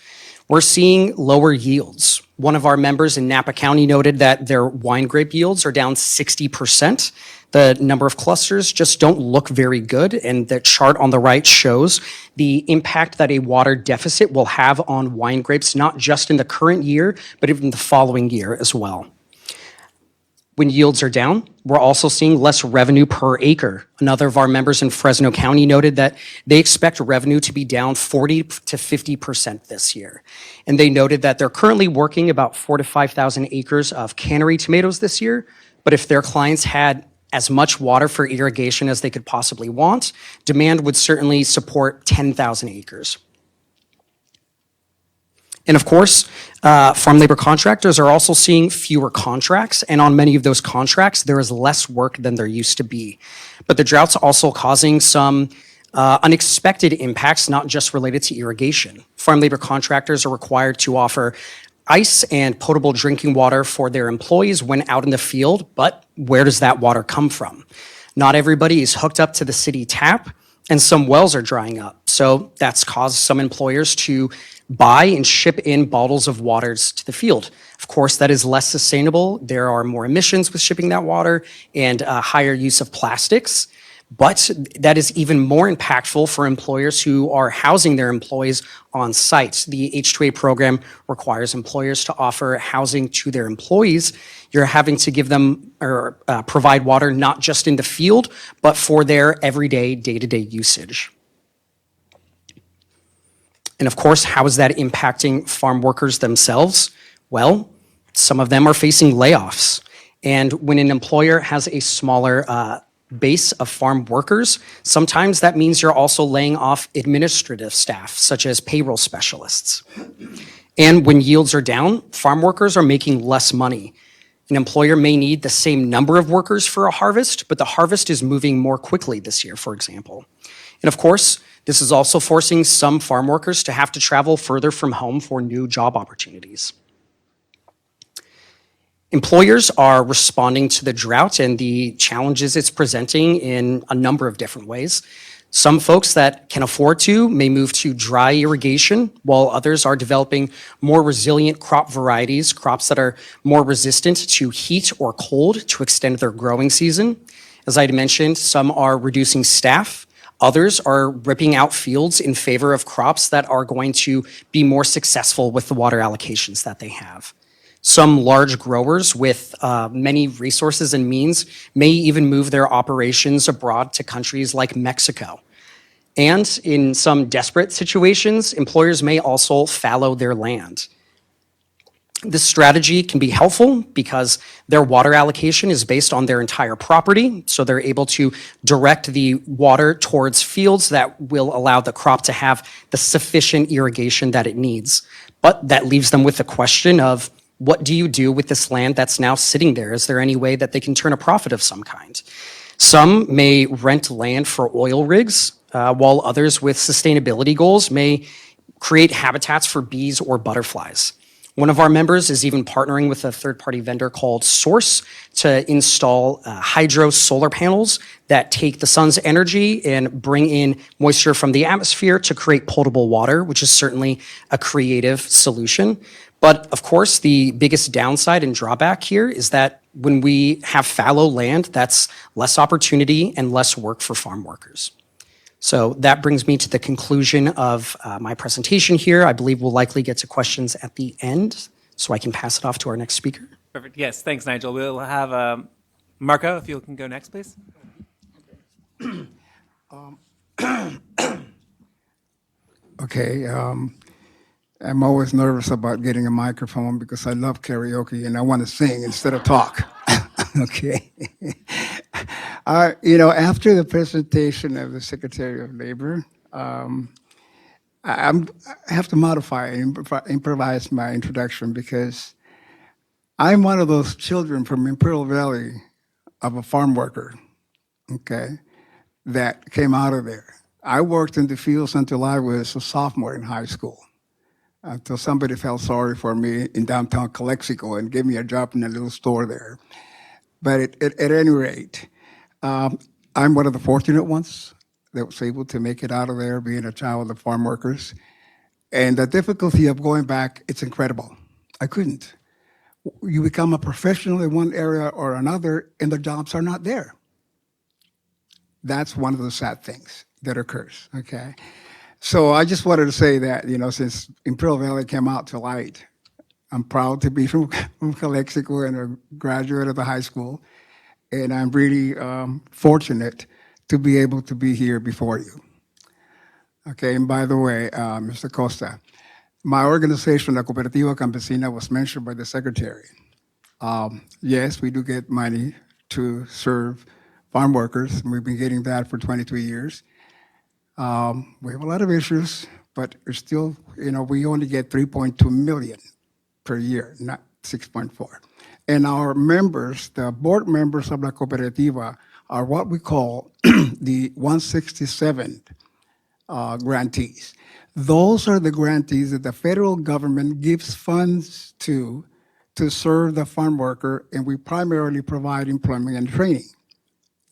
We're seeing lower yields. One of our members in Napa County noted that their wine grape yields are down 60%. The number of clusters just don't look very good, and the chart on the right shows the impact that a water deficit will have on wine grapes, not just in the current year, but even the following year as well. When yields are down, we're also seeing less revenue per acre. Another of our members in Fresno County noted that they expect revenue to be down 40 to 50% this year. And they noted that they're currently working about 4,000 to 5,000 acres of cannery tomatoes this year, but if their clients had as much water for irrigation as they could possibly want, demand would certainly support 10,000 acres. And of course, farm labor contractors are also seeing fewer contracts, and on many of those contracts, there is less work than there used to be. But the drought's also causing some unexpected impacts, not just related to irrigation. Farm labor contractors are required to offer ice and potable drinking water for their employees when out in the field, but where does that water come from? Not everybody is hooked up to the city tap, and some wells are drying up. So that's caused some employers to buy and ship in bottles of waters to the field. Of course, that is less sustainable. There are more emissions with shipping that water and higher use of plastics. But that is even more impactful for employers who are housing their employees on site. The H-2A program requires employers to offer housing to their employees. You're having to give them or provide water not just in the field, but for their everyday, day-to-day usage. And of course, how is that impacting farm workers themselves? Well, some of them are facing layoffs. And when an employer has a smaller base of farm workers, sometimes that means you're also laying off administrative staff, such as payroll specialists. And when yields are down, farm workers are making less money. An employer may need the same number of workers for a harvest, but the harvest is moving more quickly this year, for example. And of course, this is also forcing some farm workers to have to travel further from home for new job opportunities. Employers are responding to the drought and the challenges it's presenting in a number of different ways. Some folks that can afford to may move to dry irrigation, while others are developing more resilient crop varieties, crops that are more resistant to heat or cold to extend their growing season. As I mentioned, some are reducing staff. Others are ripping out fields in favor of crops that are going to be more successful with the water allocations that they have. Some large growers with many resources and means may even move their operations abroad to countries like Mexico. And in some desperate situations, employers may also fallow their land. This strategy can be helpful because their water allocation is based on their entire property, so they're able to direct the water towards fields that will allow the crop to have the sufficient irrigation that it needs. But that leaves them with the question of, what do you do with this land that's now sitting there? Is there any way that they can turn a profit of some kind? Some may rent land for oil rigs, while others with sustainability goals may create habitats for bees or butterflies. One of our members is even partnering with a third-party vendor called Source to install hydro solar panels that take the sun's energy and bring in moisture from the atmosphere to create potable water, which is certainly a creative solution. But of course, the biggest downside and drawback here is that when we have fallow land, that's less opportunity and less work for farm workers. So that brings me to the conclusion of my presentation here. I believe we'll likely get to questions at the end, so I can pass it off to our next speaker. Perfect. Yes, thanks, Nigel. We'll have Marco, if you can go next, please. Okay. I'm always nervous about getting a microphone because I love karaoke and I want to sing instead of talk. Okay. After the presentation of the Secretary of Labor, I have to modify and improvise my introduction because I'm one of those children from Imperial Valley of a farm worker, okay, that came out of there. I worked in the fields until I was a sophomore in high school, until somebody felt sorry for me in downtown Calexico and gave me a job in a little store there. But at any rate, I'm one of the fortunate ones that was able to make it out of there being a child of farm workers. And the difficulty of going back, it's incredible. I couldn't. You become a professional in one area or another, and the jobs are not there. That's one of the sad things that occurs, okay? So I just wanted to say that, since Imperial Valley came out to light, I'm proud to be from Calexico and a graduate of the high school, and I'm really fortunate to be able to be here before you. Okay, and by the way, Mr. Costa, my organization, La Cooperativa Campesina, was mentioned by the Secretary. Yes, we do get money to serve farm workers, and we've been getting that for 22 years. We have a lot of issues, but it's still, we only get 3.2 million per year, not 6.4. And our members, the board members of La Cooperativa, are what we call the 167 grantees. Those are the grantees that the federal government gives funds to serve the farm worker, and we primarily provide employment and training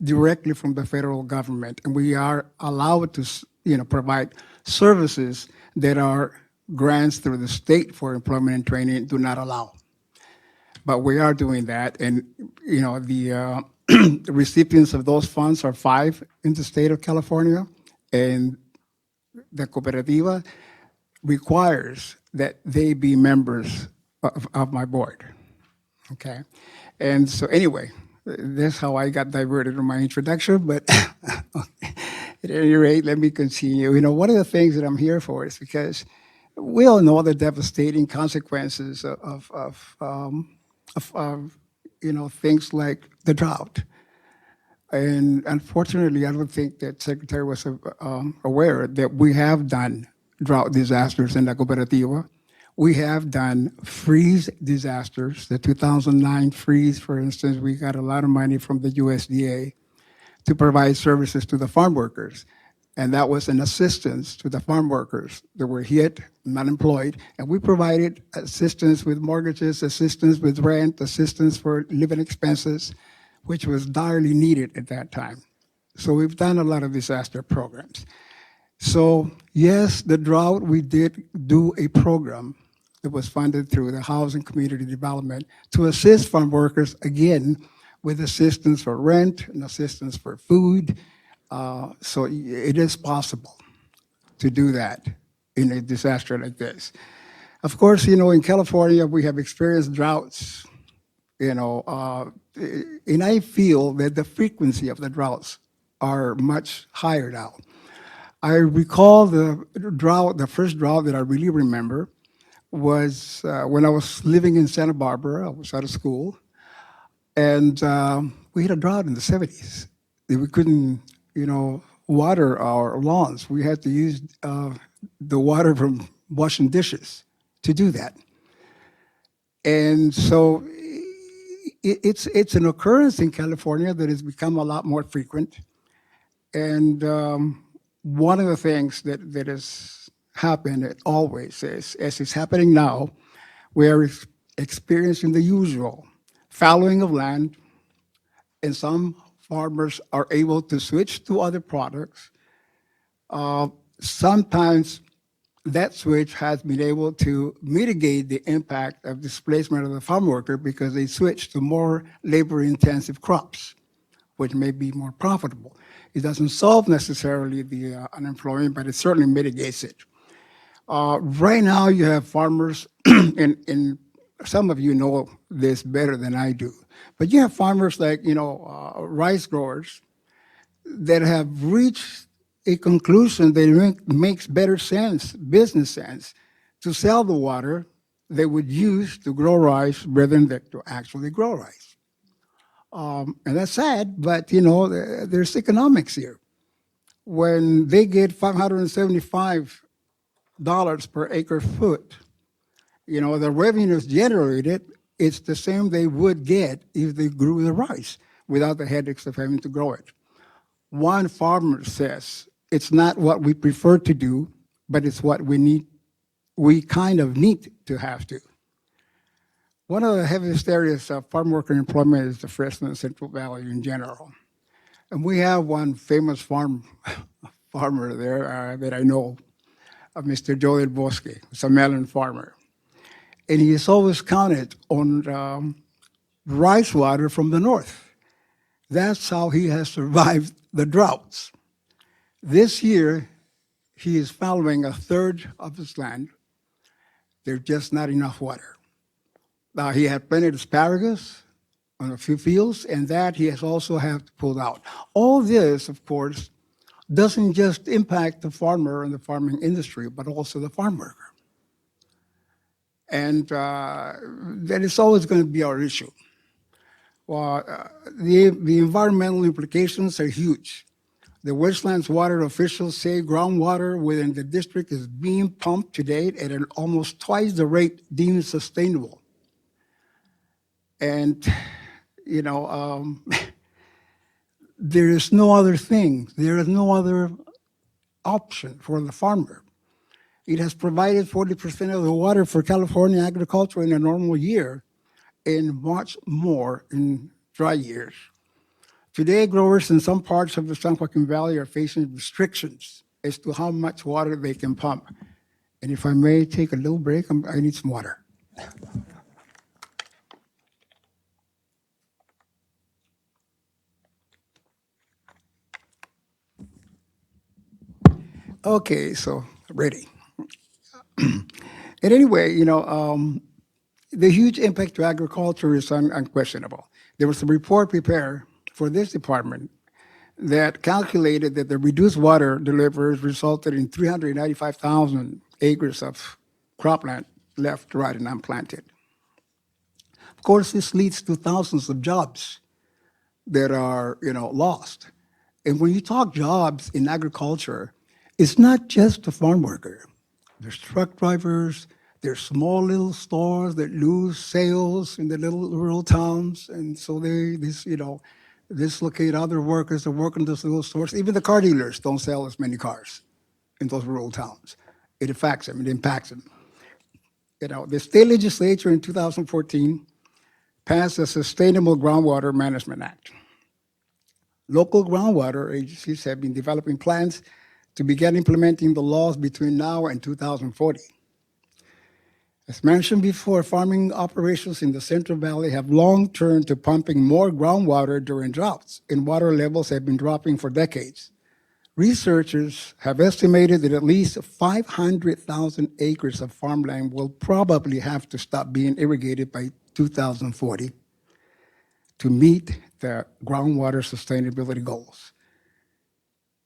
directly from the federal government. And we are allowed to provide services that our grants through the state for employment and training do not allow. But we are doing that, and the recipients of those funds are 5 in the state of California, and the Cooperativa requires that they be members of my board. Okay, and so anyway, that's how I got diverted in my introduction. But at any rate, let me continue. One of the things that I'm here for is because we all know the devastating consequences of things like the drought. And unfortunately, I don't think that Secretary was aware that we have done drought disasters in La Cooperativa. We have done freeze disasters. The 2009 freeze, for instance, we got a lot of money from the USDA to provide services to the farm workers. And that was an assistance to the farm workers that were hit, not employed. And we provided assistance with mortgages, assistance with rent, assistance for living expenses, which was direly needed at that time. So we've done a lot of disaster programs. So yes, the drought, we did do a program that was funded through the Housing Community Development to assist farm workers, again, with assistance for rent and assistance for food. So it is possible to do that in a disaster like this. Of course, in California, we have experienced droughts, and I feel that the frequency of the droughts are much higher now. I recall the first drought that I really remember was when I was living in Santa Barbara. I was out of school, and we had a drought in the 70s. We couldn't, water our lawns. We had to use the water from washing dishes to do that. And so it's an occurrence in California that has become a lot more frequent. And one of the things that has happened always is, as it's happening now, we are experiencing the usual fallowing of land, and some farmers are able to switch to other products. Sometimes that switch has been able to mitigate the impact of displacement of the farm worker because they switch to more labor-intensive crops, which may be more profitable. It doesn't solve necessarily the unemployment, but it certainly mitigates it. Right now, you have farmers, and some of you know this better than I do, but you have farmers like, rice growers that have reached a conclusion that it makes better sense, business sense, to sell the water they would use to grow rice rather than to actually grow rice. And that's sad, but there's economics here. When they get $575 per acre foot, the revenues generated, it's the same they would get if they grew the rice without the headaches of having to grow it. One farmer says, it's not what we prefer to do, but it's what we kind of need to have to. One of the heaviest areas of farm worker employment is the Fresno and Central Valley in general. And we have one famous farmer there that I know, Mr. Joe Del Bosque, who's a melon farmer. And he has always counted on rice water from the north. That's how he has survived the droughts. This year, he is fallowing a third of his land. There's just not enough water. Now, he had planted asparagus on a few fields, and that he has also had to pull out. All this, of course, doesn't just impact the farmer and the farming industry, but also the farm worker. And that is always going to be our issue. Well, the environmental implications are huge. The Westlands water officials say groundwater within the district is being pumped to date at an almost twice the rate deemed sustainable. And, you know, there is no other thing. There is no other option for the farmer. It has provided 40% of the water for California agriculture in a normal year and much more in dry years. Today, growers in some parts of the San Joaquin Valley are facing restrictions as to how much water they can pump. And if I may take a little break, I need some water. Okay, so ready. And anyway, you know, the huge impact to agriculture is unquestionable. There was a report prepared for this department that calculated that the reduced water deliveries resulted in 395,000 acres of cropland left, right, and unplanted. Of course, this leads to thousands of jobs that are, you know, lost. And when you talk jobs in agriculture, it's not just the farm worker. There's truck drivers, there's small little stores that lose sales in the little rural towns, and so they dislocate other workers that work in those little stores. Even the car dealers don't sell as many cars in those rural towns. It affects them, it impacts them. You know, the state legislature in 2014 passed a Sustainable Groundwater Management Act. Local groundwater agencies have been developing plans to begin implementing the laws between now and 2040. As mentioned before, farming operations in the Central Valley have long turned to pumping more groundwater during droughts, and water levels have been dropping for decades. Researchers have estimated that at least 500,000 acres of farmland will probably have to stop being irrigated by 2040 to meet the groundwater sustainability goals.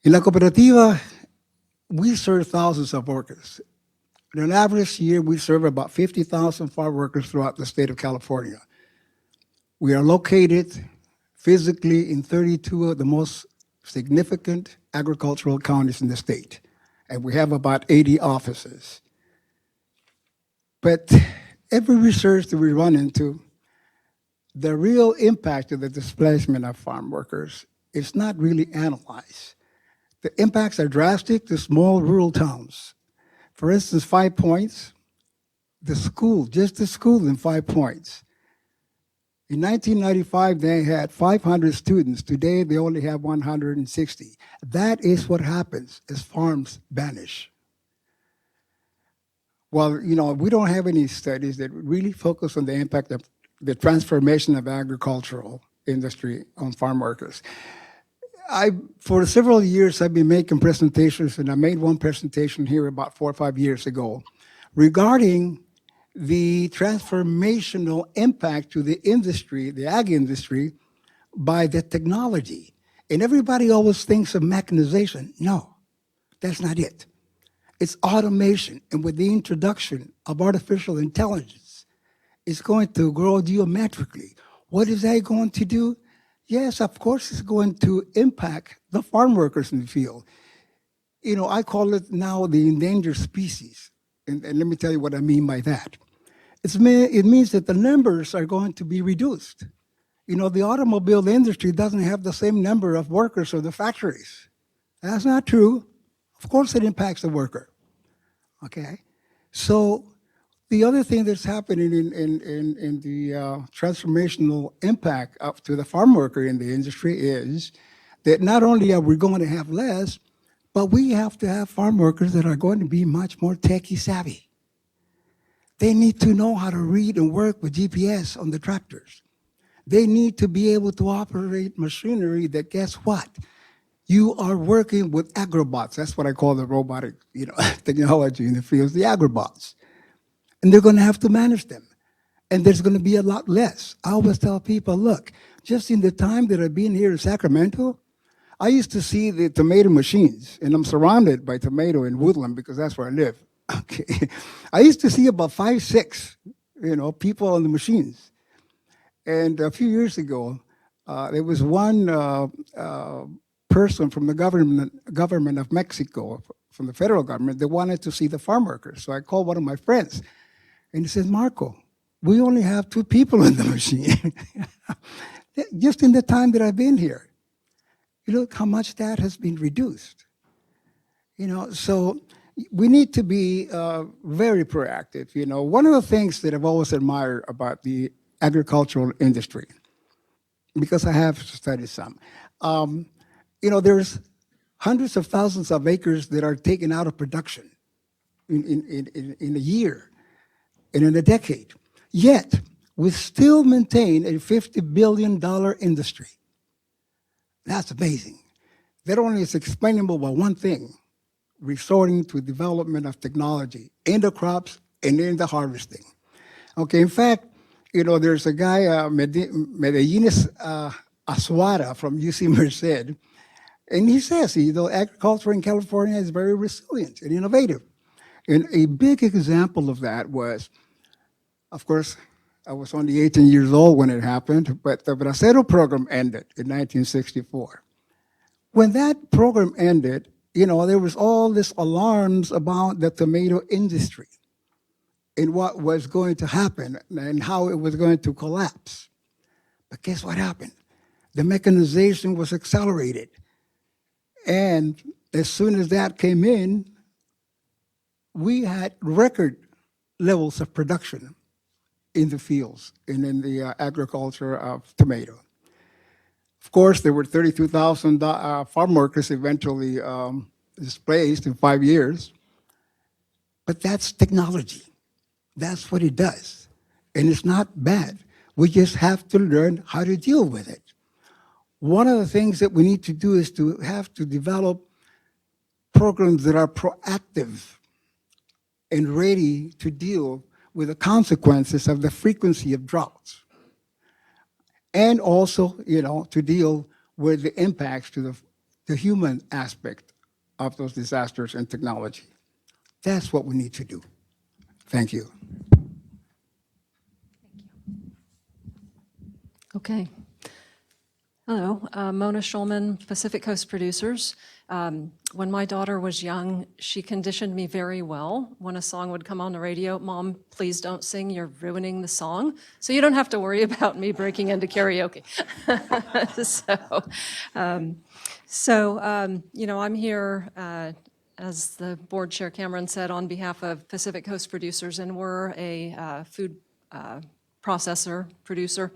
In La Cooperativa, we serve thousands of workers. In an average year, we serve about 50,000 farm workers throughout the state of California. We are located physically in 32 of the most significant agricultural counties in the state, and we have about 80 offices. But every research that we run into, the real impact of the displacement of farm workers is not really analyzed. The impacts are drastic to small rural towns. For instance, 5 Points, the school, just the school in 5 Points. In 1995, they had 500 students. Today, they only have 160. That is what happens as farms vanish. Well, you know, we don't have any studies that really focus on the impact of the transformation of agricultural industry on farm workers. For several years, I've been making presentations, and I made one presentation here about 4 or 5 years ago regarding the transformational impact to the industry, the ag industry, by the technology. And everybody always thinks of mechanization. No, that's not it. It's automation. And with the introduction of artificial intelligence, it's going to grow geometrically. What is that going to do? Yes, of course, it's going to impact the farm workers in the field. You know, I call it now the endangered species. And let me tell you what I mean by that. It means that the numbers are going to be reduced. You know, the automobile industry doesn't have the same number of workers of the factories. That's not true. Of course, it impacts the worker. Okay? So the other thing that's happening in the transformational impact up to the farm worker in the industry is that not only are we going to have less, but we have to have farm workers that are going to be much more techie savvy. They need to know how to read and work with GPS on the tractors. They need to be able to operate machinery that, guess what? You are working with agrobots. That's what I call the robotic, technology in the fields, the agrobots. And they're going to have to manage them. And there's going to be a lot less. I always tell people, look, just in the time that I've been here in Sacramento, I used to see the tomato machines, and I'm surrounded by tomato in Woodland because that's where I live. Okay, I used to see about 5, 6, people on the machines. And a few years ago, there was one person from the government of Mexico, from the federal government, they wanted to see the farm workers. So I called one of my friends, and he said, Marco, we only have 2 people in the machine. Just in the time that I've been here. You look how much that has been reduced. So we need to be very proactive. One of the things that I've always admired about the agricultural industry, because I have studied some, there's hundreds of thousands of acres that are taken out of production in a year and in a decade. Yet, we still maintain a $50 billion industry. That's amazing. That only is explainable by one thing: resorting to development of technology in the crops and in the harvesting. Okay, in fact, there's a guy, Medellines Azuara from UC Merced, and he says, agriculture in California is very resilient and innovative. And a big example of that was, of course, I was only 18 years old when it happened, but the Bracero program ended in 1964. When that program ended, there was all this alarms about the tomato industry and what was going to happen and how it was going to collapse. But guess what happened? The mechanization was accelerated. And as soon as that came in, we had record levels of production in the fields and in the agriculture of tomato. Of course, there were 32,000 farm workers eventually displaced in 5 years. But that's technology. That's what it does. And it's not bad. We just have to learn how to deal with it. One of the things that we need to do is to have to develop programs that are proactive and ready to deal with the consequences of the frequency of droughts. And also, to deal with the impacts to the human aspect of those disasters and technology. That's what we need to do. Thank you. Okay. Hello, Mona Schulman, Pacific Coast Producers. When my daughter was young, she conditioned me very well. When a song would come on the radio, Mom, please don't sing, you're ruining the song. So you don't have to worry about me breaking into karaoke. I'm here, as the board chair Cameron said, on behalf of Pacific Coast Producers, and we're a food processor, producer.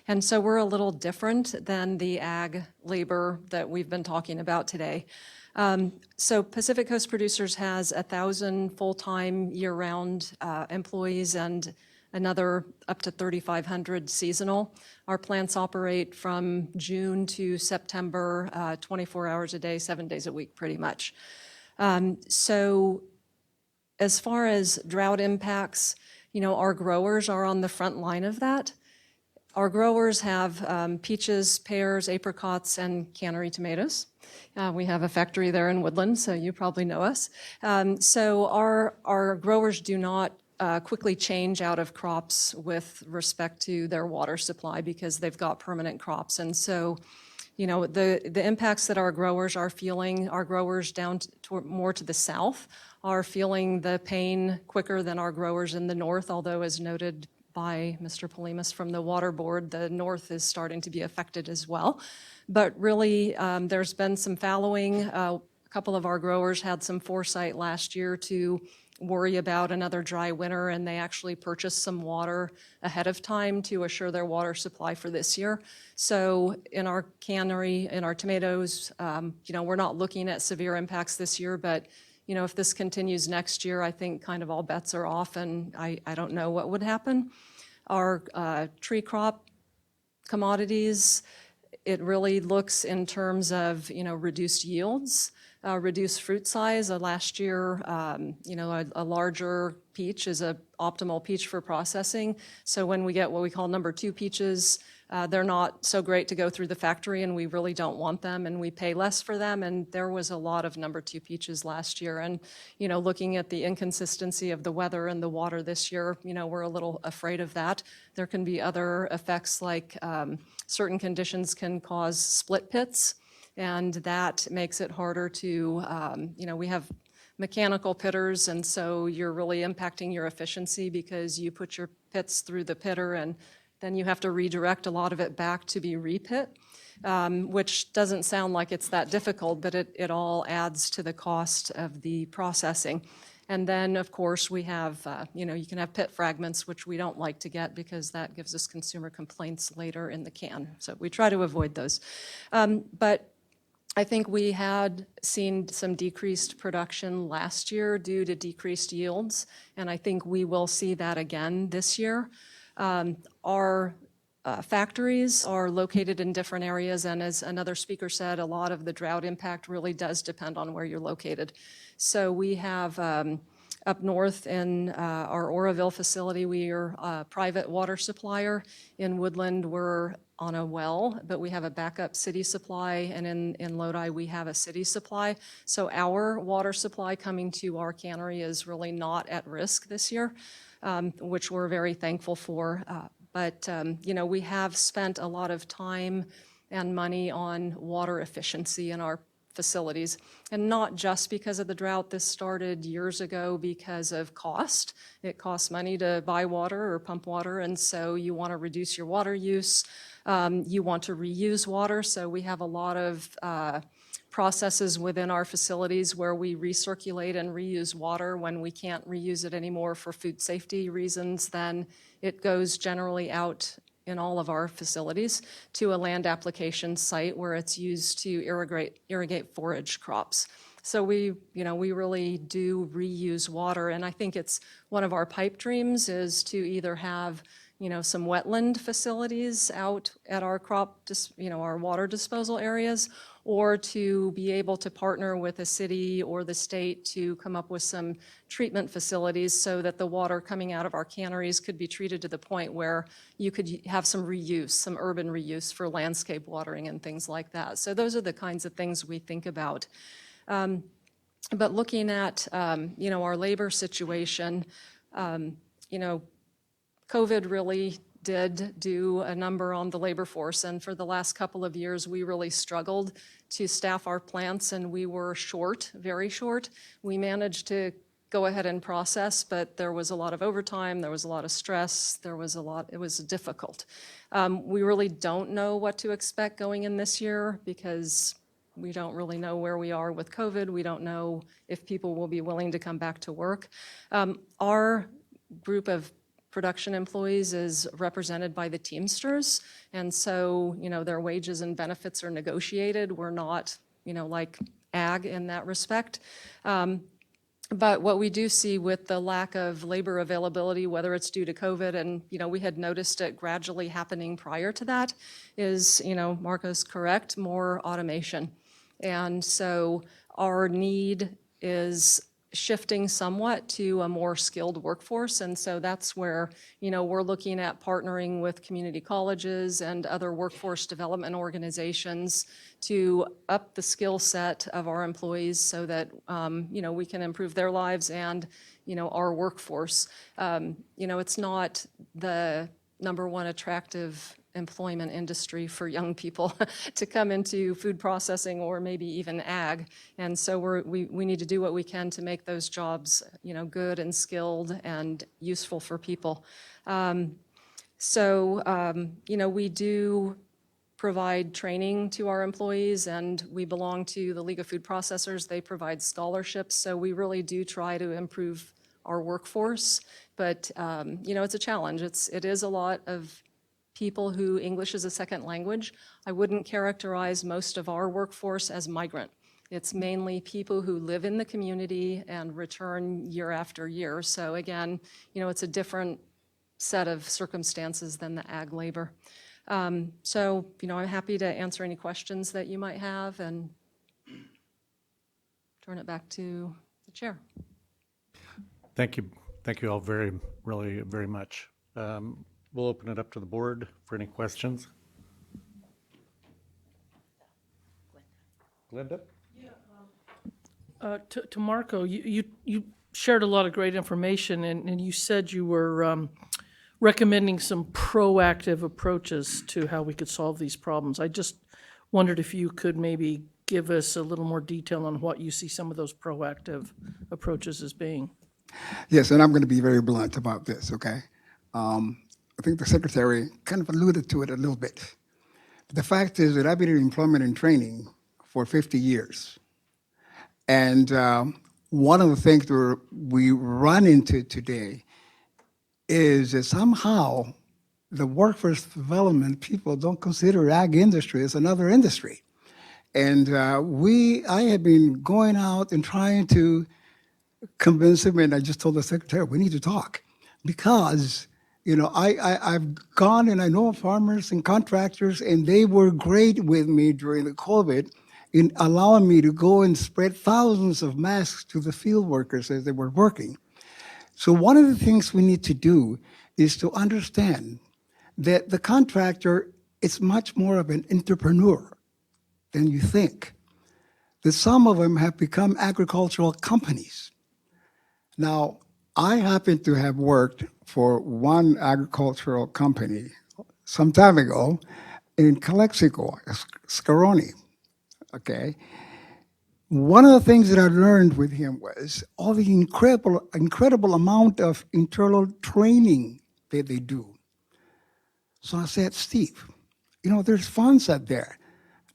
And so we're a little different than the ag labor that we've been talking about today. So Pacific Coast Producers has 1,000 full-time year-round employees and another up to 3,500 seasonal. Our plants operate from June to September, 24 hours a day, 7 days a week, pretty much. So as far as drought impacts, our growers are on the front line of that. Our growers have peaches, pears, apricots, and cannery tomatoes. We have a factory there in Woodland, so you probably know us. So our growers do not quickly change out of crops with respect to their water supply because they've got permanent crops. And so, the impacts that our growers are feeling, our growers down more to the south are feeling the pain quicker than our growers in the north, although as noted by Mr. Polimas from the Water Board, the north is starting to be affected as well. But really, there's been some fallowing. A couple of our growers had some foresight last year to worry about another dry winter, and they actually purchased some water ahead of time to assure their water supply for this year. So in our cannery, in our tomatoes, we're not looking at severe impacts this year, but if this continues next year, I think kind of all bets are off, and I don't know what would happen. Our tree crop commodities, it really looks in terms of, reduced yields, reduced fruit size. Last year, a larger peach is an optimal peach for processing. So when we get what we call number 2 peaches, they're not so great to go through the factory, and we really don't want them, and we pay less for them. And there was a lot of number 2 peaches last year. And, looking at the inconsistency of the weather and the water this year, we're a little afraid of that. There can be other effects like certain conditions can cause split pits. and that makes it harder to, we have mechanical pitters, and so you're really impacting your efficiency because you put your pits through the pitter and then you have to redirect a lot of it back to be repit, which doesn't sound like it's that difficult, but it all adds to the cost of the processing. And then, of course, we have, you can have pit fragments, which we don't like to get because that gives us consumer complaints later in the can. So we try to avoid those. But I think we had seen some decreased production last year due to decreased yields, and I think we will see that again this year. Our factories are located in different areas, and as another speaker said, a lot of the drought impact really does depend on where you're located. So we have up north in our Oroville facility, we are a private water supplier. In Woodland, we're on a well, but we have a backup city supply, and in Lodi, we have a city supply. So our water supply coming to our cannery is really not at risk this year, which we're very thankful for. But we have spent a lot of time and money on water efficiency in our facilities, and not just because of the drought. This started years ago because of cost. It costs money to buy water or pump water, and so you want to reduce your water use. You want to reuse water, so we have a lot of processes within our facilities where we recirculate and reuse water. When we can't reuse it anymore for food safety reasons, then it goes generally out in all of our facilities to a land application site where it's used to irrigate forage crops. So we really do reuse water, and I think it's one of our pipe dreams is to either have some wetland facilities out at our our water disposal areas, or to be able to partner with a city or the state to come up with some treatment facilities so that the water coming out of our canneries could be treated to the point where you could have some reuse, some urban reuse for landscape watering and things like that. So those are the kinds of things we think about. But looking at, our labor situation, COVID really did do a number on the labor force, and for the last couple of years, we really struggled to staff our plants, and we were short, very short. We managed to go ahead and process, but there was a lot of overtime, there was a lot of stress, it was difficult. We really don't know what to expect going in this year because we don't really know where we are with COVID. We don't know if people will be willing to come back to work. Our group of production employees is represented by the Teamsters, and so their wages and benefits are negotiated. We're not like ag in that respect. But what we do see with the lack of labor availability, whether it's due to COVID, and we had noticed it gradually happening prior to that, is Marco's correct, more automation. And so our need is shifting somewhat to a more skilled workforce, and so that's where we're looking at partnering with community colleges and other workforce development organizations to up the skill set of our employees so that we can improve their lives and our workforce. It's not the number one attractive employment industry for young people to come into food processing or maybe even ag. And so we need to do what we can to make those jobs, good and skilled and useful for people. We do provide training to our employees, and we belong to the League of Food Processors. They provide scholarships, so we really do try to improve our workforce. But, it's a challenge. It is a lot of people who English is a second language. I wouldn't characterize most of our workforce as migrant. It's mainly people who live in the community and return year after year. So again, it's a different set of circumstances than the ag labor. I'm happy to answer any questions that you might have and turn it back to the chair. Thank you. Thank you all really very much. We'll open it up to the board for any questions. Glenda? To Marco, you shared a lot of great information, and you said you were recommending some proactive approaches to how we could solve these problems. I just wondered if you could maybe give us a little more detail on what you see some of those proactive approaches as being. Yes, and I'm going to be very blunt about this, okay? I think the Secretary kind of alluded to it a little bit. The fact is that I've been in employment and training for 50 years. And one of the things we run into today is that somehow the workforce development people don't consider ag industry as another industry. And I have been going out and trying to convince them, and I just told the Secretary, we need to talk. Because, I've gone and I know farmers and contractors, and they were great with me during the COVID in allowing me to go and spread thousands of masks to the field workers as they were working. So one of the things we need to do is to understand that the contractor is much more of an entrepreneur than you think. That some of them have become agricultural companies. Now, I happen to have worked for one agricultural company some time ago in Calexico, Scaroni, okay? One of the things that I learned with him was all the incredible amount of internal training that they do. So I said, Steve, there's funds out there.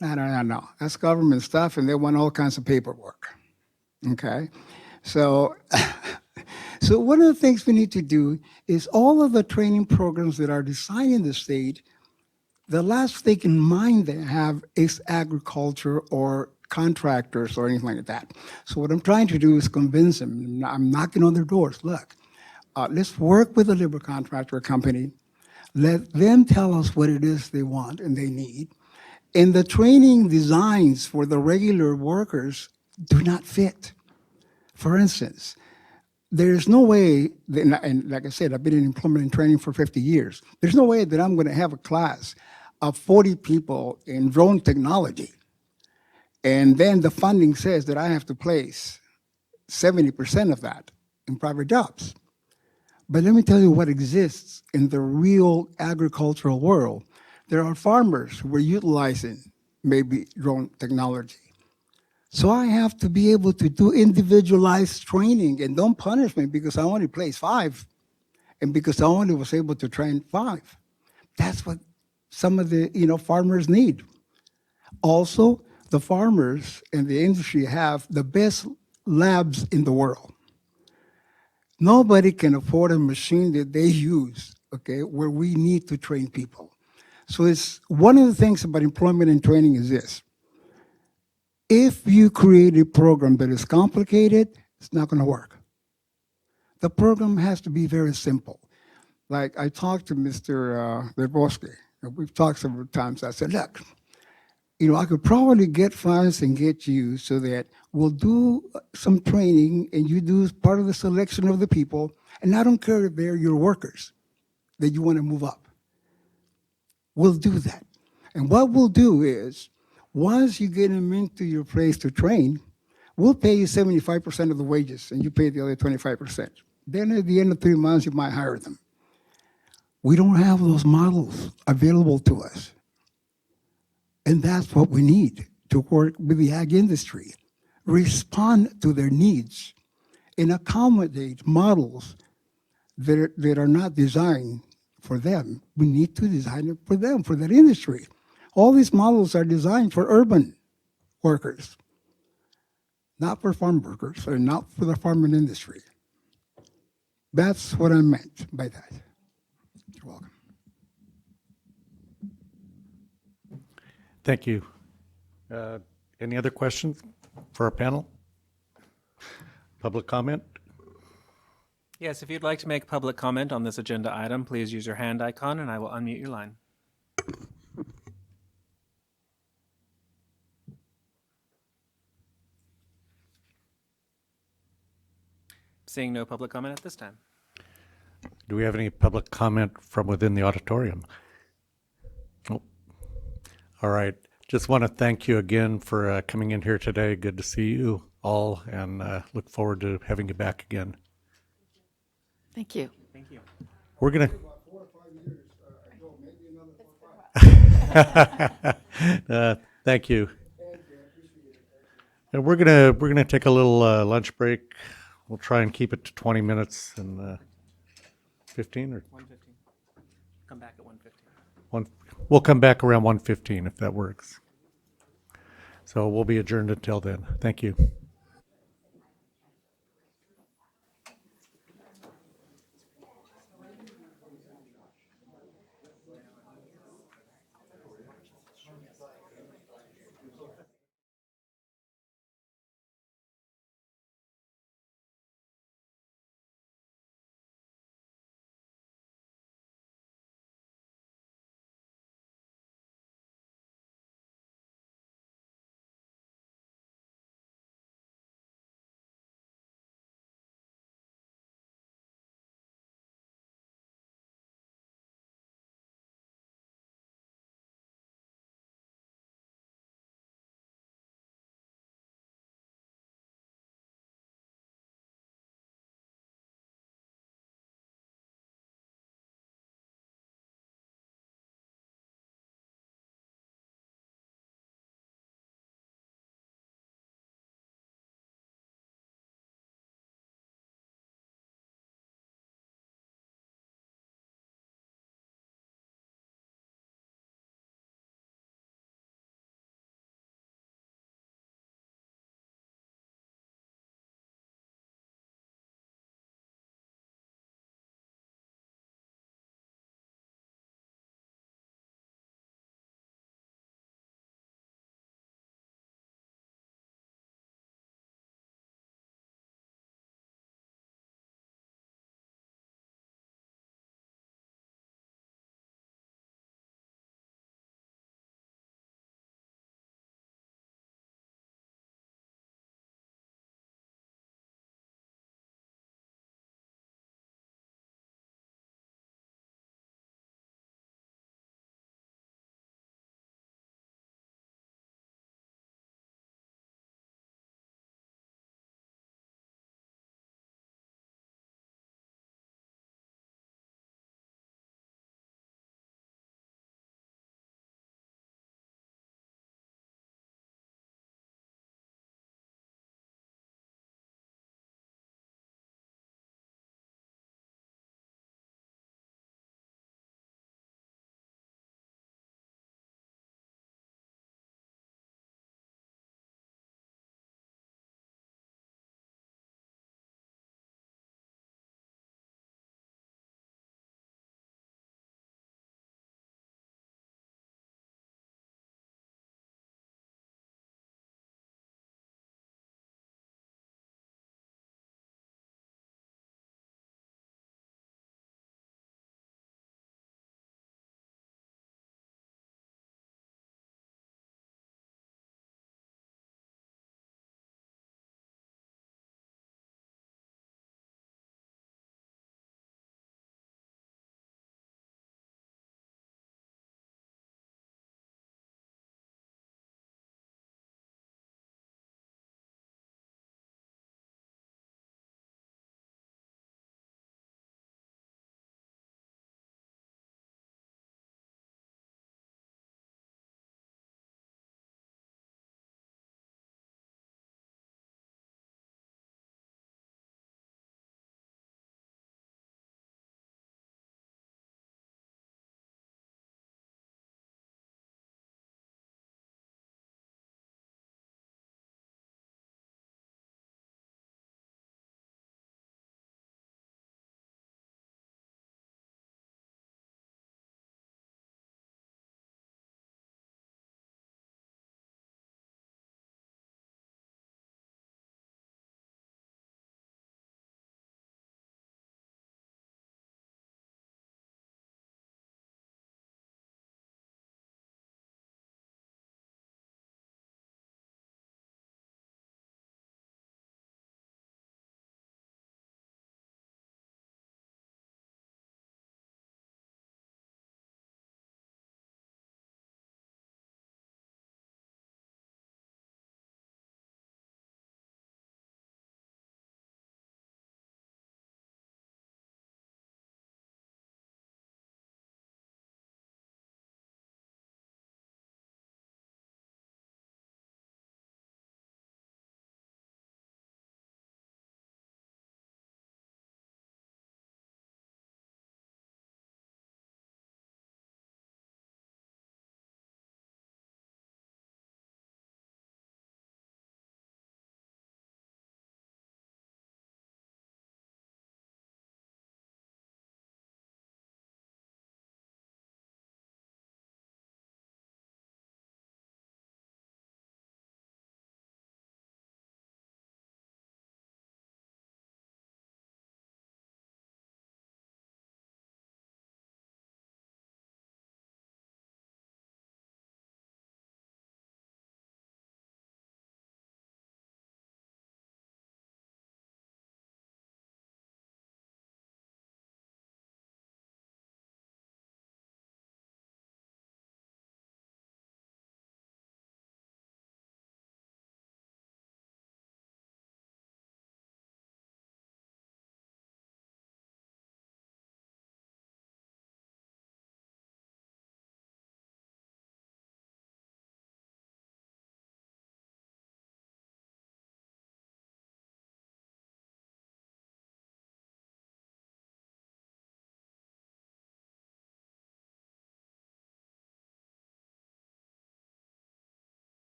No. That's government stuff, and they want all kinds of paperwork, okay? So one of the things we need to do is all of the training programs that are designed in the state, the last thing in mind they have is agriculture or contractors or anything like that. So what I'm trying to do is convince them. I'm knocking on their doors. Look, let's work with a labor contractor company. Let them tell us what it is they want and they need. And the training designs for the regular workers do not fit. For instance, there's no way, and like I said, I've been in employment and training for 50 years. There's no way that I'm going to have a class of 40 people in drone technology. And then the funding says that I have to place 70% of that in private jobs. But let me tell you what exists in the real agricultural world. There are farmers who are utilizing maybe drone technology. So I have to be able to do individualized training, and don't punish me because I only placed 5 and because I only was able to train 5. That's what some of the farmers need. Also, the farmers and the industry have the best labs in the world. Nobody can afford a machine that they use, okay, where we need to train people. So it's one of the things about employment and training is this. If you create a program that is complicated, it's not going to work. The program has to be very simple. Like I talked to Mr. Lebowski. We've talked several times. I said, look, I could probably get funds and get you so that we'll do some training and you do part of the selection of the people. And I don't care if they're your workers that you want to move up. We'll do that. And what we'll do is, once you get them into your place to train, we'll pay you 75% of the wages and you pay the other 25%. Then at the end of 3 months, you might hire them. We don't have those models available to us. And that's what we need to work with the ag industry. Respond to their needs and accommodate models that are not designed for them. We need to design it for them, for that industry. All these models are designed for urban workers, not for farm workers, or not for the farming industry. That's what I meant by that. You're welcome. Thank you. Any other questions for our panel? Public comment? Yes, if you'd like to make public comment on this agenda item, please use your hand icon and I will unmute your line. Seeing no public comment at this time. Do we have any public comment from within the auditorium? Oh. All right. Just want to thank you again for coming in here today. Good to see you all, and look forward to having you back again. Thank you. Thank you. We're going to... Thank you. And we're gonna take a little lunch break. We'll try and keep it to 20 minutes and 15 or 1:15. Come back at 1:15. We'll come back around 1:15 if that works. So we'll be adjourned until then. Thank you.